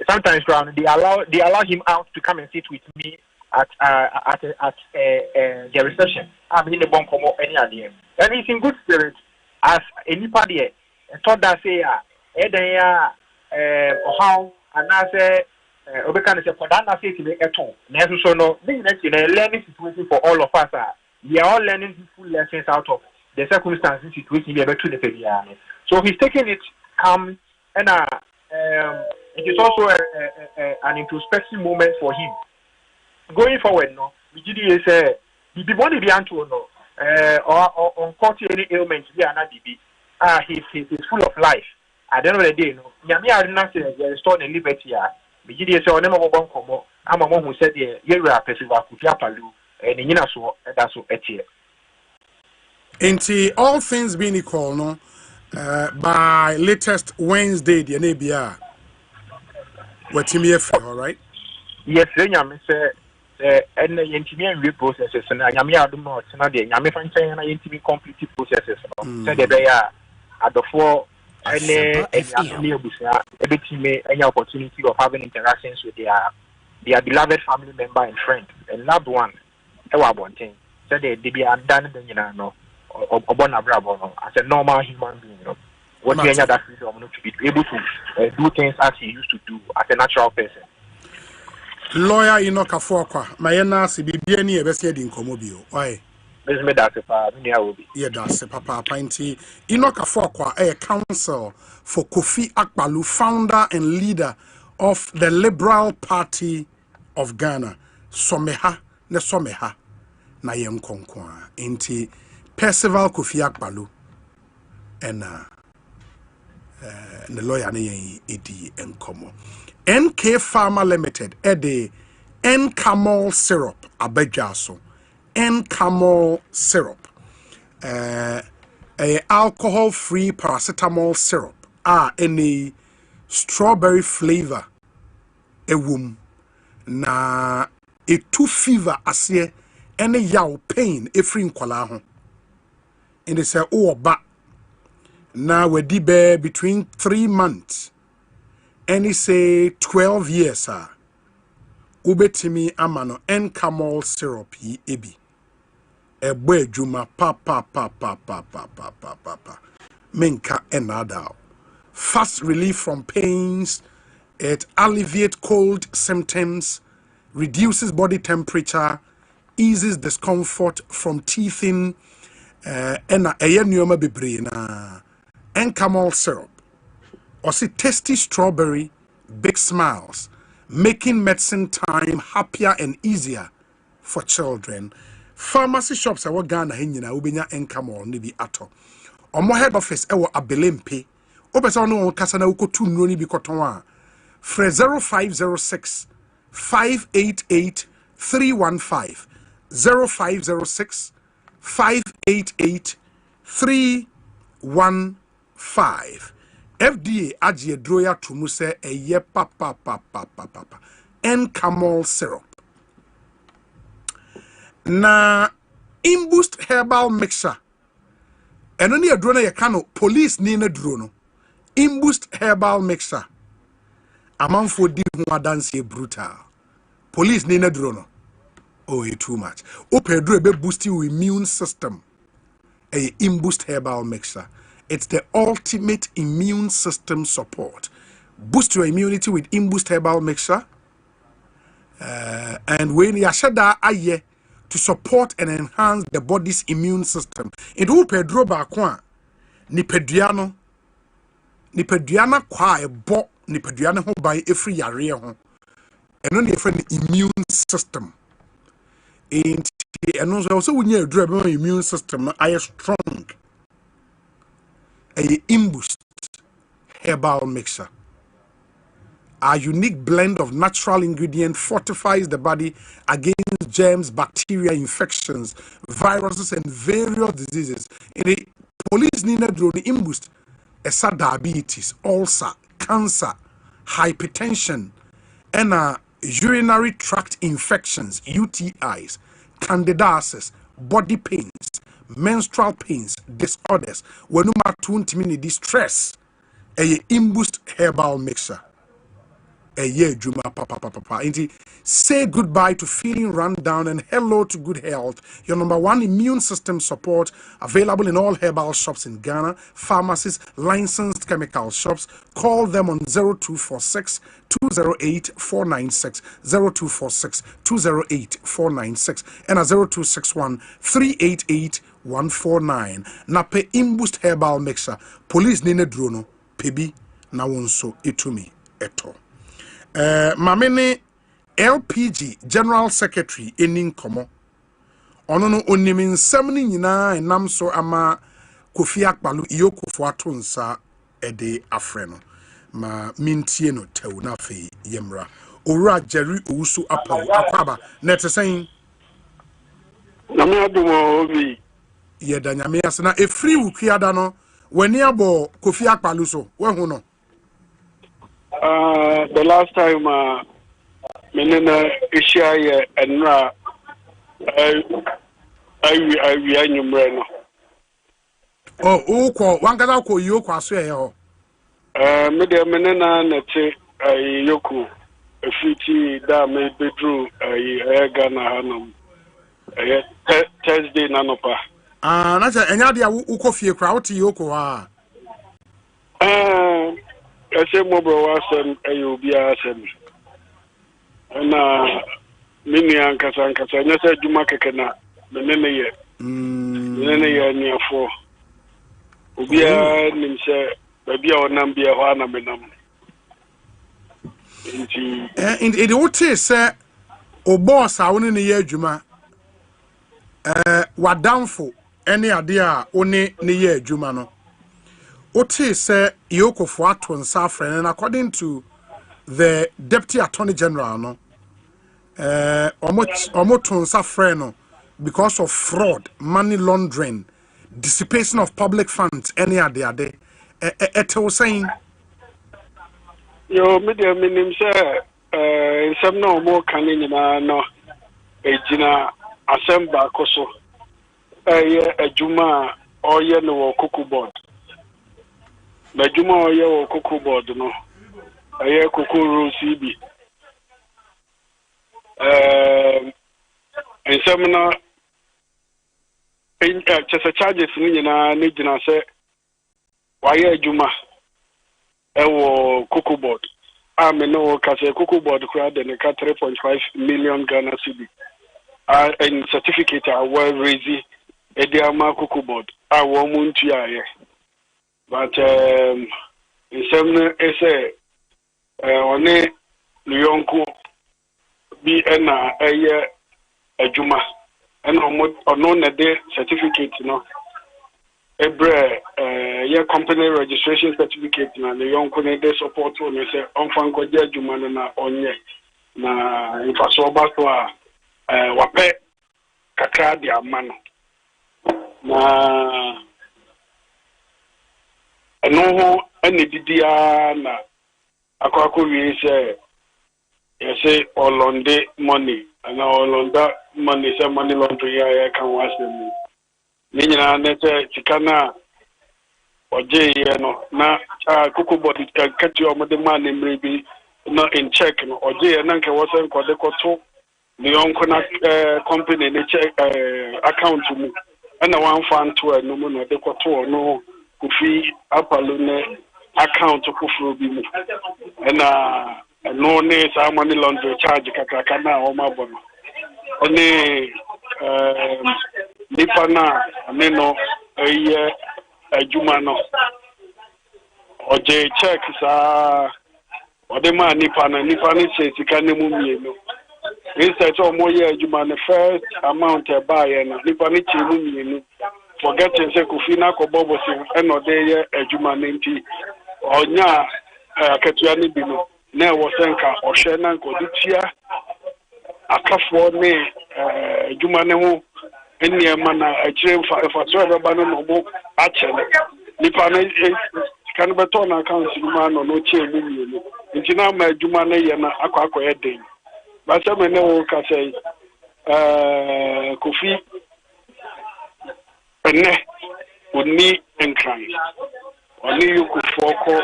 Sometimes they allow him out to come and sit with me at the reception. I'm in the bunker any idea. And he's in good spirit as anybody. I thought that say how and I say Obekan say for that I say to me at all. So no, this is a learning situation for all of us. We are all learning full lessons out of the circumstances situation we are to the Pedia. So he's taking it calm and it is also an introspection moment for him. Going forward, we did say the body be anto no or on court any ailments be another be he's full of life at the end of the day no nyame are not say restore the liberty be gidi say on mo bon komo ama mo hu say the yewura pesiva kutia palu and nyina so that so etie into all things being equal no by latest Wednesday the nebia what me all right. Yes, nyame say and yentimi and processes and nyame adom no na de nyame fa nchen na yentimi complete processes no say the be ya adofo any abusia ebetime any opportunity of having interactions with their beloved family member and friend and loved one e wa bonten say they be done the nyina no obona brabo no as a normal human being no what you that freedom to be able to do things as he used to do as a natural person. Lawyer Enoch Assafuah, my nurse, be any ever said in Comobio. Why? Miss Medasipa, I will be. Yeah, that's a papa pinty. Enoch Assafuah, a counsel for Kofi Akpalu, founder and leader of the Liberal Party of Ghana. Someha, ne someha, na yem konkwa. Inti Percival Kofi Akpalu, and the lawyer ne edi enkomo. NK Pharma Limited, Ede N-Camol syrup, abejaso. N-Camol syrup, a alcohol-free paracetamol syrup, any strawberry flavor, na a two fever asye, any yaw pain, a free nkwala and they say, oh, ba, na we dibe between 3 months. Any say 12 years, sir. Ubetimi amano N-Camol syrup yi ebi. Ebe juma pa. Menka enada. Fast relief from pains. It alleviates cold symptoms, reduces body temperature, eases discomfort from teething. Ena eye nyoma bebre na N-Camol syrup. Or see tasty strawberry, big smiles, making medicine time happier and easier for children. Pharmacy shops are what Ghana hinyina ubenya N-Camol ni bi ato. Omo head office ewo Abelempe. Obesa ono kasa na uko tu nro ni bi kotonwa. Fre 0506 588 315 0506 588 315. FDA aji droya tumuse eye papa N-Camol syrup. Na Imboost herbal mixture. Eno ni adro na yekano police ni na dro no. Imboost herbal mixture. Amanfo di hu adanse brutal. Police ni na dro no. Oh, it too much. Ope dro be boost your immune system. A Imboost herbal mixture. It's the ultimate immune system support. Boost your immunity with Imboost herbal mixture. And when you share that aye to support and enhance the body's immune system. It will pedro bakwa ni pediano kwa e bo ni pediano ho by every yare ho. And only for the immune system. And also when you drop your immune system, I strong. A Imboost herbal mixture. Our unique blend of natural ingredients fortifies the body against germs, bacteria, infections, viruses, and various diseases. In the police need to do the Imboost, esa diabetes, ulcer, cancer, hypertension, and urinary tract infections, UTIs, candidiasis, body pains, menstrual pains, disorders, when you are distress, a Imboost herbal mixture. A year juma papa. Say goodbye to feeling run down and hello to good health. Your #1 immune system support, available in all herbal shops in Ghana, pharmacies, licensed chemical shops. Call them on 0246 208 496, 0246 208 496, and 0261 388 149. Nape Imboost herbal mixture. Police nene drono pebi na wonso itumi eto. Mamene LPG General Secretary Enin Komo ono no onim nsɛm ne nyinaa enam so ama Kofi Akpalo Iyokofo ato nsa ede afrɛ no ma mintie no tew na fe yemra owura Jerry Owusu Apawu akwaba na tesɛn na me adumo obi ye da nyame asena efri wukuada no wani abo Kofi Akpalo so we hu no the last time menena issue ye enra I anyumre no uko wangada ko Iyoko aso ye ho me de menena nete Iyoko efiti da me bedru Ghana hanam Thursday nanopa na cha enya dia ukofie kra wote Iyoko ha ese mo bro wasem obi asem na mini ankasa nya se djuma keke na menene ye ni afo obi a nim se baby a onam bia ho na menam in the wote se o boss a woni ne ye adwuma wadamfo ene ade a oni ne ye adwuma no wote se Iyokofo ato nsa afrɛ and according to the Deputy Attorney General no omoto nsa frɛ no because of fraud, money laundering, dissipation of public funds any ade eto saying yo media minim say nsɛm na omo kan nyina no ejina assemble koso adwuma oyɛ no Cocoa Board adwuma oyɛ Cocoa Board no Cocoa rules bi nsɛm na chese charges ni nyina ne gina sɛ wayɛ adwuma Cocoa Board me no ka sɛ Cocoa Board kura de ne ka 3.5 million Ghana cedi and certificate a well raise ediama Cocoa Board wo muntu aye but nsɛm no ɛsɛ one luyonko bi na ɛyɛ adwuma ɛna ono na de certificate no ebre ye company registration certificate na luyonko na de support no sɛ onfa nkɔgye adwuma no na onye na infaso ba so a wapɛ kakra di ama no na ɛno ho ɛne didia na akɔakɔ wie sɛ yɛsɛ ɔlɔnde money na ɔlɔnda money sɛ money laundering ya kan wasɛm ne nyinaa ne sɛ sika na ɔgye yɛ no na Cocoa Board kati ɔmode ma ne mmere bi no in check no ɔgye yɛ na nka wɔsɛ nkɔde kɔto ne yɔnko na company ne check account mu ɛna wanfa nto no mu na ɔde kɔto no Kofi Akpalo ne account kofuro bi mu ɛna no ne sa money laundry charge kakaka na o ma bono ne nipa na ne no eye adwuma no oje check sa ode ma nipa ne che sika ne mu mienu instead o mo ye adwuma ne first amount e ba ye na nipa ne che mu mienu forgetting say Kofi na ko bobo si e no de ye adwuma ne nti onya akatua ne bi no na wo senka ohwe na nkoditia akafo ne adwuma ne ho eniema na akire fa so beba no mo achele nipa na kan beto na account ma no no che mu mienu nti na ma adwuma ne ye na akọ den ba se me ne wo ka sei Kofi ene oni enkran oni Iyokofo ko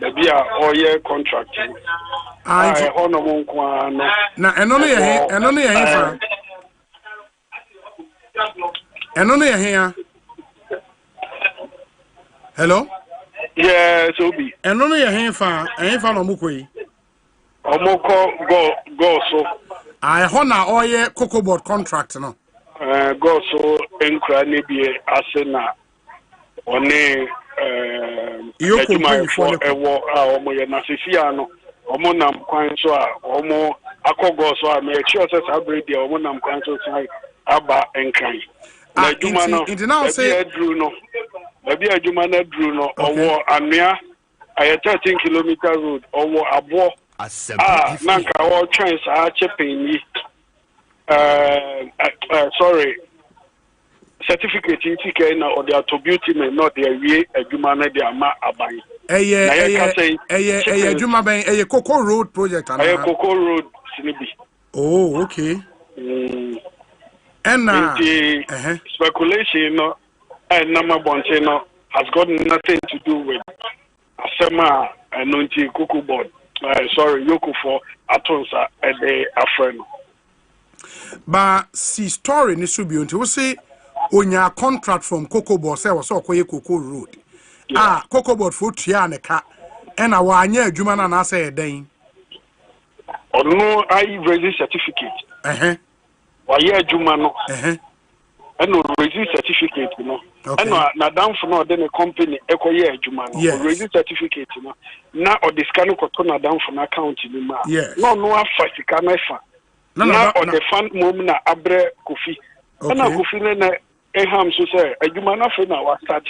baby a oye contract hono mo nko no na eno no ye fa eno no ye ya hello yes obi eno no ye fa no mukoi omoko go so hona oye Cocoa Board contract no go so enkra ne bi asena one Iyokofo ewo a omo ye na sefia no omo nam kwan so a omo akogo so a me sure say sabredi omo nam kwan so sai aba nkran na adwuma no Baby adwuma na dru no owo anua aye 13 kilometer road owo abo nanka wo twen saa chepen yi sorry certificate in TK na or the attribute me not the wie adwuma na de ama aban adwuma ban Cocoa Road project ana Cocoa Road sinibi. Oh, okay. And speculation no and number bonche no has got nothing to do with Asema and Nunti Cocoa board. Sorry, Yoko for Atonsa and the Afreno. But see story ni subi unti we say onya contract from Cocoa board say was okoye Cocoa Road. Cocoa board for tua ne ka and a wanye adwuma na na say den. Or no I raise certificate. Why adwuma no. And no raise certificate no. And na down for no then a company ekoye adwuma no. Raise certificate no. Na or the scan ko to na down for na account ni ma. No afa sika na fa. Na or the fund mom na abre Kofi. Na Kofi na eham so say adwuma na fe na wa start.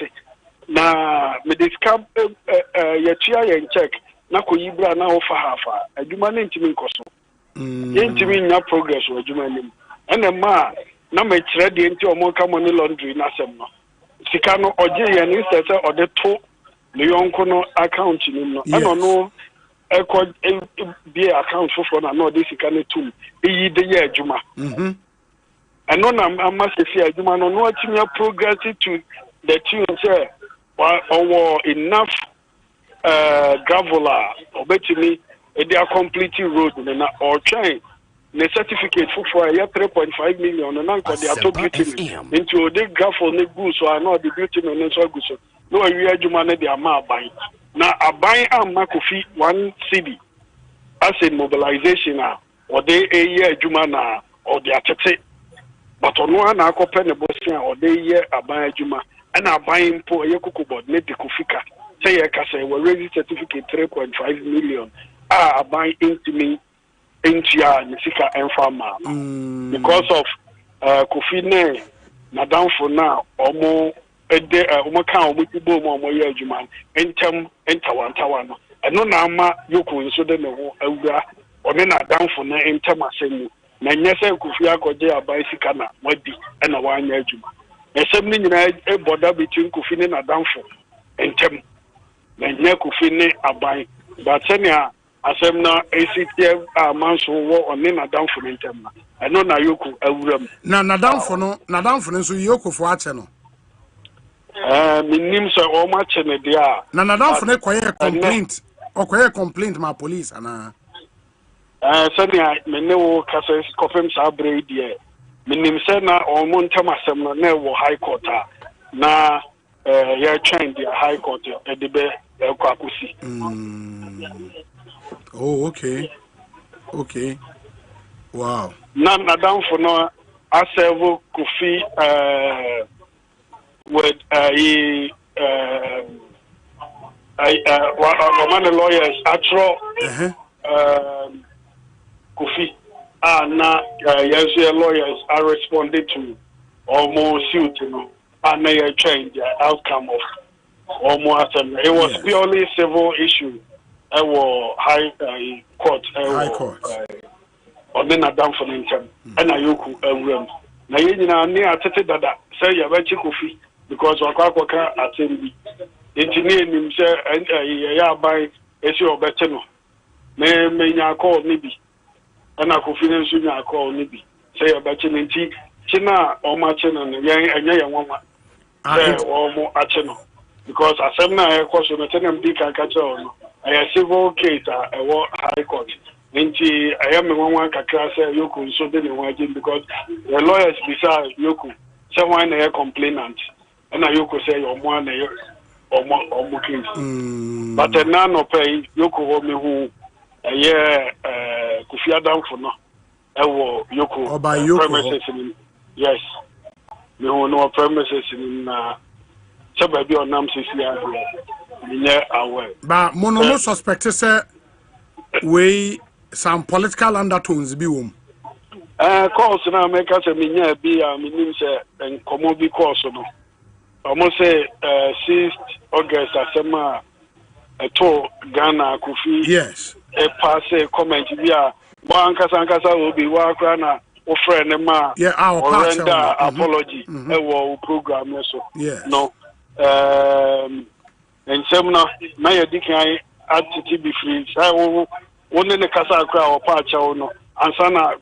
Na me discount ya tia ya check na ko yibra na ofa hafa adwuma na ntimi nkoso ntimi nya progress wa adwuma nim ena ma na me kire de nti omo ka money laundry na sem no sika no oje ya ni se ode to le yonko no account nim no ena no eko bi account fofo na no de sika ne tum yi de ya adwuma eno na amma se fi adwuma no no atimi progress to the tune say or enough graveler obetimi they are completing road na or train the certificate for 3.5 million and now they are talking into the gravel ne go so are not the beauty no so go so no we adwuma na they are ma buy na aban am Kofi 1 city as a mobilization or they a year adwuma na or they are tete but ono na akopɛ ne bosia or they year aban adwuma and aban po Cocoa board ne de Kofika say we raise certificate 3.5 million buy into me into ya nisika enfama because of Kofi ne na down for now omo ede omo kan omo tibo omo ye adwuma entem entawantawa no eno na ama Yoko nso de ne ho awura one na down for na entem asemu na nyese Kofi akoje abai sika na wadi na wanya adwuma esem ni nyina e border between Kofi ne na down for entem na nya Kofi ne abai but senia asem na ACTF manso wo oni na down for entem na eno na Yoko awuram na down for no nso Yoko for ache no minim so o ma che ne dia na down for ne koye complaint ma police ana senia menne wo kasa kofem sa breed dia minim se na o mo ntem asem no na wo high court na ya train the high court edebe kwakusi oh okay wow na down for no asevo Kofi with one lawyers atro Kofi na yes lawyers are responded to almost suit and they change the outcome of almost it was purely civil issue high court on the down for them and Ayoko room na yina ni atete dada say ya bachi Kofi because wakwa atembi engineer nim say ya buy esi obete no me nya call ni bi na Kofi nso nya call ni bi say ya bachi nti china o ma china no enya ya nwanwa say o mo ache no because asem na e kwaso no tenem di kan ka che no a civil case high court nti I am nwanwa kakra say Yoko nso de ne wajin because the lawyers beside Yoko someone na complainant and Yoko say o mo na o mo case but na no pay Yoko ho me hu Kofi Adam for no Yoko premises yes me hu no premises na sababi onam sisia nye aware but mono suspect say we some political undertones bi wom Course now make us a minya be a minim say and commodity course no. Almost say 6th August asema to Ghana Kofi. Yes. A pass a comment via one Kasankasa will be worker or friend ma or render apology program so. Yes. No. And some now my decline at be free. I only the Kasa crowd or patch or no. And sana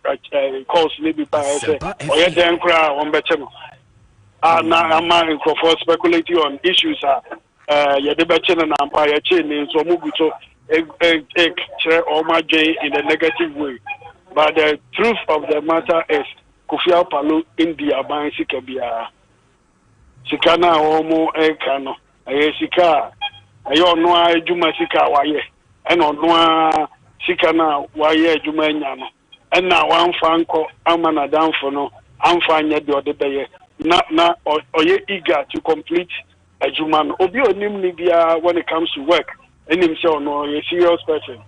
calls maybe by say or yet then cry on better. Now I'm for speculating on issues yeah the better and empire chain so move to share all my J in a negative way. But the truth of the matter is Kufia Palu India buying Sikabia Sikana Omo Ekano Ayesika Ayo Noa Juma Sika Waye and on Noa Sikana Waye Jumanyano. And now one Franco, Amana down for no, I'm fine yet the other day. Na or ye eager to complete a Juman. Obio Nimnibia when it comes to work, and himself no a serious person.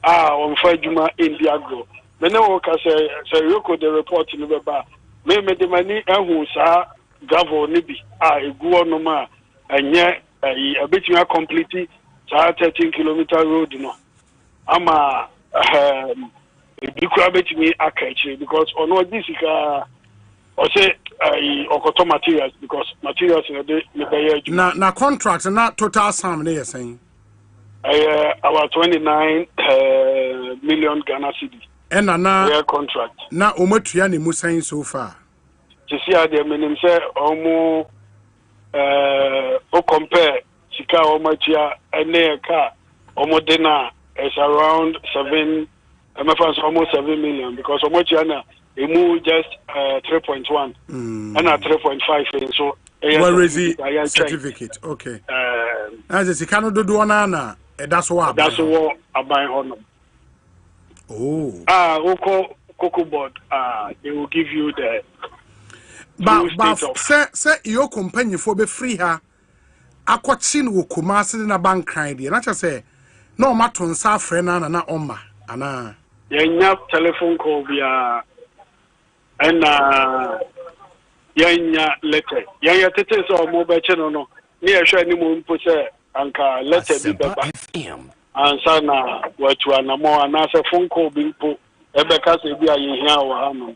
On 5 Juma in the agro. The no worker say Yoko the report in the Maybe the money and who saw Gavo Nibi, a Guanoma, and yet a bit more completely 13-kilometer road, you know. I'm you could bet me actually because on what this is or say Okoto materials because materials in the na contracts and not total sum they are saying about 29 million Ghana cedi and na contract na omotua ne mu saying so far to see how the minimum say omo o compare sika omotua and car omo dena is around 7 almost 7 million because how much they move just 3.1 and 3.5 so where is the certificate okay as a cannot do one that's what I buy on Cocoa board they will give you the but say your company for be free her akwachin wo Kumasi na bank cry dey na say no matter nsa frɛ na oma ana yenya telephone call via and yenya letter yenya tete so mobile channel no me ehwe ni mo mpo say anka letter bi beba ansa na watu anamo anasa phone call bi mpo ebeka say bi ayehia wa hanu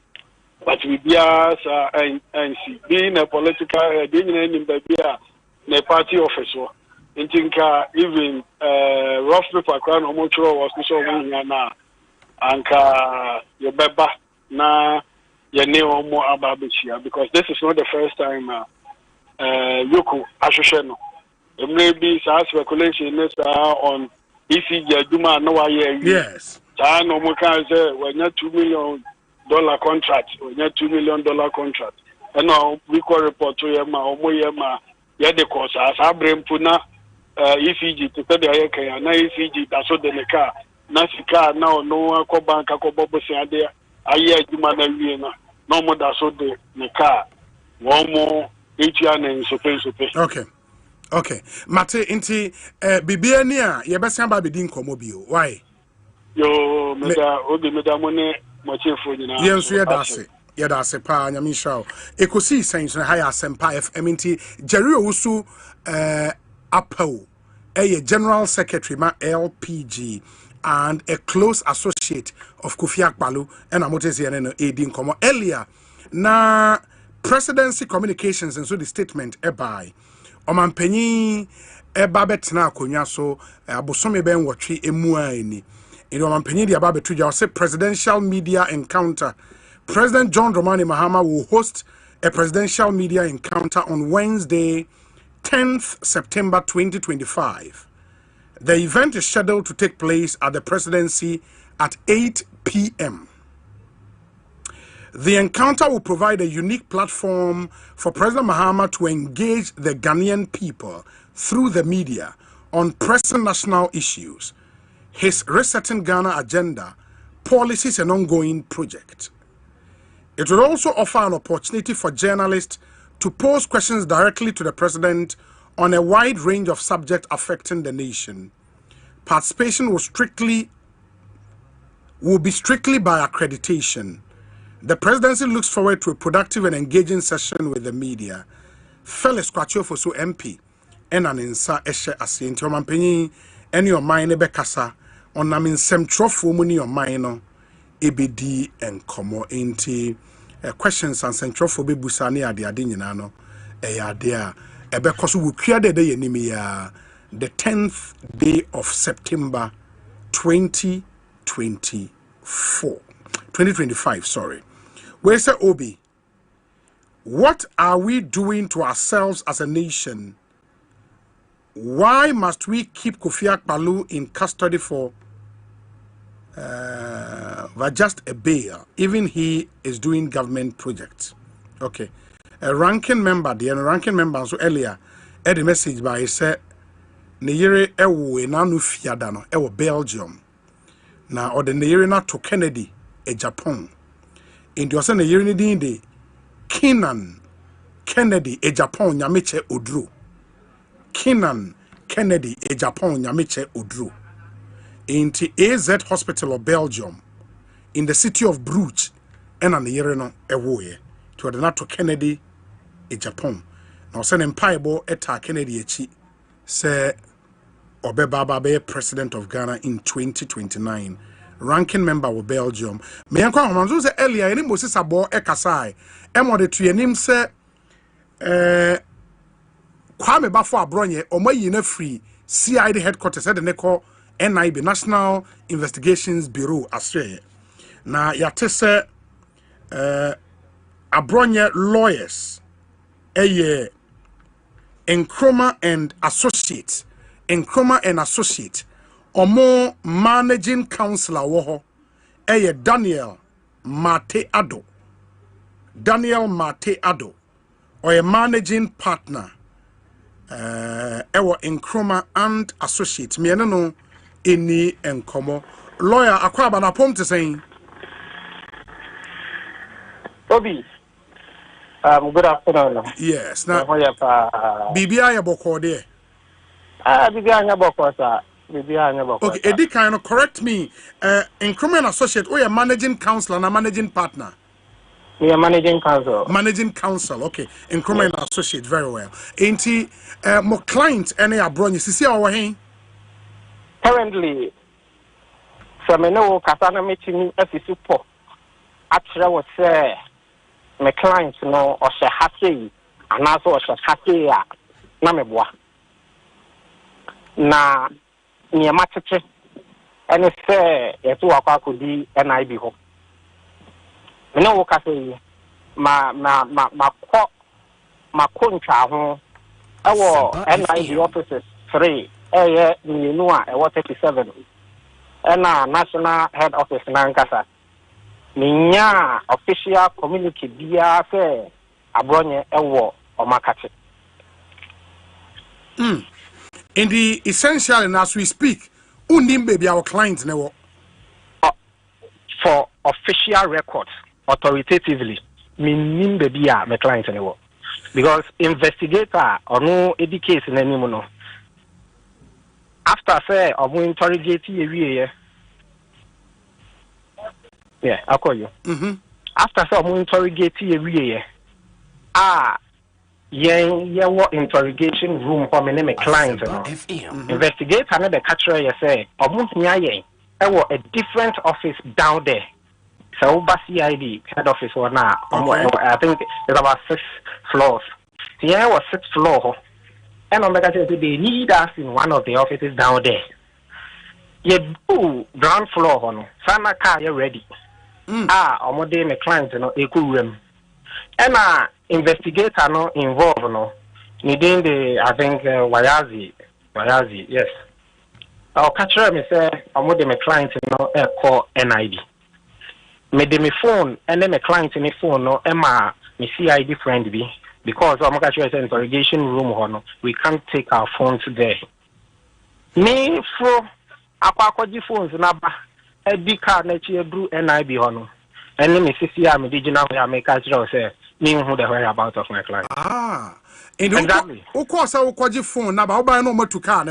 but we bia sa NC being a political being in bia na party office wo intinka even rough paper crown omochro was so we na anka yebeba na yene omo ababechia because this is not the first time Yoko Ashoshe no maybe speculation is on ECG aduma no waye yes no mo kan say when $2 million contract when $2 million contract and now we call report to yema omo yema ye de course as abrempu na ECG to tell the ayekan na ECG that so the car na sika na no ko bank ko bobo se ade aye aduma na wie na no mo da so de ne car wo mo etia na nsope okay mate inti bibia ni a ye besan ba bedi nkomo bio why yo meda obi meda mo ne mo chefo nyina yenso ye da se pa nyame hwa Ekosiisen so ha ya Asempa FM inti Jerry Owusu Apau General Secretary ma LPG and a close associate of Kofi Akpaloo and Amotesi and Edin Komo earlier na presidency communications and so the statement by Omanpenyi Ebabetna Konya so Abosome Ben Watri Emuani in Omanpenyi the Ababetuja say presidential media encounter. President John Dramani Mahama will host a presidential media encounter on Wednesday 10th September 2025. The event is scheduled to take place at the presidency at 8 p.m. The encounter will provide a unique platform for President Mahama to engage the Ghanaian people through the media on pressing national issues, his Resetting Ghana agenda, policies and ongoing projects. It will also offer an opportunity for journalists to pose questions directly to the president on a wide range of subjects affecting the nation. Participation will be strictly by accreditation. The presidency looks forward to a productive and engaging session with the media. Felix Kwachofo so MP and an insa eshe asienti omampenyi any your mind ebe kasa onam nsem trofo mu ni your mind no ebedi enkomo enti questions and centrofo be busa ne ade nyina no ade a ebe koso wukua de ye nimi ya the 10th day of September 2025 sorry. Where say Obi, what are we doing to ourselves as a nation? Why must we keep Kofi Akpaloo in custody for just a bail? Even he is doing government projects. Okay. A ranking member, so earlier, had a message by said, Neyere ewo nanu fiada no ewo Belgium. Na or the Neyere na to Kennedy e Japan. Into ose Neyere ni din de Kenan Kennedy e Japan nyameche odro. Kenan Kennedy e Japan nyameche odro. Into AZ Hospital of Belgium in the city of Bruges and an Neyere no ewo ye. To the na to Kennedy e Japan. Na ose empire eta Kennedy echi say Obebaba be president of Ghana in 2029. Ranking member of Belgium. Me yanko homanzo say earlier any Moses abo ekasai. Emo de tuyenim say Kwame Bafo Abronye omayi na free CID headquarters at the neko NIB National Investigations Bureau Australia. Na yate say Abronye lawyers eye Nkrumah and Associates Omo managing counselor woho eye Daniel Mate Ado or a managing partner ewo Nkrumah and Associates me no eni enkomo lawyer akwaba na pom te saying Obi good afternoon. Yes na bibia ya boko de Okay, Eddie kind of correct me. Nkrumah and Associate, or a managing counselor and a managing partner. We are managing counsel. Managing counsel, okay. Nkrumah and Associate, very well. Ain't he more clients any abroad? You see our way? Currently, some no Katana meeting as a support. Actually, was my clients no or she happy and also she happy nameboa. Na ni amacheche ene se yetu akwa kudi NIB ho me wo ka se ma kontwa ho ewo NIB offices 3 ni nu a ewo 37 ena national head office na nkasa ninya official communique bia se abronye ewo omakate in the essential, and as we speak, unim baby our clients never for official records authoritatively. Meaning baby my clients never because investigator or no case in any mono. After say or interrogate you, yeah, I'll call you. After say or interrogate you, yeah, what interrogation room for my name a client. Investigate another catcher, you say, or a different office down there. So, CID head office or now. I think it's about 6 floors. Here was 6th floor, and on the they need us in one of the offices down there. You do ground floor, no. Sana car, you're ready. Or day my client, you know, a cool room. And investigator no involved no needing the I think Wayazi yes I'll catch me say I'm with my client no call NIB me de me phone and then my client in the phone no Emma me CID friend be because I'm catch you interrogation room no we can't take our phones there me for akwaji phones na ba e bi car na chi ebru NIB no and me CC me digital we make catch you say me who the worry about of my client. And exactly. Of course, I will call you phone now, but I know what to car.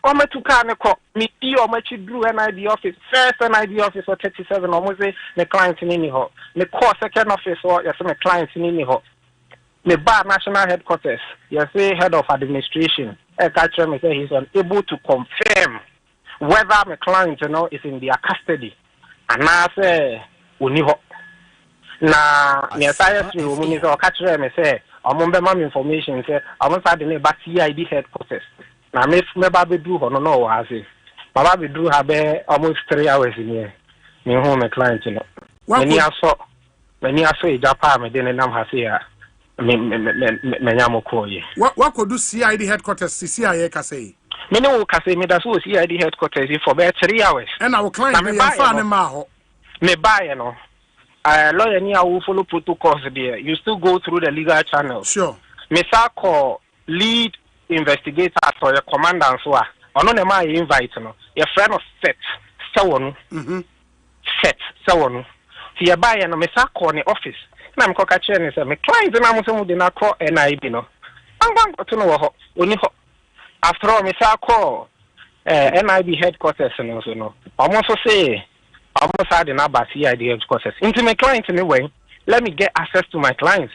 Ome to Kaneko, me see or much drew NID office, first NID office or 37, almost the clients in Iniho. Me call second office or yes, my clients in Iniho. Me bar national headquarters, yes, head of administration. A catcher me say he's unable to confirm whether my client is in their custody. And now say Uniho. Na me asaya through when or catcher me say, I'm on information say I'm inside the back CID headquarters. Na me baby do no no was it. My baby do have almost 3 hours in here. Me home a client When you saw a Japan, me didn't know how to say what could do CID headquarters CIA say? Me no say me that's what CID headquarters for about 3 hours. And our client me buy lawyer near who follow protocols there. You still go through the legal channel. Sure. Me call lead investigator or your commander and so on. No my invite no. Your friend of set so set so you buy no me call the office. Na me catch and say me client na mo say mo dey na call NIB no. Bang to no ho. Oni ho. After all me call NIB headquarters no so no. Almost say almost had the number CID headquarters. Into my client anyway. Let me get access to my clients.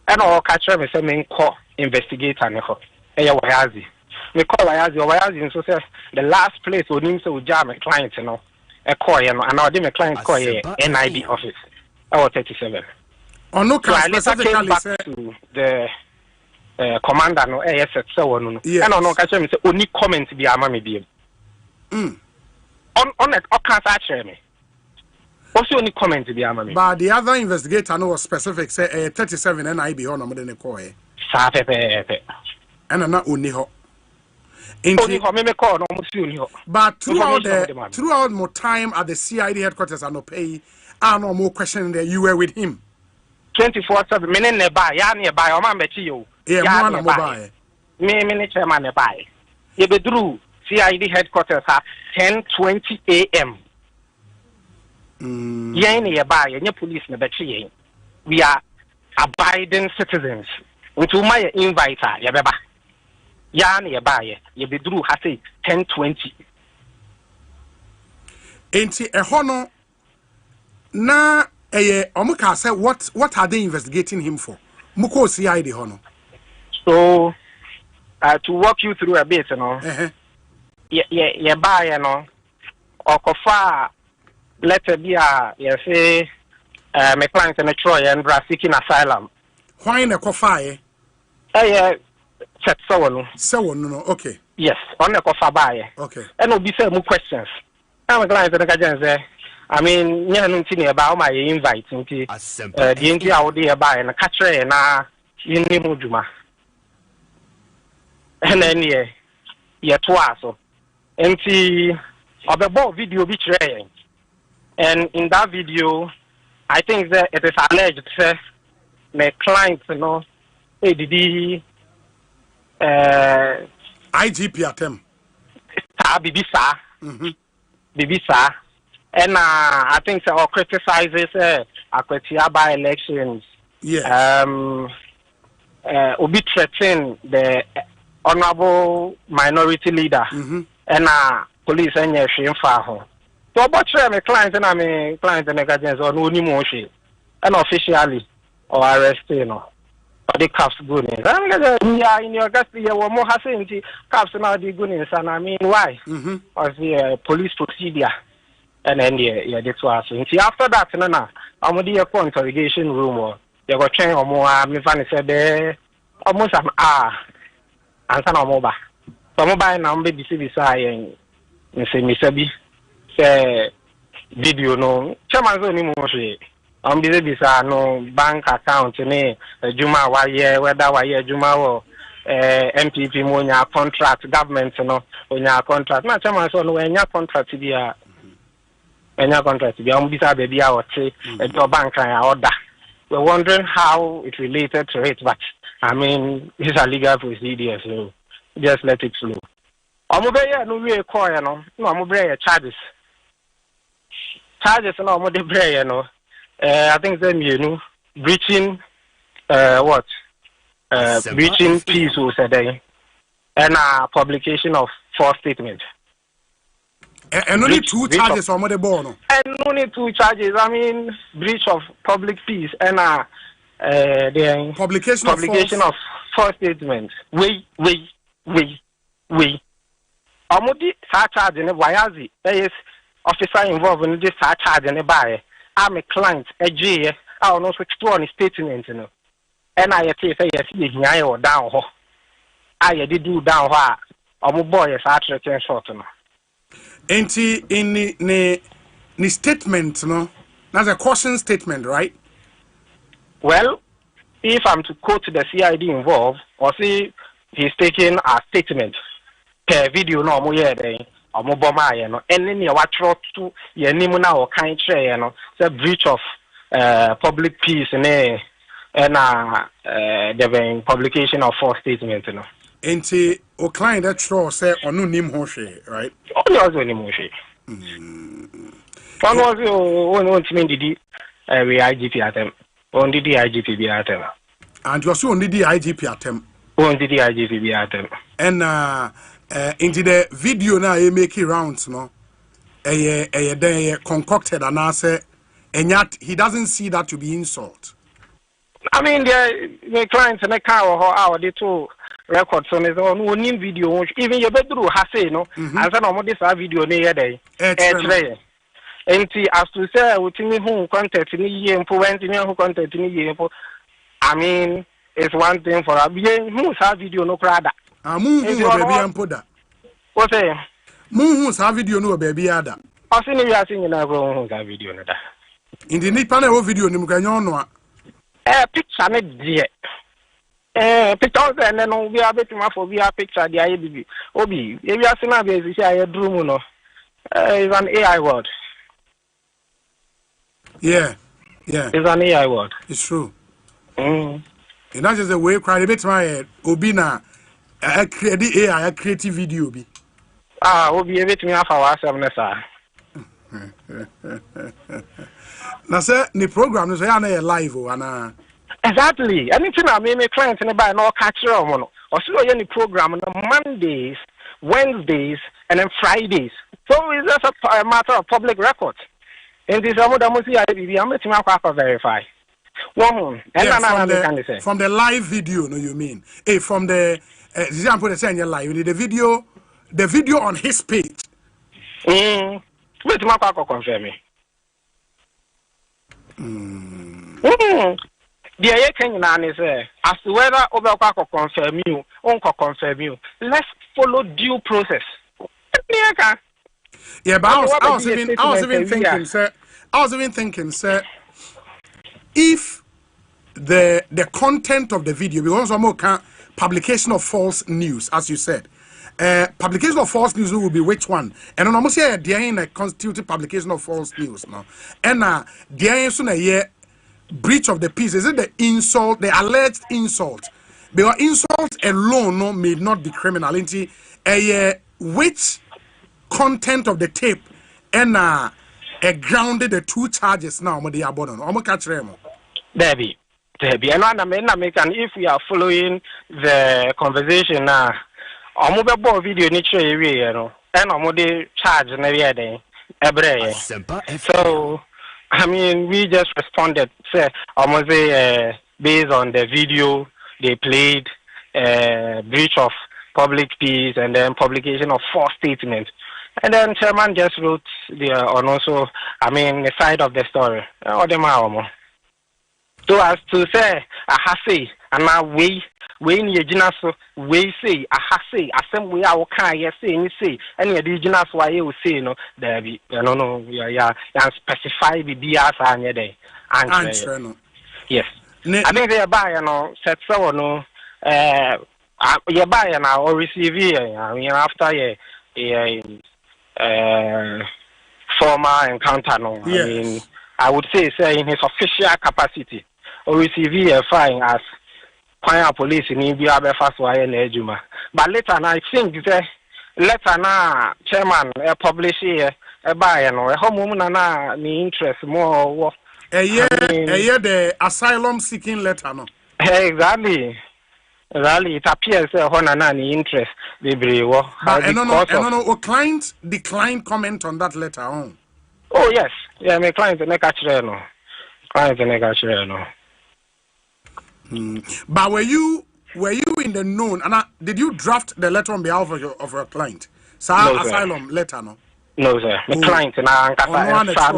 And I'll catch me say me call investigator ne ho. Wayazi. Me call Wayazi so says the last place we need to jam my client call and I did my client call NIB office. 37. Oh no, so I came back to the commander no ASX so on. And I catch me say only comment be amami be. On it can't actually me. Also only comment be amami. But the other investigator no was specific say 37 NIB on mo dey call Sa pepe. And not only ho. But throughout more time at the CID headquarters and no pay, I no more question that you were with him. 24/7. Me nearby, ya nearby. O man bechi you. Yeah, man nearby. Me chairman nearby. You be through CID headquarters at 10:20 a.m. Yeah, nearby. Any police nearby. We are abiding citizens. Until my inviter, ya beba. Ya nearby. You be through. I say 10:20. Ain't a honor na omuka say what are they investigating him for? Muko CID honor. So to walk you through a bit, yeah, buy, or letter be say my client in a Troy and seeking asylum. Why in a coffee? Set so no, okay. Yes, on the coffee buy. Okay. And will be some more questions. I'm a client in the I mean, about my invite into the India out there by and a catcher and in Mujuma. And then, twice. And see, of the ball video betraying. And in that video, I think that it is alleged that my clients, ADD, IGP at them. Bibisa. And I think so criticizes by elections. Yeah. Obi threaten the honorable minority leader. And police and shame for her. So about my clients and my clients and the or no motion. And officially or arrested or the cops good. Yeah, in your custody, you were more hasty cops now the goodness. And I mean, why? As the police procedure. And then this was after that, I'm going to go interrogation room or you go train or more. I'm going said almost an hour and some mobile. So mobile number be beside and say Mr. say video no. Chairman's only more. I'm busy beside no bank account ne Juma whether Juma or MPP monya contract government no onya contract. Na chairman's no onya contract dia. Any contract to be on beside baby or say a bank order. We're wondering how it related to it, but I mean it's a legal procedure, so just let it flow. I'm over no way call no I'm over charges. Charges no more the I think them breaching breaching peace or say and publication of false statement. And only two charges on the board. And only 2 charges. I mean, breach of public peace and the publication of false statement. We. Amudi charge in a Wayazi, is officer involved in this charge in a buyer. I'm a client, a G, I will not explore any statement, you know. And I say, yes, I or down. I did do down where our boy is actually short. Ain't he in the statement, no? That's a caution statement, right? Well, if I'm to quote the CID involved, or see he's taking a statement per video, no more day, or more bomber, and then you watch to your name now or kind tray, and the breach of public peace and the publication of false statement, you know. Ain't he o client that show say or no name Hoshe, right? Oh, no, name Hoshe. One was on the IGP at them, on the IGP at them. And you also on the IGP at them. On the IGP at them. And into the video now, you make it rounds, no? They concocted and I say, and yet he doesn't see that to be insult. I mean, the clients in the car or our the two records on his own video, even your bedroom has say, no, as an almost this video near day. And as to say, with me who contact in the year and who contact in the year. I mean, it's one thing for a being who's have video no crowd. Moon baby and put that. What say? Moon who's have video no baby ada. I seen you are singing a video. In the Nipana video, Nimukanyono. Picture not dear. Pictures and then we are betting for VR picture the IBB. Obi, if you are seeing a baby, I drew no. It's an AI word. Yeah. It's an AI word. It's true. And that's just the way I cried a bit my head. Obina, I create AI, I create video. Obi, a bit me off our 7 Now, sir, the program is live. Exactly. Anything I mean, a client in a buy no catch on. Or so any program on Mondays, Wednesdays, and then Fridays. So it's just a matter of public record. And this is what I'm going verify. From the live video, no, you mean? From the example, the video on his page. Wait, my papa confirm me. The idea is as to whether Obaka confirm you, Uncle confirm you. Let's follow due process. Yeah, but I was even thinking, sir, if the content of the video, because I'm more publication of false news, as you said, publication of false news will be which one? And I'm almost here, there ain't a constituted publication of false news now. And there ain't soon a year breach of the peace. Is it the insult, the alleged insult? Because insult alone may not be criminal. Which content of the tape and grounded the 2 charges now? I'm gonna catch them. Debbie. And if we are following the conversation now, I'm mobile video nature area, and I'm going charge every day. So, I mean, we just responded, say, almost based on the video they played, breach of public peace, and then publication of false statements. And then Chairman just wrote on also, I mean, the side of the story. So as to say, I have say, and now we in the genus, we say, I have say, some way I can say, and the genus why you say, no, there be, no, yeah, specify the BS and your day. Yes. I think they are buying, set so, no, you buy now or receive here, I mean, after a former encounter, no, I mean, I would say in his official capacity. Or receive a fine as fire police in India fast wire Nejuma. But later I think the letter now chairman publish here a buy and a home woman and interest more the asylum seeking letter no. Exactly. It appears on an interest. no, client declined comment on that letter on. Oh yes, yeah, my client no catch no. But were you in the known? And did you draft the letter on behalf of your client? Sir, no, asylum sir. Letter no. No sir, my client na ankasa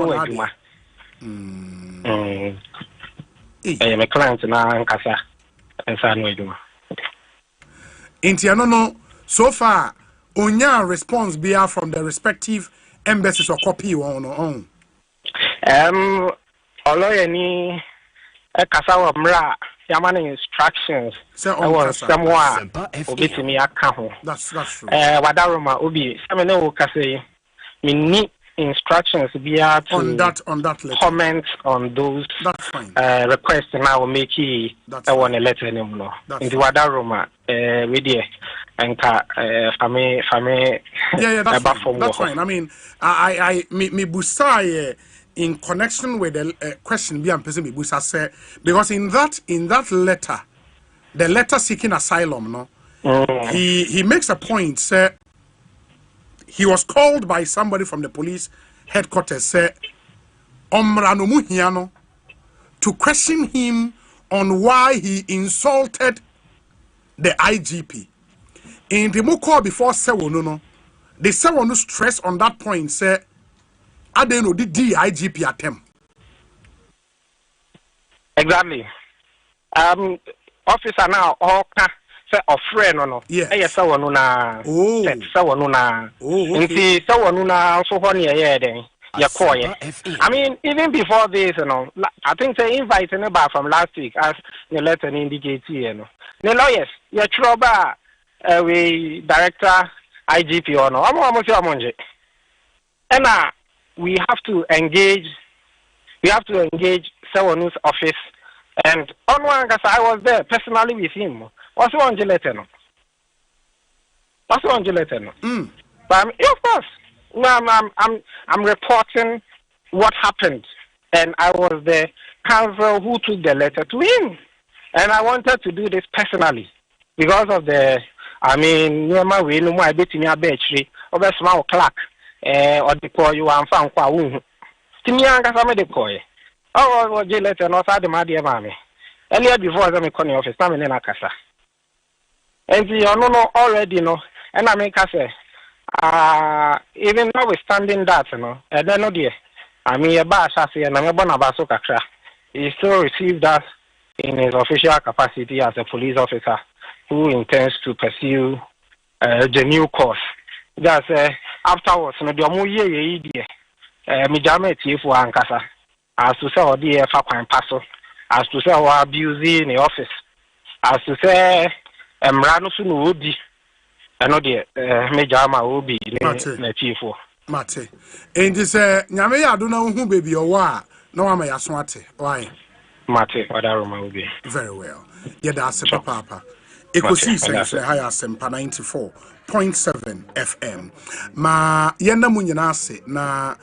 my client na ankasa ensano eduma. Inti no. So far, onya response be from the respective embassies or copy on own. Oloye ni Ekasa mra yamane instructions. Was somewhere obitimi aka ho. That's true. Wadaroma obi samene wo kase me need instructions be to on that letter. Comment on those. That's fine. Requests now make it one a letter anymore. Into Wadaroma with the anka fame yeah that's fine. I mean I me busa in connection with the question be person me busa say because in that letter, the letter seeking asylum no he makes a point say he was called by somebody from the police headquarters say omrano muhiano to question him on why he insulted the IGP. In the call before Sewono, the Sewono stress on that point say, I don't know the IGP attempt. Exactly. Officer now, say a friend or no. Yes. Sewono na. Oh. Sewono na. Oh. Okay. Sewono na so honey then. I mean, even before this, I think they invited about from last week as the letter indicates here. The lawyers, your trouble. We director IGP or no. And we have to engage someone's office. And on one case I was there personally with him. What's one letter no? But of course, I'm reporting what happened, and I was the counsel who took the letter to him, and I wanted to do this personally because of the. I mean, no matter we no more bet me a battery over small clock. Or the call you and found qua wound. Timianga some de coy. Oh, what you let and outside the Madia Mammy. Earlier before the corner office, I'm in Akasa. And you know already know, and I make us say, even notwithstanding that, I don't know, dear. I mean, a bash, I see, and I'm a bonabaso cacra. He still received us in his official capacity as a police officer who intends to pursue the new course. Just afterwards, no the omu ye me jame for ankasa. As to say the fakwan paso, as to say or abusing the office, as to say mrano sunu odi. Ano de me jama obi ne chief for. Mate. And this nyame ya do na hu baby o wa na wa ma ya so ate. Why? Mate, wadaroma obi. Very well. Yeah, that's papa. Ekosiisen higher sempa 94.7 FM. Ma yenda munyina ase na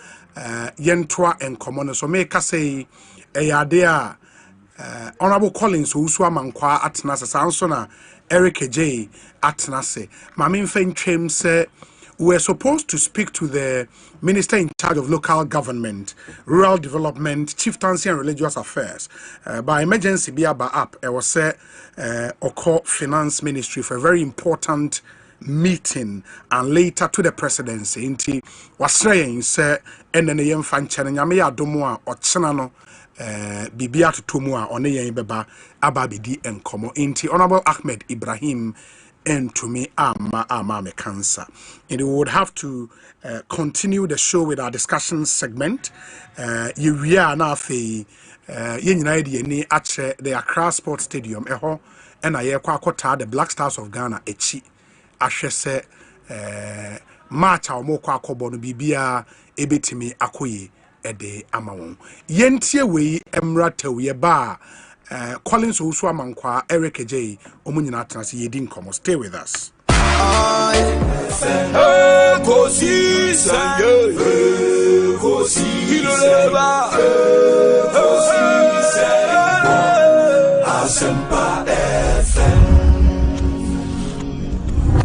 yentoa enkomo no so make say eyade a honorable Collins usu amankwa atena se sanso na Eric J atena se ma me mfa ntwem se we're supposed to speak to the Minister in charge of local government, rural development, chieftaincy and religious affairs. By emergency, be about up. I was say Oko Finance Ministry for a very important meeting and later to the presidency. Inti was saying say NNM Fanchan and Yamea Domoa or Chenano Bibia to Tumua or Neye Beba Ababidi and Komo. Inti Honorable Ahmed Ibrahim. And to me, I'm cancer. And we would have to continue the show with our discussion segment. We are now the Accra Sports Stadium. And I the Black Stars of Ghana. Echi, Ashe se match our more kwako bibia ebetimi akoye ede amawon. Yentie we emrate we ba. Collins Usu Amankwa, Eric J. Omunina Trans Yedin Como. Stay with us.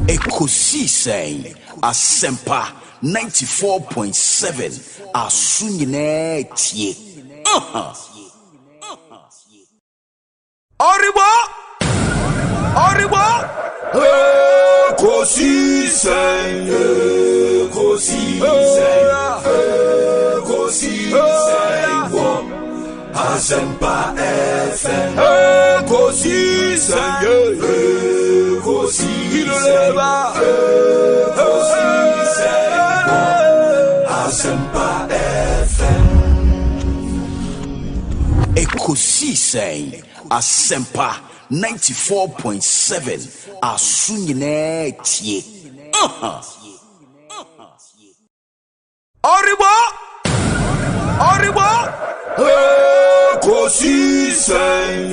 Ekosiisen Asempa 94.7 Asunyine tie. Oriwa Ekosiisen Asempa FM Ekosiisen Asempa FM Ekosiisen Asempa 94.7 Asunyine tie. Oriwa Ekosiisen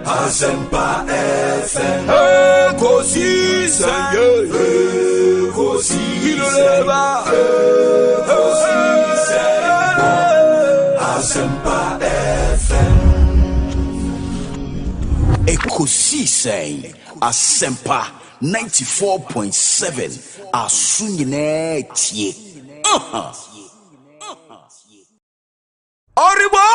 Asempa FM Ekosiisen Asempa FM Ekosiisen Asempa 94.7 Asunyine tie. Oriwa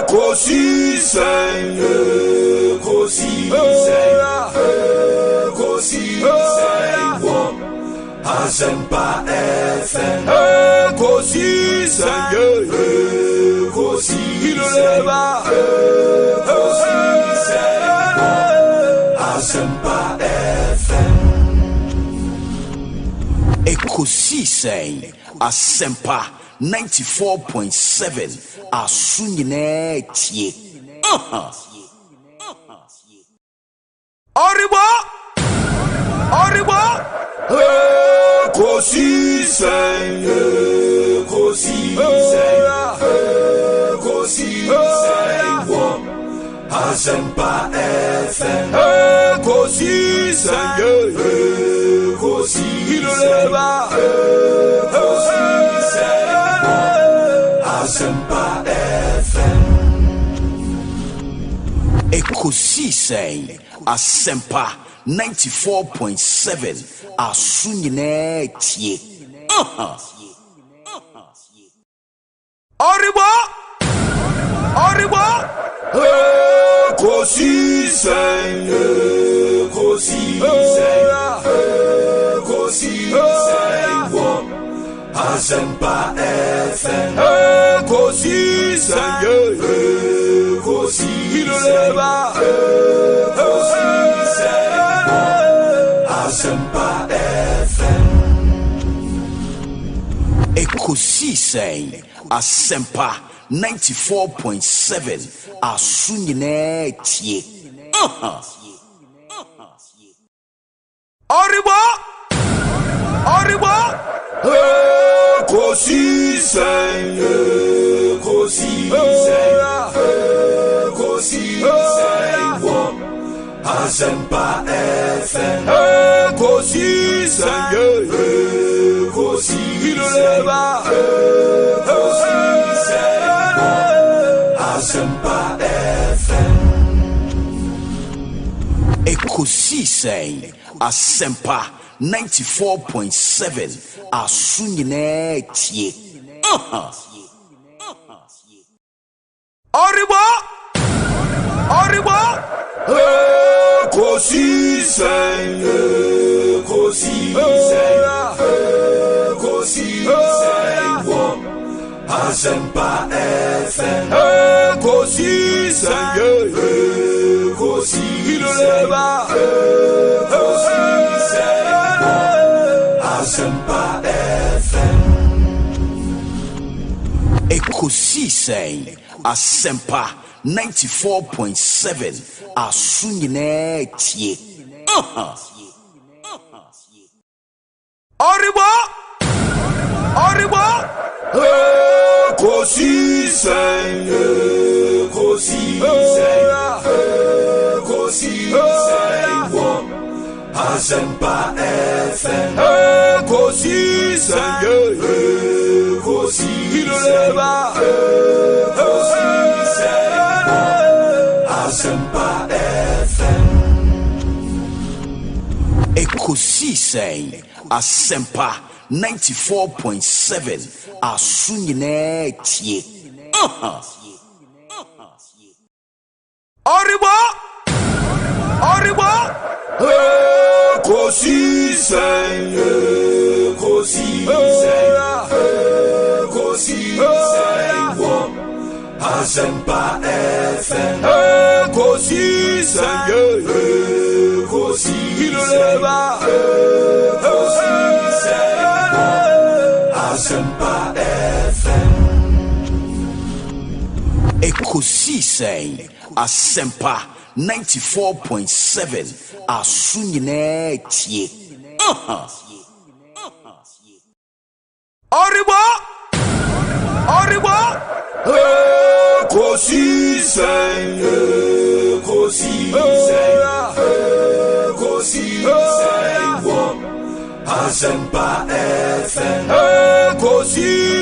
Ekosiisen Asempa FM Ekosiisen Asempa FM Ekosiisen Asempa 94.7 Asunyine tie. Oriwa Ekosiisen Asempa FM Ekosiisen Asempa FM Ekosiisen Asempa 94.7 Asunyine tie. Oriwa Ekosiisen Asempa FM Ekosiisen Asempa FM Ekosiisen Asempa 94.7 Asunyine tie. Oriwa Ekosiisen Asempa FM Ekosiisen Asempa FM Ekosiisen Asempa 94.7 Asunyine tie. Oriwa Ekosiisen Asempa FM Ekosiisen Asempa FM Ekosiisen Asempa 94.7 Asunyine tie. Oriwa Ekosiisen Asempa FM Ekosiisen Asempa FM. Ekosiisen Asempa 94.7 Asunyine tie. Oribo Ekosiisen Asempa FM. Ekosiisen Asempa FM. Ekosiisen Asempa 94.7 Asunyine tie. Oribo Ekosiisen Asempa FM. Ekosiisen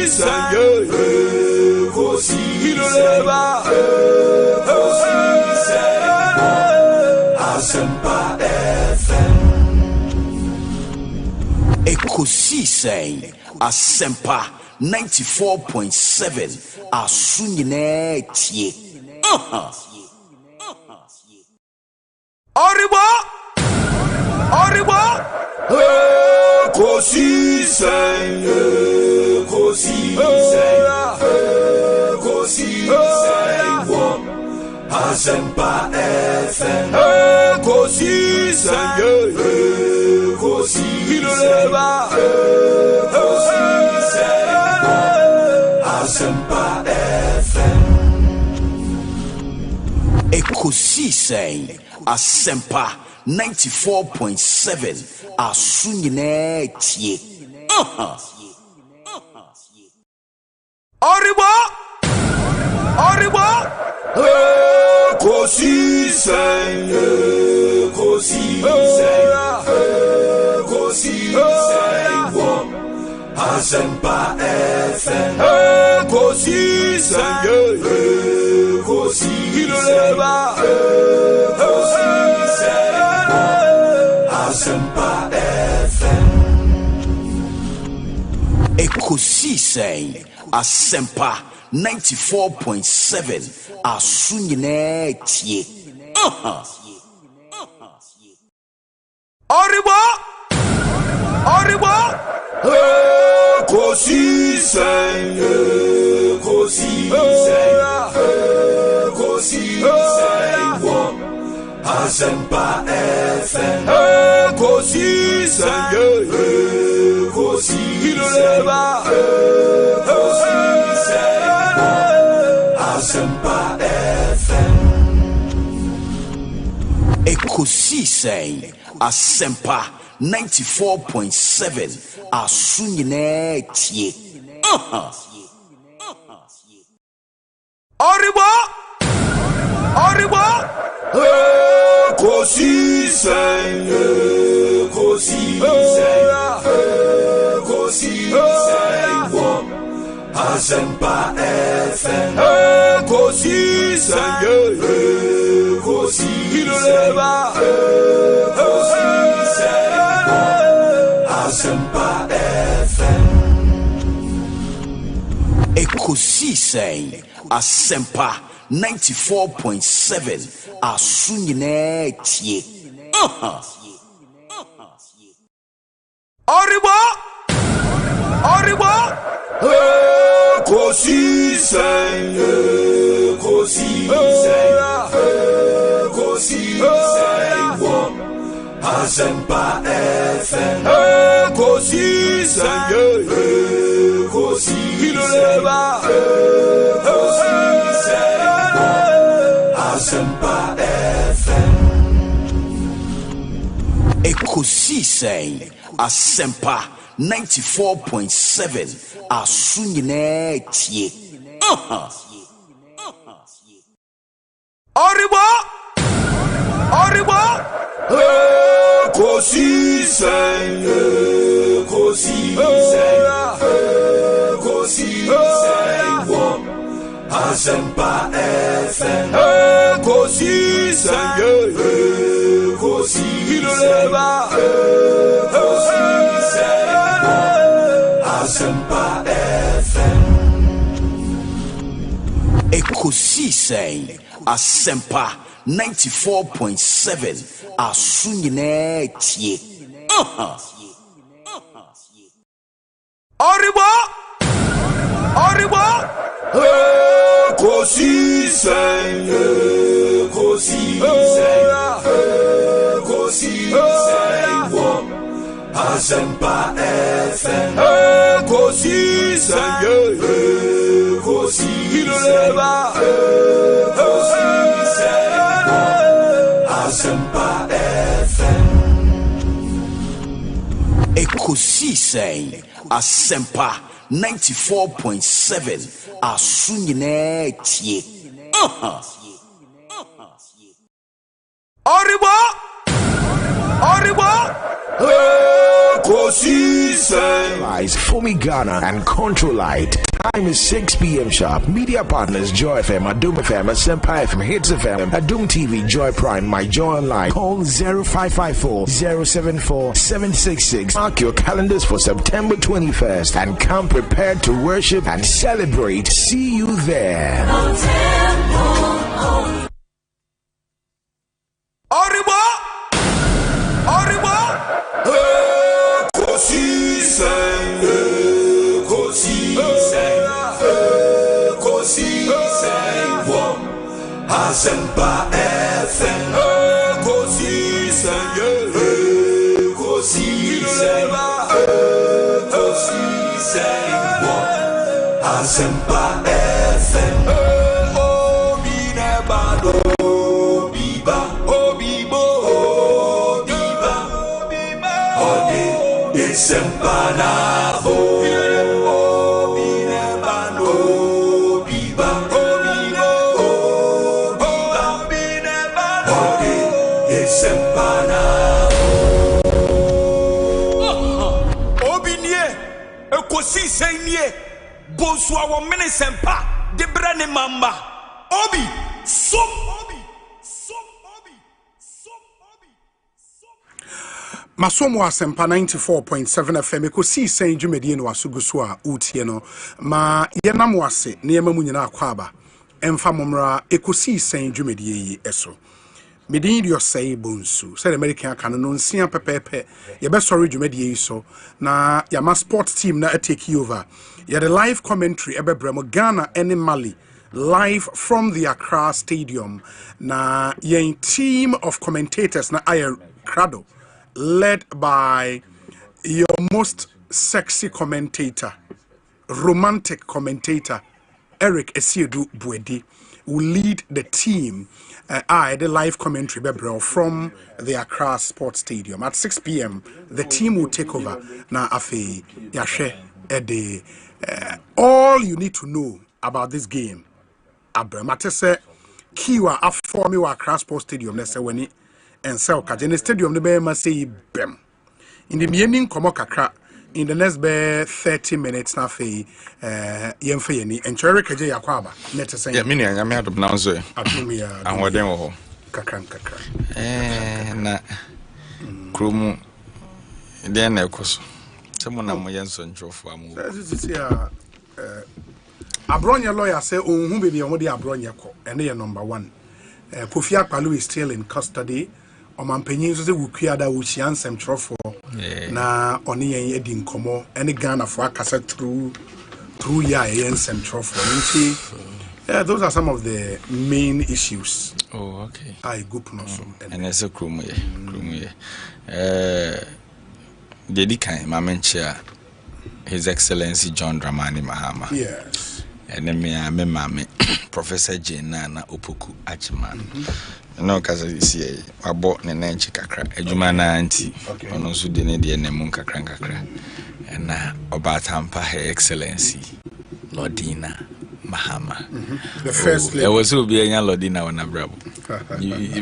Asempa FM. Ekosiisen Asempa 94.7 Asunyine tie. Oribo Ekosiisen Asempa FM. Ekosiisen Asempa FM. Ekosiisen Asempa 94.7 Asunyine tie. Oribo Ekosiisen Asempa FM. Ekosiisen Asempa FM. Ekosiisen Asempa 94.7 Asunyine tie. Oribo Ekosiisen Asempa FM. Ekosiisen Asempa FM. Ekosiisen Asempa 94.7 Asunyine tie. Oribo Ekosiisen Asempa FM. Ekosiisen Asempa FM. Ekosiisen Asempa 94.7 Asunyine tie. Oribo Ekosiisen Asempa FM. Ekosiisen Asempa FM. Ekosiisen Asempa 94.7 Asunyine tie. Oribo Ekosiisen Asempa FM Ekosiisen Ekosiisen Asempa FM Ekosiisen Asempa 94.7 Asunyine tie Oribo Ekosiisen Asempa FM Ekosiisen Asempa FM Ekosiisen Asempa 94.7 Asunyine tie Oribo Ekosiisen Lies Fumi Ghana and Control Light. Time is 6 p.m. sharp. Media partners Joy FM, Adum FM, Asempa FM, Hits FM, Adum TV, Joy Prime, My Joy Online. Call 0554 074 766. Mark your calendars for September 21st and come prepared to worship and celebrate. See you there. Asempa FM Asempa FM Ekosiisen Bonsu our Menesempa Debrane Mamba Obi Som Masomo Asempa 94.7 FM Ekosiisen dwumedie no asuguso a utie no ma yenam wase ne yema mu nyina akwaba emfa momra Ekosiisen dwumedie yi eso Medin Osei Bonsu said American can no nsia pepepe ye be sorry dwumedie yi so na yama sport team na take over ye the live commentary ebe bremo Ghana and Mali live from the Accra Stadium na ye team of commentators na aye crowd led by your most sexy commentator, romantic commentator, Eric Esiedu Buedi, will lead the team. The live commentary from the Accra Sports Stadium at 6 p.m. The team will take over. Now, Afe Yashe Ede. All you need to know about this game, Abraham Matese Kiwa Aformi wa Accra Sports Stadium. Let's say when it and sell Kajene Stadium, the Bema say Bem. In the beginning, Komokakra, in the next 30 minutes, na fe Yemfeni, and Cherry Kaja Yakwaba. Let us say, yeah, meaning I'm out of Nanzo. I'm what them all. Kakran. Na Krumu, then Ekos. Someone I'm Yanson Jofa. This is here. Abronia lawyer say, oh, who be the only Abronia, and they are number one. Kofi Akpalu is still in custody. Omampenyin so se wukuada wuchian semtrofo na oni yen edi nkomo ene Ghana for akasa through ya yen semtrofo nti those are some of the main issues. Oh, okay. I go no so and ese krumu dedi kan mamenchia His Excellency John Dramani Mahama. Yes. And me mame Professor Jena na Opoku Achiman. No kaza isi abo ne nanchi kakra adwuma na anti ono so de ne de ne mun kakra na obatampa Her Excellency Lordina Mahama. The first lady. There was so be anya Lordina wana brabo.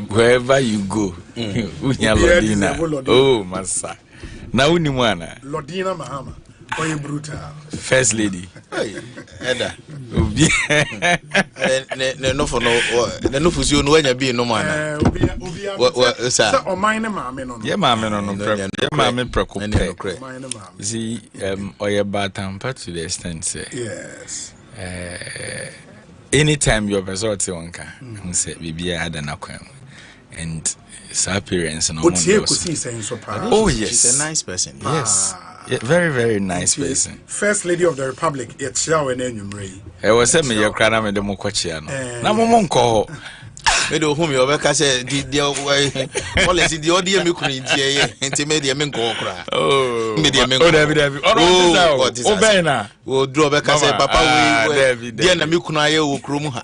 Wherever you go, unya Lordina. Oh masa. Na uni mwana Lordina Mahama. Or you brutal. First lady. Eda. Obi. No for no for you no when you be no man. What sir? O mine maame no. Yeah, maame no. Yeah, maame preko. You see, oye batampa to the extent say. Yes. Anytime you resort to one car, say bibi had an aquam, and his appearance and all. Oh yes, she's a nice person. Yes. Yeah, very, very nice person. First lady of the Republic, it's your name. I was saying, you're crying at the Mokochiano. Now, Monko. Me do home your back say the policy the audio me couldn't hear intimate men go cry. Oh, media men. Oh, Bena. Oh, draw back say Papa, we dear Namukuna, you Krumha.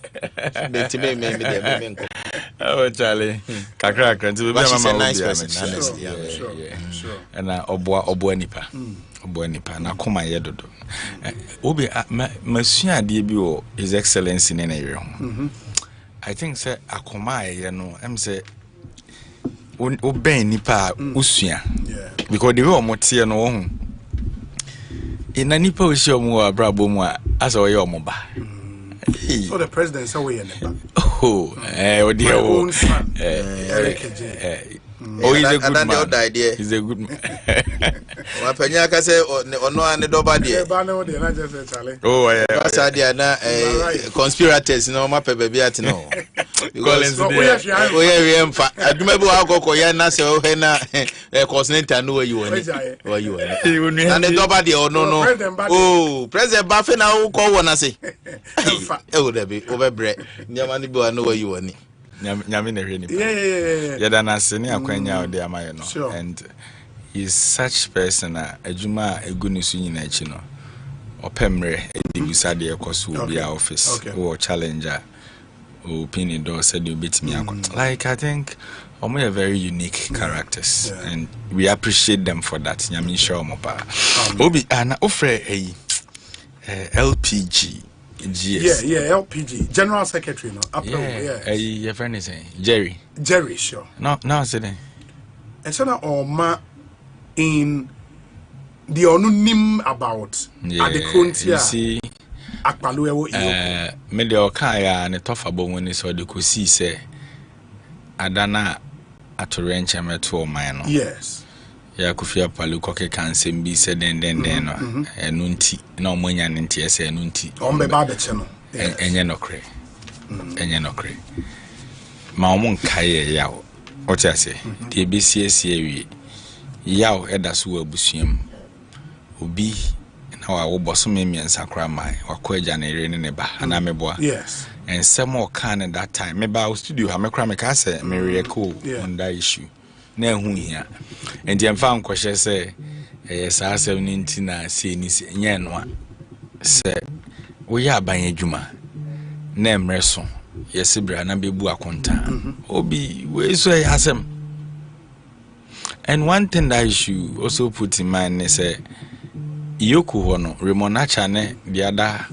Oh, Charlie, Kakrak, and to be a nice person, honestly. Sure. And Obuanipa. Obuanipa, na Kuma Yedo. Obi, Monsieur Debio, His Excellency in any room. I think say akoma ye no em say oben nipa usua because the way omote no wo hu ina nipa osi omo abrabo mu a asa oye omo ba so the president say we never odi o oh, he's a good man. He's a good man. Wapenya ka say ono ane doba de. Oh yeah. Asa dia na conspirators no ma pe baby at no. Collins oh yeah we emfa. Aduma bi wa kokko ya na say o he na continental no you woni. Where you woni. Na the doba de ono no. Oh, president ba fe na wo ko wona say. E wo da bi o be bre. Nyama ni bi wa no where you woni. Nyame na hwe nipa. Yeah. Dana sene akwanya ode amaye no. And he's such person adwuma egu ni su nyina achi no. Opemre edibusa de ekoso obi a office or challenger opinion do said you beat me like I think are very unique characters and we appreciate them for that. Nyame sure mo pa. Obi ana ofre LPG GS. Yeah, LPG. General Secretary, no? Your friend is Jerry. Jerry, sure. No, sitting. And so now, in the anonym about at the country, you see, Medio Kaya and a tough about when it's all the Kosi say, Adana at Torencha Metro Mino. Yes. Ya kufia palu koke kanse mbi se den no enunti na omonya nti ese enunti ombe ba cheno enye no kre ma omun kaye yawo oti ase de ebiesie wi yawo edaso abusuam obi na wa wo boso memiensa kra mai wakọ agya na ere ne ba ana meboa yes and some more can that time me ba studio ha me kra me ka se me reco on that issue na hu hia enti emfa nkwhye se saa 17 na se ni se nye no a se wo ya ban adwuma na emreso yesi bra na bebu akonta obi we so yasem. And one thing that you should also put in mind is yoku hono remonacha ne the other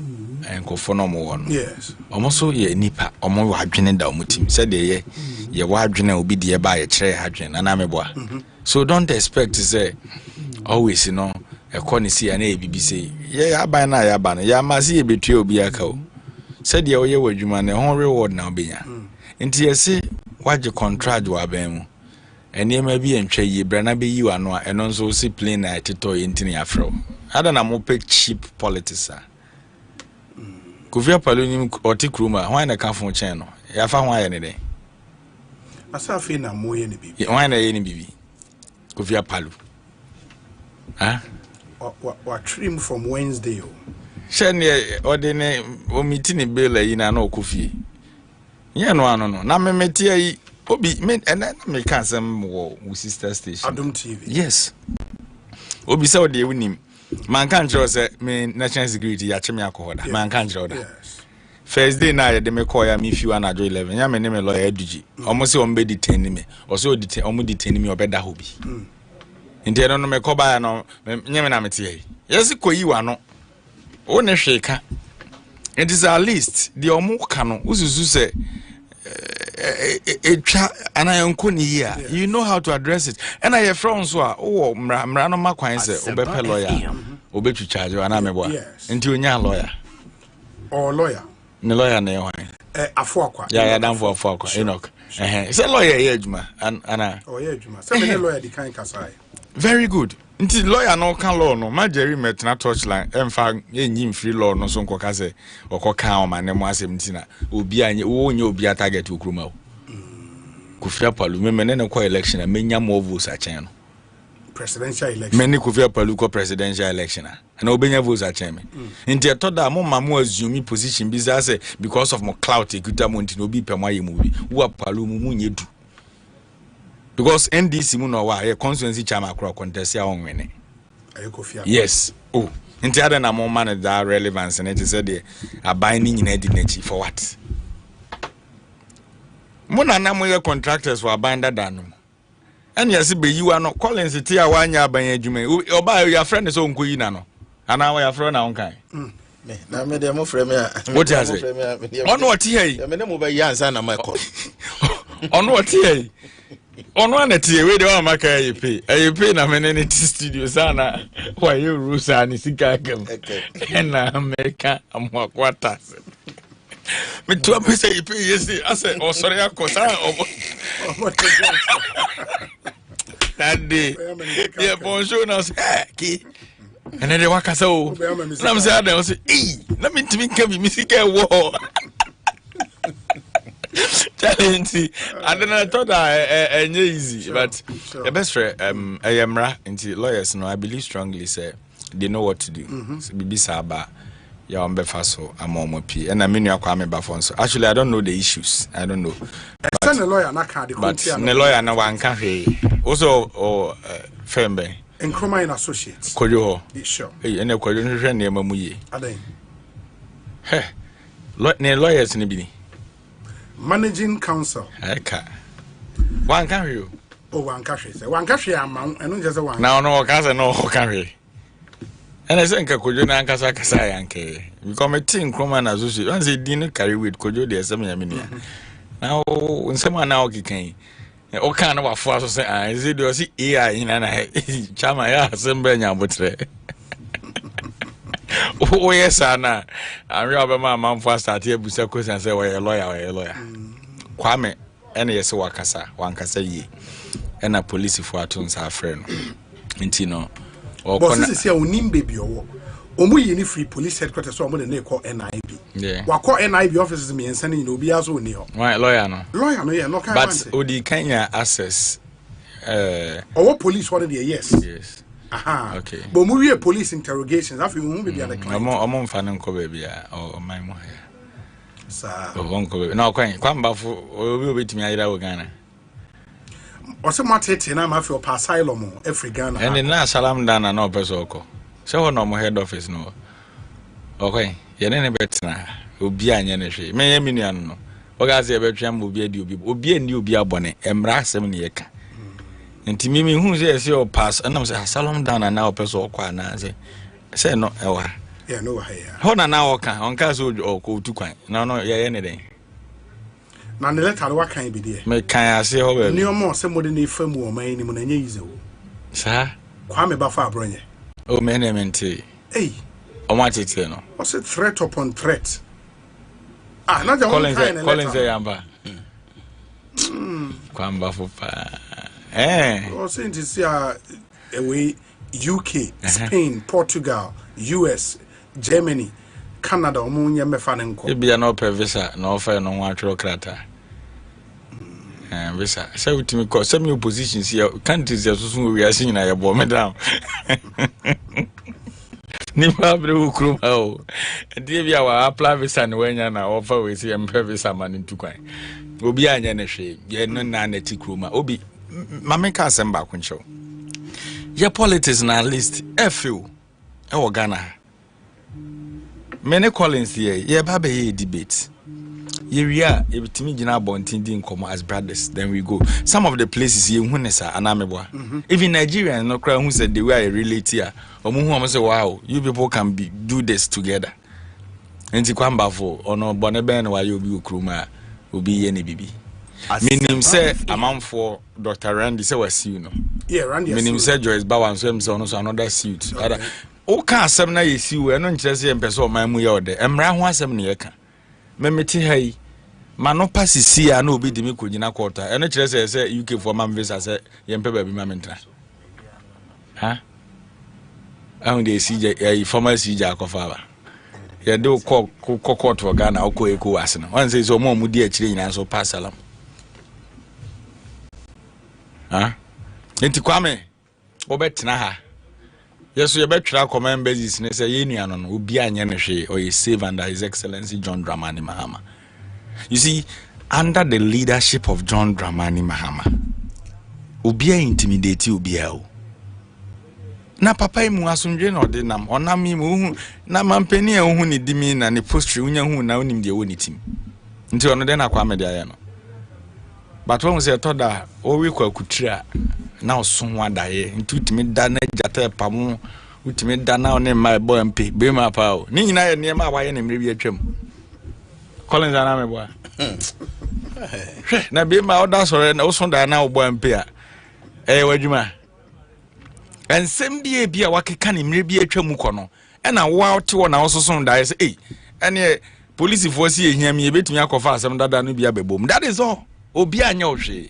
enkofono mo wono yes omoso ye nipa omo wadwene da omutim said ye wadwene obi de ba ye kire hadwene na meboa so don't expect to say always ekonisi ya na ebibi say ye aban na ya ban ya masi ye betue obi aka o said ye oye wadwuma ne ho reward na obenya nti yesi waje contract wa ban mu eni ma bi entwa yi bra na be yi wa no eno nso si plane na tito yintini afro ada na mo pe cheap politics Kufia palu ni otikruma why na ka fon chen no ya fa ho aye ne den Assafuah na moye ne bibi why na ye ne bibi Kufia palu wa trim from Wednesday o shene ode ne o meeting ne bela yi na okufie ye no ano no na memeti yi obi me ena me kan sem wo sister station Adom TV yes obi se ode ewunim man kan jiro say me national security ya cheme akohoda man kan jiro da first day na ye de me call ya me fiu na 11 ya me ne me lawyer aduji omo se ombe detain me o se detain omo detain me obeda ho bi nti no me call ba no nyeme na mete yi yes koyi wa no o ne hweka it is at least the omo ka no ususu se you know how to address it and I from so mra no makwan se obepe lawyer obetu charge ana mebo yes nti onya lawyer or lawyer ne lawyer na ehwan Afuakwa ya dan for Afuakwa Enoch say lawyer ye adwuma ana oh yeah adwuma say me lawyer di kan kasai very good nti lawyer no kan law no ma Jerry metna touchline emfa enyim free law no so nkoka say okoka o mane mo asem ntina obi anye wo nya obi target okruma o kufia palu me ne ko election a menya more votes a chen no presidential election many kufia palu ko presidential election and obenya votes a chen me nti e to da mo mamu assume position bi say because of mo clout ekuta mo nti no bi pemo aye mu bi wo palu mu nyedu because NDC mu no wa ye constituency chairman akro contest ya onwene Ekofia yes oh nti ada na mo man that relevance and it is said aban ni nyina di nachi for what muna na mo ye contractors for abanda danu and yes be you are not calling city a wanya aban adwuma oba your friend so nkoyi na no ana your friend na onkan na me dem frame me what is it ono oti hey me dem be yansa na my call ono oti hey ono anati we de wa maka ayepe na me ne studio sana wa ye rusa ni sika gam na America amwa quarters me to pesa ayepe yesi ase osore akosa that day yeah bonjour na say ki ene de wakasa o na me say ada o say let me come be sika wo challenge and then I thought that easy but the best friend ayemra into lawyers no I believe strongly say they know what to do bibi saba ya ombefa so amomopi and I mean you akwa ba fon so actually I don't know the issues I don't know but the lawyer na card but the lawyer na wanka hwe also or fembe Nkrumah Associates kojo sure ene kojo hwe na emamu ye adan ne lawyers ni bi managing council eka wan kan hwe o wan ka hwe say wan ka hwe amount eno je say wan na no ka say no kan hwe ene say nka kojo na nkasa kasa yanke because me tin Nkrumah Associate wan say din carry with kojo de esem ya menia na o nsema na o kikan o kan na wafo aso say ah is it do see AI na chama ya asem nya botre oh yes ana amri obema manfo start e busa question say we lawyer kwame ene yesi wakasa wankasa yi ena police fo atonsa afre no nti no okona boss say onim baby owo omu yi ni free police headquarters so omu de na call NIB wako NIB offices me ensa ni obi aso oni ho right lawyer no yeah no kan but odi Kenya access owo police one dey yes aha okay but mu wie police interrogations afi mu be bia the client omo mfa ne nko ba bia o man mo ya sa o bonko na kwa mbafo obi obetimi ayira wo Ghana o se matete na ma fi o pa asylum every Ghana and na salam dana na opeso oko se ho no mo head office no okay ye ne betna obi anya ne hwe me ye minuan no o ga se betwa mo obi adi obi ani obi abone emra asem ne ye ka nti mimi hu se se o pass anam se salam dana na opeso oko ana se no ewa yeah no wa here ho na oka onka so oko tukwan no ye ne den na ne letter wa kan bi de me kan ase ho ba ni omo se mode ne famu o man ni mo na nya yize wo sa kwa me ba fa abronye o me ne mente o ma tete no o se threat upon threat na ja Collins yamba kwa mba fo pa o se nti see away UK Spain Portugal US Germany Canada omo nya mefa ne nko e bia na ope visa na ofa no ho atwero krata visa say utimi ko some oppositions here countries ya susu wi asin na ye bo me down ni mabre ukruma o die bia wa apply visa ne wanya na ofa we see em visa man ntukwan obi anya ne hwe ye no na na tikruma obi mameka asemba kuncho ye politics na list efil e wo Ghana many Collins here ye ba be debate ye we are ebitimi gina bontin din komo as brothers then we go some of the places ye hu ne sa anameboa even Nigeria no cry who said they were relate here omo hu omo say wow you people can do this together enti kwamba fo ono bone ben wa ye obi okruma obi ye ne bibi minim say amamfo Dr. Randy say wasi you know yeah Randy minim say Joyce Bawan so em say ono so another suit o ka asem na yesi we no nkyere se empese o man mu ye ode emra ho asem ne ye ka memeti hai mano pasisi a na obi dimi kogina kwota eno kyere se UK for man visa se ye mpe ba bi ma mentra ha ahun de CJ former CJ akofa ba ye do court for Ghana okọ Ekosiisen no one say so mo mu di akire nyina so pass salam ha enti kwame obetena ha yeso ye betwira command basis ne say ye nuano no obi anye ne hwe or ye save under His Excellency John Dramani Mahama. You see, under the leadership of John Dramani Mahama, obi intimidate obi o na papa mu asundwe na ode nam onam mu na mampani e hu ni dimi na ne postry unya hu na onim de woni tim nti ono de na kwa me de aye no but when say toda o wi kwa kutira na oso ho adaye nti utimi da na jata pamu utimi da na one ma boy mpe be ma pa o ni nyina ye ne ma wa ye ne mre bi atwam Collins ana me boa na be ma oda sore na oso da na o boy mpe a wadwuma ensem die bia wakeka ne mre bi atwam kono ena wa ote wo na ososo da ye say ene police force ye hia me betumi akofa asem dada no bia bebom that is all obi anya ohwe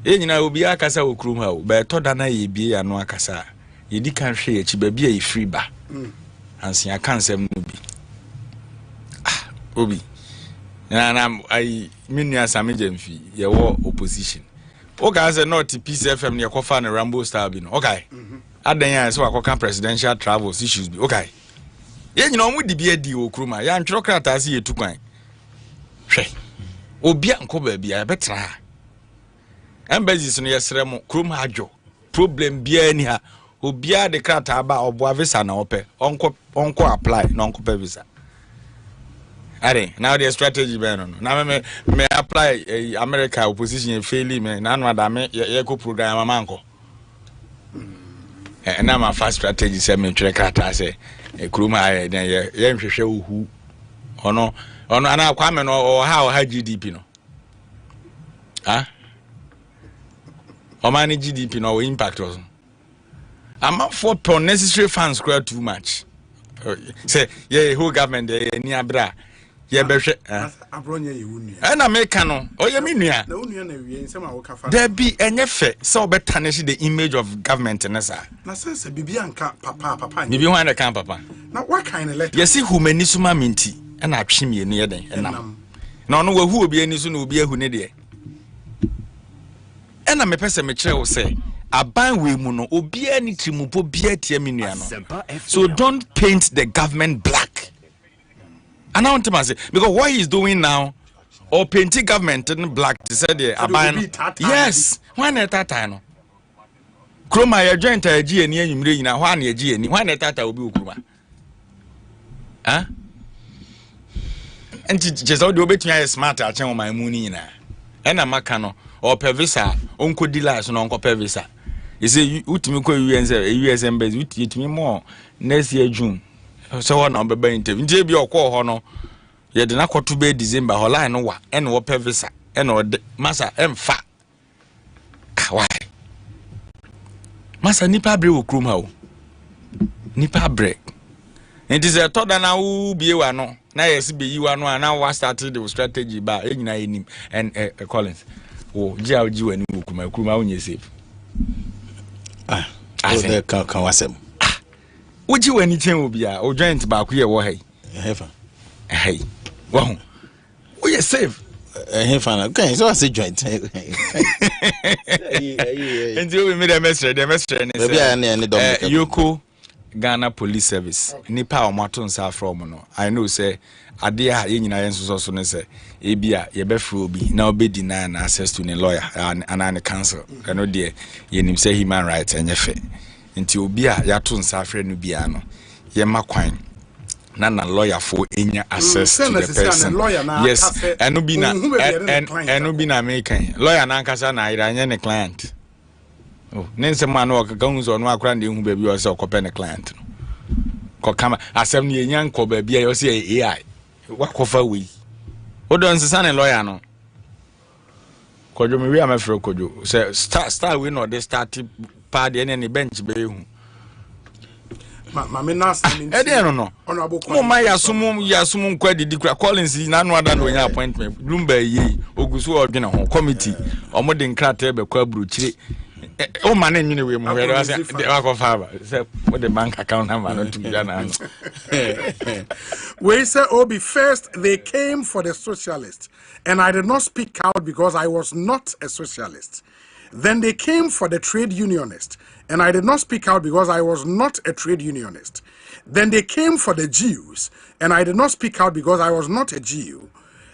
nyina obi akasa okrum ha o be to da na ye bie ya no akasa ye di kan hwe ye chi ba bia ye free ba ansia kansem no bi obi na ai minua samejemfi ye wo opposition okay say not Peace FM ne kofa na Rambo Star bi no okay adan ya so akoka presidential travels issues bi okay ye nyina omu di bia di okruma ya ntwero krata se ye tukwan hwe obi anko ba bia betra embassies no yesre mo krum adwo problem bia ni ha obi a de krata ba obo visa na ope onko apply na onko pe visa are now the strategy be no na me apply America opposition fail me na no adame ye ko program manko na ma fast strategy se me twere krata se kuruma ye nhwehwe ohu ono ana kwa me no o ha GDP no o mani GDP no o impact was am for unnecessary funds quite too much say yeah whole government ni abra ye behwe abronye ye wunu na meka no oye me nua na wunu na wie nsem a wo kafa there be enye fe so obetanish the image of government na sa na sense bibia nka papa bibi ho na kan papa na what kind of letter yesi humani suma minti na atwemie no ye den enam na ono wahu obi ani so na obi ahu ne de na me pese me kire wo se aban we mu no obi ani trimupo bia tie me nua no so don't paint the government black. And I want to say because what he's doing now, or painting government in black to say the aban. Yes, why not that time? Kroma ya joint a G and you mean na one ye G and why not that will be Kroma? Huh? And just all the bit me smart at my moonina. And a macano or per visa, uncle dealers and uncle per visa. You say, Utimiko US embassy, with me more next year June. So one number be interview nje bi okọ ho no ye de na kwoto be December ho line no wa ene wo pe visa ene o masa emfa why masa nipa bre wo krum ha o nipa bre it is a thought na wo bie wa no na yes be yi wa no na wa started the strategy ba enyina enim and Collins wo ji wa ni wo krum wo nye safe so the can wasem Would you anything will be a joint back here? Why? Hey, well, we are safe. Okay, so I say joint. Until we made a message, Yoko Ghana Police Service. Nipa or Matons are from no. I know, say, a dear in also say, Abia, ye befru be now be denying access to the lawyer and an council. I know, dear, ye say human rights and your fate. Nti obi a yato nsafre no bia no ye makwan na lawyer for enya access to the person yes eno bi na American lawyer na nkasa na iranye ne client oh nense ma no okaka hunzo no akra na ehu ba bi o se okope ne client no ko kama asem ne enya nko ba bia yo se AI wakofa we odon sesa ne lawyer no kojo me wi amafro kojo se star we no dey start party any bench be hu Mama nas no. Mama yasum kwa didi kra Collins na no ada no nya appointment. Bloomberg yi ogusu odwene ho committee. Omo de nkrata be kwa buruchire. O man nwene we mu were say wa fa say what the bank account number no to be na. We say Obi first they came for the socialists and I did not speak out because I was not a socialist. Then they came for the trade unionist and I did not speak out because I was not a trade unionist. Then they came for the Jews and I did not speak out because I was not a Jew.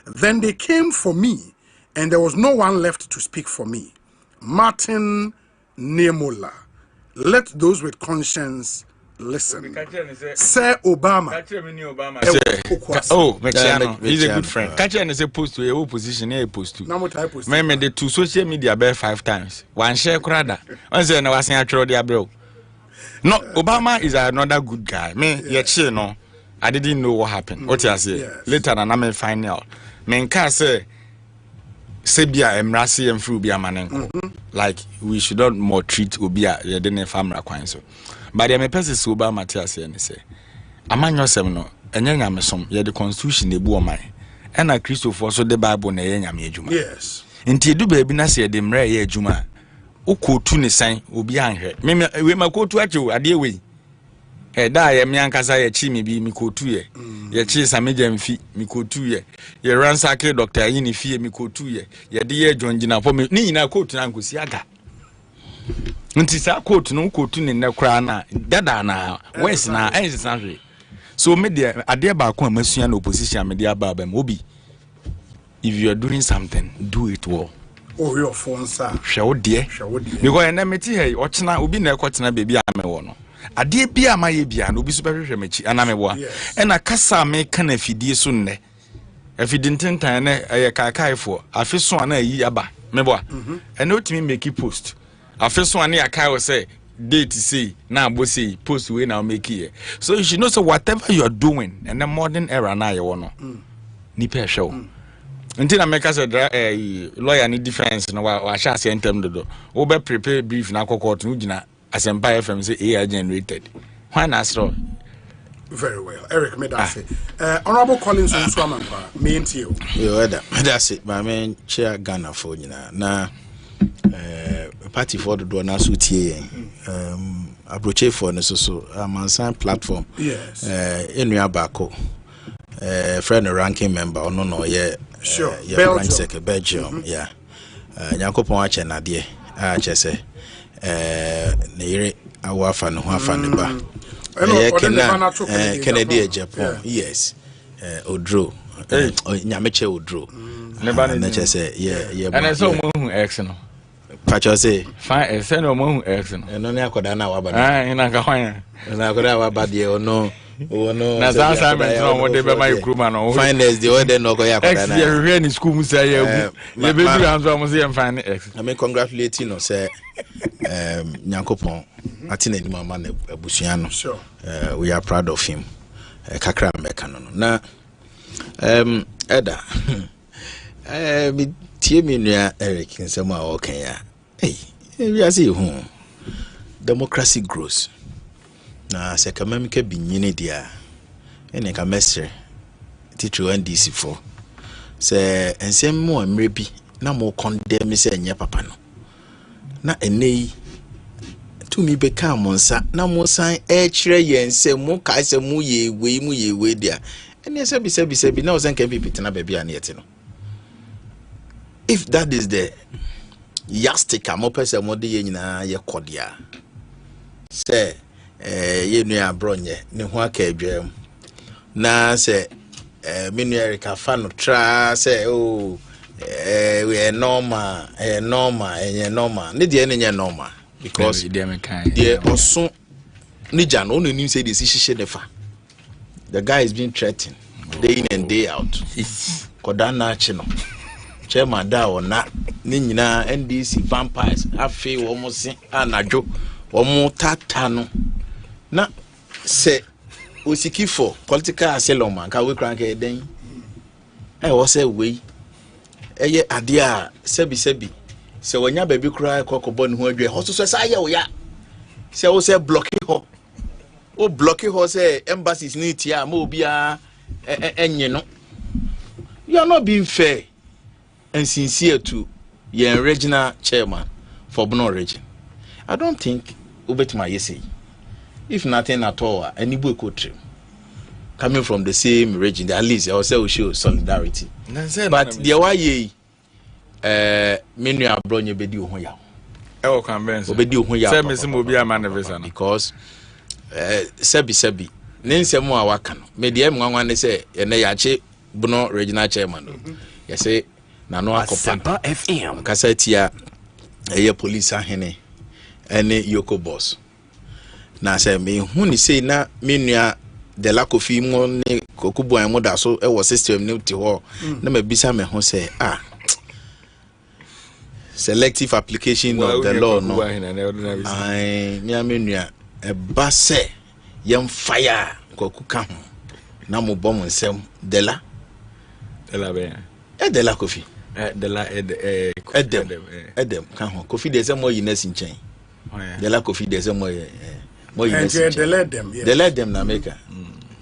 Then they came for me and there was no one left to speak for me. Martin Nemola. Let those with conscience listen. Sir Obama. He's a good friend. Catch and say post to your opposition, a post to. Remember the two social media bear 5 times. One share crowder. One say no was actually the bro. No, Obama is another good guy. Me, yet no. I didn't know what happened. What you say? Later and I find out. Men can say Sebia emrasi and fruit be a manenko. Like we should not more treat Obia the dene family so. But the person is Obama Matthias and say, Among yourself no, and young Amasom, ye the constitution de Buomai, and a Christopher so the Bible na young Juma. Yes. Inti do baby nasi de mre ye Juma. Uko tu ni sign Obi anhe. We ma ko tu acho ade we. Da ye me ankasa ye chi mi bi mi ko tu ye. Ye chi sameja mfi mi ko tu ye. Ye ransack doctor yi ni fie mi ko tu ye. Ye de ye jonjina po mi ni nyina ko tu na nkosi aga. Nti sa coat no coat ni na kra na dada na west na ensisanhwe so me de ade ba ko amasua na opposition me de aba ba Obi if you are doing something do it well your phone sir hwe de because na meti hey ochina Obi na ekochina bebi amewo no ade bia amaye bia na Obi so behwehwe machi anamebo e na kasa me kana fidie so nne afidintentan na eye kaakaifo afeso ana yi aba mebo e na otimi make post afeso ane akai will say date say na bo say post we now make here so you should know so whatever you are doing and the modern era na ye wono ni pe show until I make us a lawyer ni defense no wa sha se entem dodo wo be prepare brief na court no gina Asempa FM say AI generated why na so very well Eric Medase honorable Collins Nswamamba me ntio yo that's it my man chair Ghana for nyina na party for the do na so tie approach for no so amansan platform yes enua bako friend ranking member ono no ye sure Belgium yeah nyakopon ache na de ache se ne yire awafa no ho afa ne ba Kennedy Japan yes Odro nyameche Odro ne ba ne che se yeah and so mo hu x no Pacho say fine send no mo hu x no no ne akoda na wa ba ina ka hwan na akoda wa ba de ono na assignment no mo de be my kruma no finance the order no go ya akoda na x ye hwe ni school mu say ya gu ye be du anzo mo say em fine x I mean congratulate you no say nyankopon atina ni mama na abusua no sure we are proud of him kakra meka no na eda mi tie mi nua Eric nsema a o kan ya we are see who democracy grows na se kamam ka binyini dia ene ka mesre titru NDC for se ensem mo amre bi na mo condemn se enye papa no na enei tumi beka monsa na mo san kire yense mo ka se mu ye we dia ene se bi na o san kan pipi tena ba bia na yete no if that is the yastic am person mo de ye nyina ye kodia se ye nua bronye ne ho aka adwam na se menu Erica fan tra se we normal ne de enye normal because the osun nija no no nim say the shishe nefa the guy is being threatened day in and day out koda na chi no chairman da ona ni nyina NDC vampires afi wo mo se anadwo wo mo tata no na se osiki for political asylum man ka we kran ka den wo se we eye ade a sebi se wonya baby kura kokobon ho adwe ho so sa ye wo ya se wo se block ho o block ho say embassies need here ma obia enye no. You are not being fair and sincere to your regional chairman for Bono region. I don't think Ubetima Yesi. If nothing at all, any boy could trim. Coming from the same region, at least I will say we show solidarity. But the way many are brought you bedi uhoya. Oh, convince. Obedi uhoya. Say me mo bia manifest because sebi nense mo awaka no. Me de mwanwa ne say ene yache Bono regional chairman. You say na no akopa FM. Kasa tia eye police ahene ene yoko boss. Na say me hu ni say na menua de la kofi mo ne kokubu an mo da so e wo system ne ti ho na me bisa me ho say selective application of the law no ai me menua e ba say yem fire koku ka ho na mo bom nsem de la be de la kofi de la edem ka ho kofi de say mo yi na sinchen de la kofi de say mo you they let them na make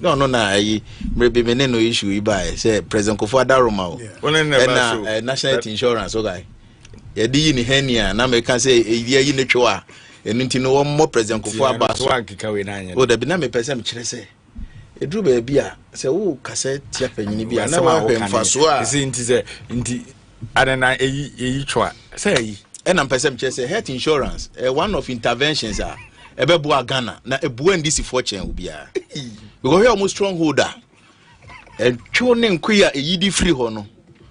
no na ayi maybe no issue e buy say president Kofo Adaroma and national insurance guy ye di ni hania na make say e yi ne twa enu no more president Kofo Abaso o da bi na me person kire say edru ba bia say wo kase tia panyini bia na wa hwemfaso a nti adana eyi twa say eyi and am person kire say health insurance one of interventions are ebebo Ghana na ebu ndisi fortune obia because we almost strongholder and tune nkuya eyidi free ho no.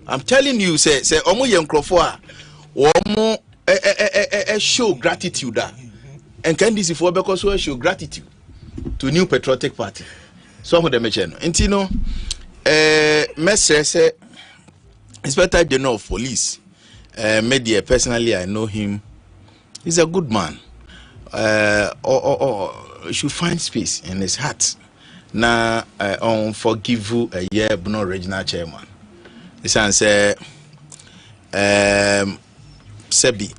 I'm telling you say omo ye nkrofo a omo show gratitude and can this for because we show gratitude to New Patriotic Party some of them no enti no mesre Inspector General of Police media personally I know him. He's a good man. Should find space in his heart. Na on forgive a year Bono regional chairman. This answer Sebi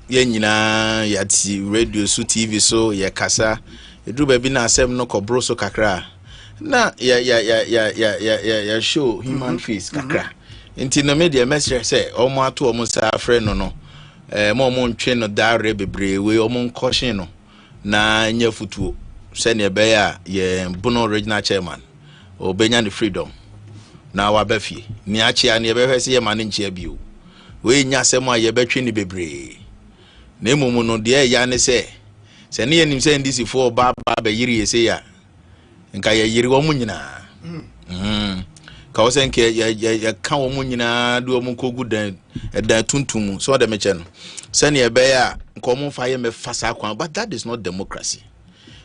Yenina yati radio so TV so ya kasa edu baby na asem no kobro so kakra na ya show human face kakra nti na media message say omo ato omo sa frɛ no no mo ntwe no dare bebre we omo nkɔhye no na nya futuo se ne be ya ye Bono regional chairman obenya the freedom na wa bafie ni achia ne be hwese ye mane nchia bio we nya asem a ye betwe ni bebre na emumu no de ya ne se ne yenim se ndisi fo ba be yiri ye se ya nka ye yiri wo munyina ka wo se nke ya ka wo munyina do wo kogu dan tuntum so de meche no se ne be ya nka wo fa ye me fasa kwan but that is not democracy.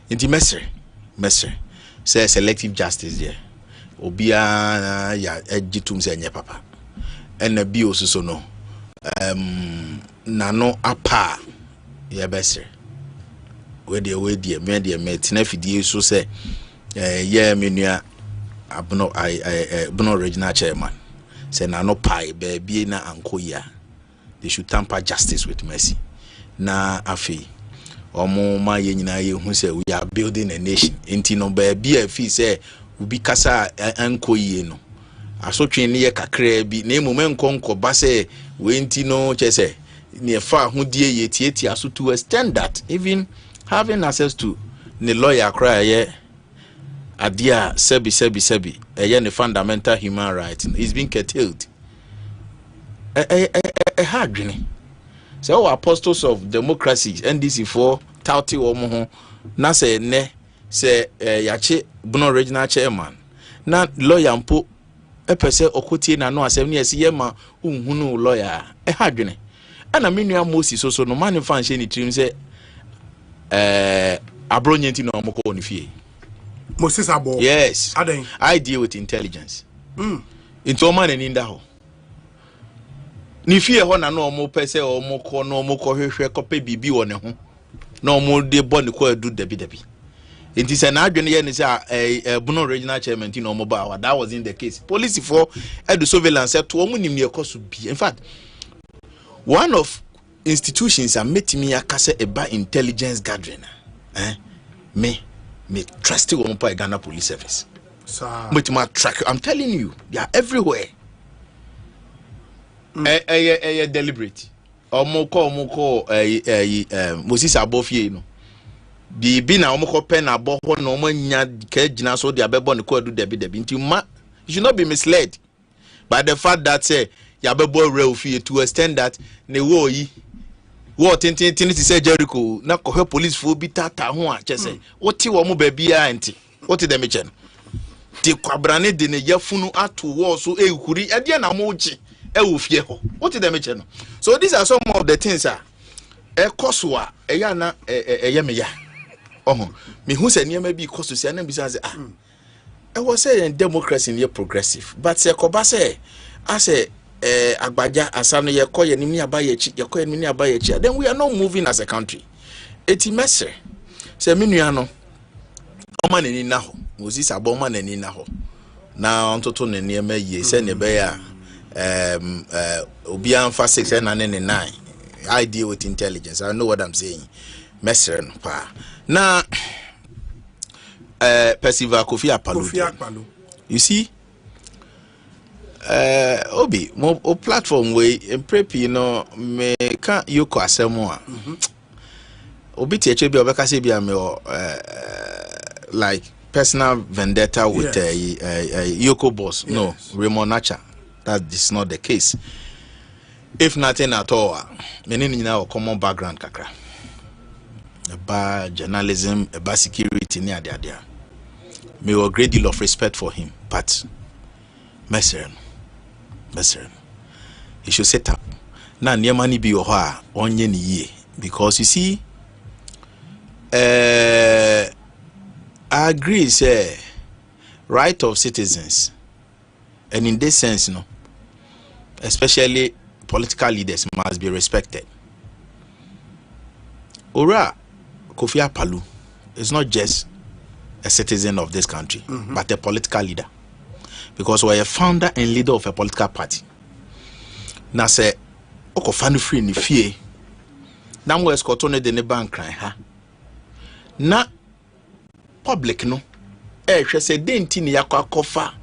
Inti mesre say selective justice there obia ya ejitum se nye papa ena bi osuso no nano apa ya besre we de me tina fidie so say ye menua Bono regional chairman say nano pai be na ankoya they should tamper justice with mercy na afi omo ma ye nyina ye hu say we are building a nation enti no ba bia fi say ubi kasa ankoye no asotwe ne ye kakra bi na emume nkonko ba say we enti no che say ne fa hodie ye tieti aso to extend that even having access to the lawyer cry ye adia sebi ye ne fundamental human right is being curtailed hardwene. So apostles of democracy NDC for touty omo na say ne say yache Bono regional chairman na lawyer mpo epese okotie na no asem ne yesi yema unhunu lawyer hadwene ana menua Moses so no man fan hye ni trim say abronyenti no omko ni fie Moses abo yes I deal with intelligence into man ni nda ho ni fie ho na no omo pese omo ko no omo ko hwehwe kope bibi wo ne ho na omo de boni ko adu dabi enti se na adwene ye ne say Bono regional chairman ti no omo ba that wasn't the case police for edu surveillance to omo nim ne ekoso bi in fact one of institutions are metimi akase eba intelligence gathering me me trust you on Ghana Police Service. But my track, I'm telling you, they are everywhere. Deliberate. Omoko Moses Abofie no. Bi na omoko pen abo ho no manya ka gina so de abebo ne ko adu debi nti ma you should not be misled by the fact that say ya bebo real fie to extend that ne wo yi wo tintin to say Jericho na ko police fo bi tata ho a che say woti wo mo ba bia enti woti dem che no ti kwabrane de ne yafunu ato wo so ehuri e de na mo gi e wo fie ho woti dem che no. So these are some of the things Ekosua eya na eye me ya me who say niam bi Ekosua na bi say I was saying democracy near progressive, but se koba say ase agbaja asano ye koye ni abaye chi ye koye ni abaye chi, then we are not moving as a country. Eti messe se menua no o ma nani na ho Moses abo ma nani na ho na ontoto ne niam ye se ne be ya obi amfa 699 I deal with intelligence. I know what I'm saying. Messer no pa. Na Percival Kofi Akpaloo. You see? Obi, mo platform way in prep, you know, me can't yoko Assafuah. Obi teacher be obeka say be like personal vendetta with Yoko boss. Yes. No, Raymond Nacha. That is not the case. If nothing at all, many now common background kakra. About journalism, about security, near there. Me a great deal of respect for him, but Messer, he should set up. Now near money be your on ye because you see, I agree, say right of citizens, and in this sense, you know, especially political leaders must be respected. Ora Kofi Akpaloo is not just a citizen of this country, but a political leader. Because we're a founder and leader of a political party. Now say, oko fanu free ni fie. Na mo escotone de ne bank cry ha. Na public no. She say denti ni yakwa kofa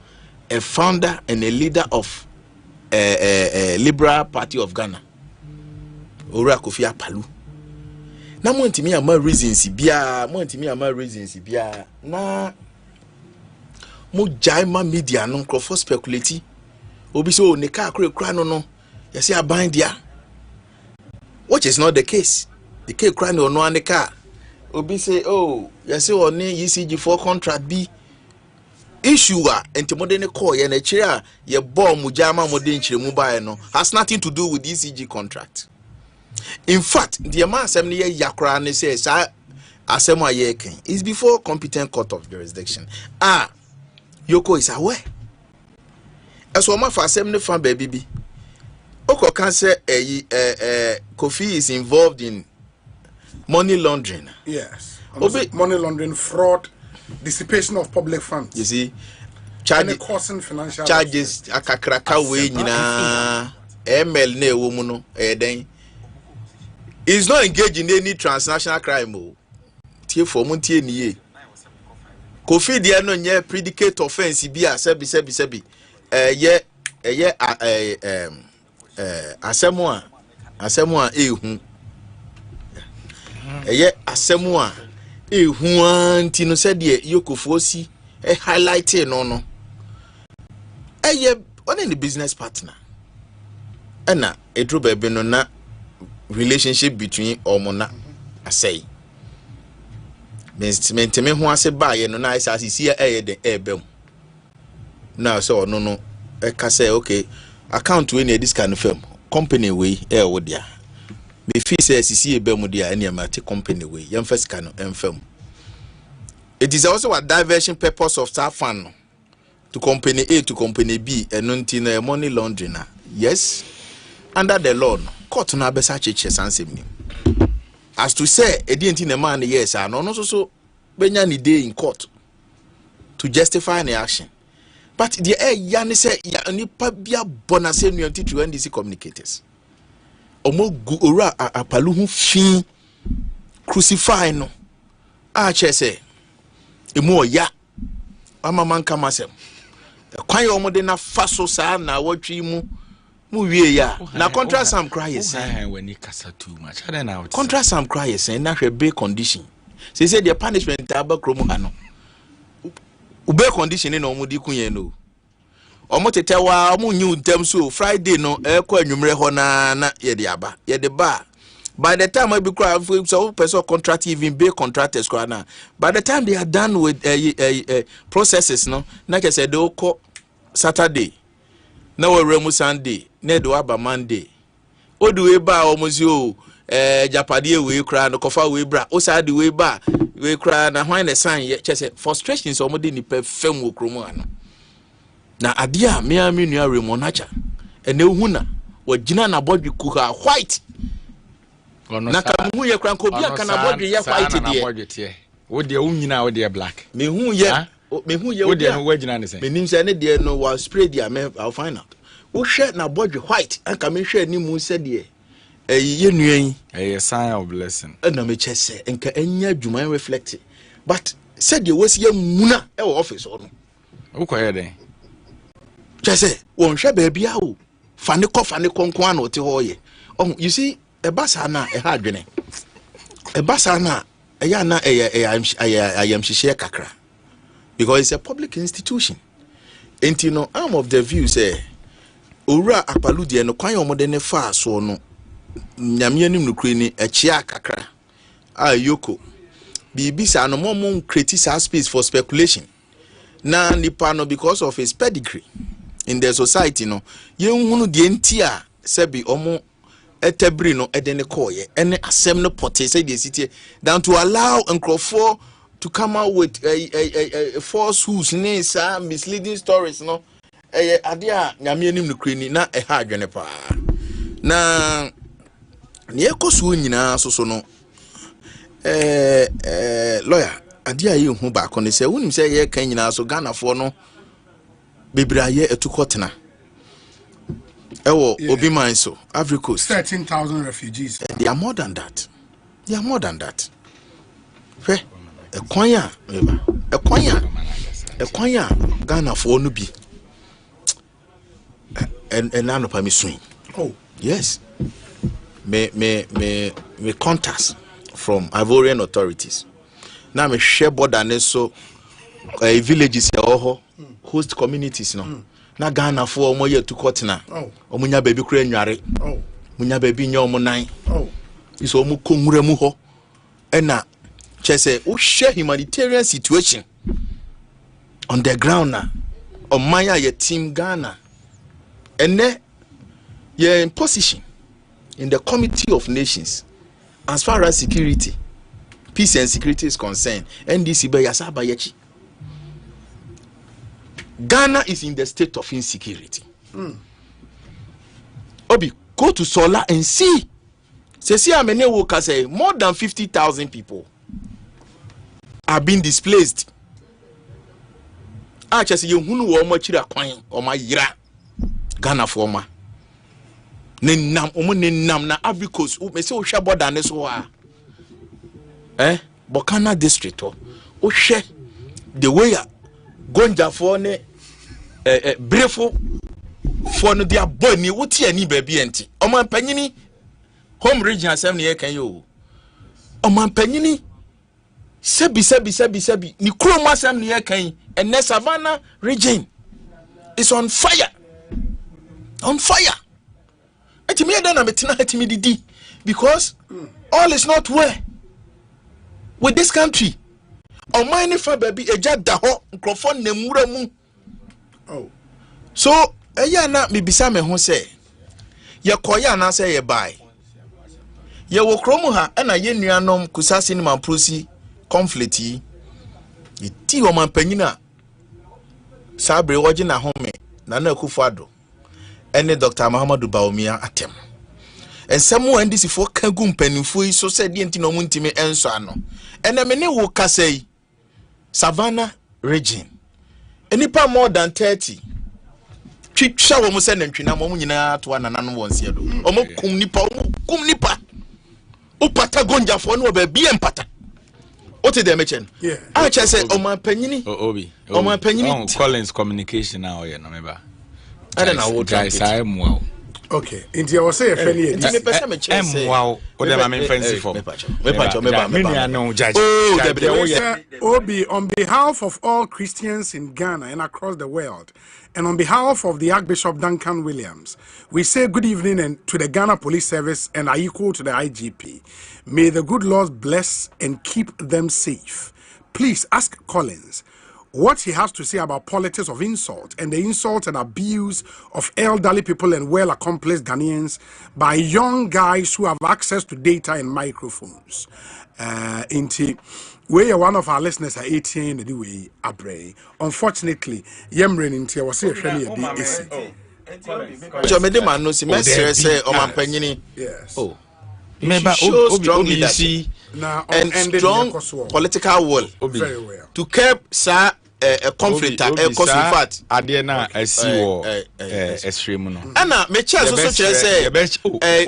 a founder and a leader of a Liberal Party of Ghana. Ora Kofi Akpaloo. Na mo ntimi ama reasons bia, na mo jaima media no crofo speculate. Obi so ne ka akra no you say aban dia. Which is not the case. The case cry no ane ka. Obi say oh, you say on ECG4 contract B issue enti ne call ye na chire a ye bomb mujama modern chire mu bae no has nothing to do with the ECG contract. In fact, the man assembly yakra ne says Assafuah yeken is before competent court of jurisdiction. Yoko is aware. As one for assembly fan baby. Oko can say Kofi is involved in money laundering. Yes. Money laundering, fraud, dissipation of public funds. You see, causing financial charges akakraka we nyina ML ne womuno eden. He's not engaged in any transnational crime. Tie for montie niye. Kofi dia no nye predicate offense bi a sebi Assafuah ehu. Assafuah ehu anti no said ye yokofosi highlight no. One in the business partner. Ena edru bebe no na relationship between omona asay menteme ho ase baye no na isa sisi de ebem na so no e ka say okay account we near this kind of firm company we wo dia me fee say sisi ebem dia ene ma te company we yam first can firm. It is also a diversion purpose of staff fund to company A to company B and until money laundering. Yes, under the law court na besa cheche sansem ni. As to say edinti na man yes no so benya ni day in court to justify an action. But the yani say ya nipa bia bonase nuanti to NDC communicators. Omo ora Akpaloo hu fi crucify no. Che say emu oya ama manka masem kwan ye omo de na faso saa na watwi mu wie ya na contract some cry yes when you kasa too much I don't know contract some cry yes na hwe be condition say the punishment aba kromo ha no ube condition na omo di kunye no omo tetewa omo nyu ntem so Friday no ekọ anwumre ho na ye de aba ye de ba by the time I be cry so person contract even be contractors cry now by the time they are done with processes no na ke say they go Saturday na we remu Sunday na do aba Monday o do we ba omozi o japade we cry no kofa we bra o sa de we ba we cry na hwan na sign ye say frustrations omo de ni perfem wo kromo ano na adia me nua remonacha ene hu na wagina na bodwe kuha white na ka mu ye kranko bia kana bodwe ye white de wo de unyina wo de black me hu ye wo de no wagina ne say me nim say ne de no was spray dia I'll find out wo hwe na bodwe white anka me hwe ni mu se de ye nuan a sign of blessing na me chese enka enya adwuma reflect but said de wasi ye muna e office ono wo koye den chese won hwe ba bia o fane konko an o te ho ye you see ebasa na e ha adwene ebasa na eya na I am share kakra because it's a public institution entino I'm of the view say owura akpaludie no kwan omode ne fa so no nyame anim no kure ni echia kakra ayoko bibisa no mom create space for speculation na nipa no because of his pedigree in the society no ye hunu de ntia sebi omo etebri no edene koye ene asem no pote say the city down to allow Nkrofo to come out with falsehoods ne sa misleading stories no adia nyame anim no kreni na ha adwene pa na ne ekoso nyina so no lawyer adia ye hu ba ko ne say wonim say ye kan nyina so Ghana fo no bebraye etukotena Obi Manso, Ivory Coast. 13,000 refugees. They are more than that. Hey, a kwanya, Ghana for no be. And none of me swing. Oh, yes. Me contacts from Ivorian authorities. Now me share border so villages host communities no. Na Ghana for omo ye tukotena omunya baby kura nware munya baby nya omo nan iso omo konwura mu ho ena chese wo share humanitarian situation on the ground na omanya ye team Ghana ene ye in position in the Committee of Nations as far as security, peace and security is concerned. NDC be yasaba yechi. Ghana is in the state of insecurity. Obi, go to Sola and see. See how many workers say more than 50,000 people are being displaced. I just say you hunu wo chira kwan o ma yira Ghana for ma. Nenam omo nenam na Ivory Coast me say o hwe border ne so a. Bokana district o hwe the way Gonja for ne brefo for no dia boni woti ani ba bi enti oman panyini home region asem ne kan yo oman panyini sebi ni kroma asem ne kan and Savannah region is on fire etimi eda na metina etimi didi because all is not well with this country. Oman ni fa baby eja da ho nkrofo namura mu. So eya na me bisa me ho se ye koya na se ye bai ye wo kromu ha na ye nuanom kusase ni mamprosi conflict yi ti o man panyina sabre woje na home na Akufo-Addo ene Dr. Muhammadu Bawumia atem ensemu ndisi fo kagu mpanimfo yi so se de enti no muntimi enso ano ene me ne wo kasai Savannah region enipa more than 30 twitwa wo mo se nantwina mo nyina to ananano wonse do omo kum nipa upata gonjafo no ba bi empata What did they mention? Yeah. I just said, oh, my penny. Obi. Oh, my penny. Collins communication now, yeah, no, maybe. I don't know what guys, I am well. Okay, India was say a friendly. Wow, what am I fancy for? Obi, on behalf of all Christians in Ghana and across the world, and on behalf of the Archbishop Duncan Williams, we say good evening and to the Ghana Police Service and are equal to the IGP. May the good Lord bless and keep them safe. Please ask Collins what he has to say about politics of insult and the insult and abuse of elderly people and well-accomplished Ghanaians by young guys who have access to data and microphones. We are one of our listeners at 18 anyway, Abre. Unfortunately, Yemrin into was a friendly Yes. Maybe strong leadership and strong political will very well to curb a conflict cause in fact Adena extreme no ana me chance so say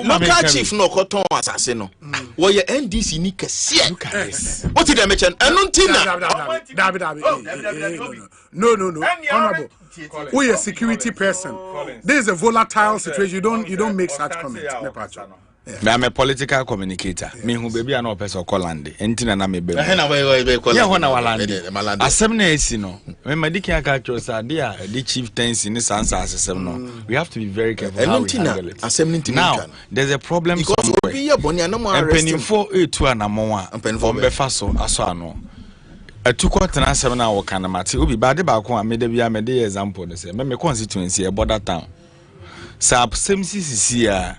local chief no koton asase no wo ye NDC ni kese what did they mention anuntina no honorable we a security person. This is a volatile situation. You don't make such comments. I'm a political communicator. Me who baby an person call Landy. Entina na me baby. Yeah, when I Landy. Assembly is no. When my dicky catchers are there, the chieftains in this answer no. We have to be very careful how we handle it. Now, there's a problem somewhere. And penny for it to an amoa. And penny for befaso asano. A 2 quarter and 7 hour canamati will be bad back one made a example. They say, my constituency a border town. Sab same here.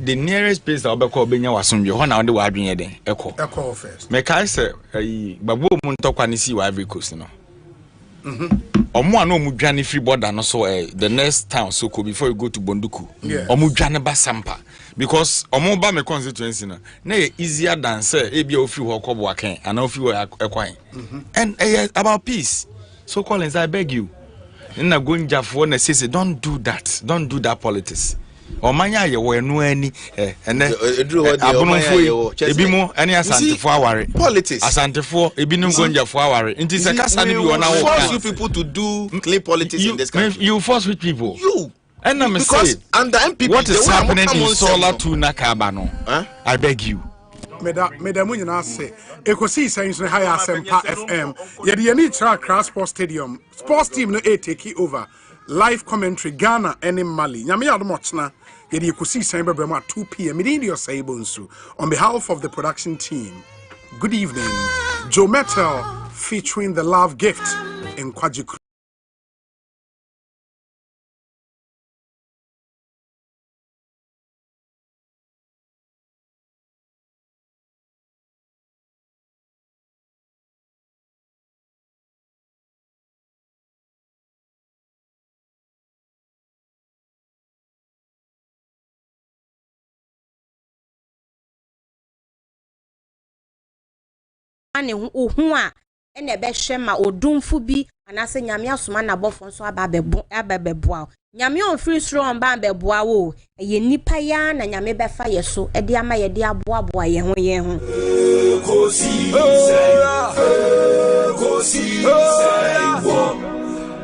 The nearest place I'll be called Benya was on your one on the Wabin Echo first. Make I say, Babu Muntokanisi Ivory Coast, no. Or more no Mujani free border, no so the next town so cool before you go to Bonduku. Or Mujana Basampa. Because Omoba me constituency na easier than say ebi ofi ho kobo akan and ofi wo ekwan. And about peace. So Collins, I beg you. Na gonjafo na say don't do that. Don't do that politics. Omanya ye wo enu ani ene abonofo ebi mo ani asantefo aware politics asantefo ebi no gonjafo aware nti se kasa ne bi wona wo force you people to do clean politics in this country. You force with people. You and I'm because under MPP what is happening in Solar 2 Nakaba no? I beg you. Madam Munyana say Ekosiisen so high Assafuah FM. Ye need track Sports Stadium. Sports team no take over. Live commentary Ghana and Mali. Nyame adomochna ye the Ekosiisen bebrema 2 p.m. in Osei Bonsu. On behalf of the production team, good evening. Joe Metal featuring the Love Gift in Kwaji. Ane ohu a ene be hwe ma odumfu bi anase nyame asoma na bofo so ababeboa nyame on free strong ba beboa wo ye nipa ya na nyame be fa ye so e de ama ye de aboaboa ye ho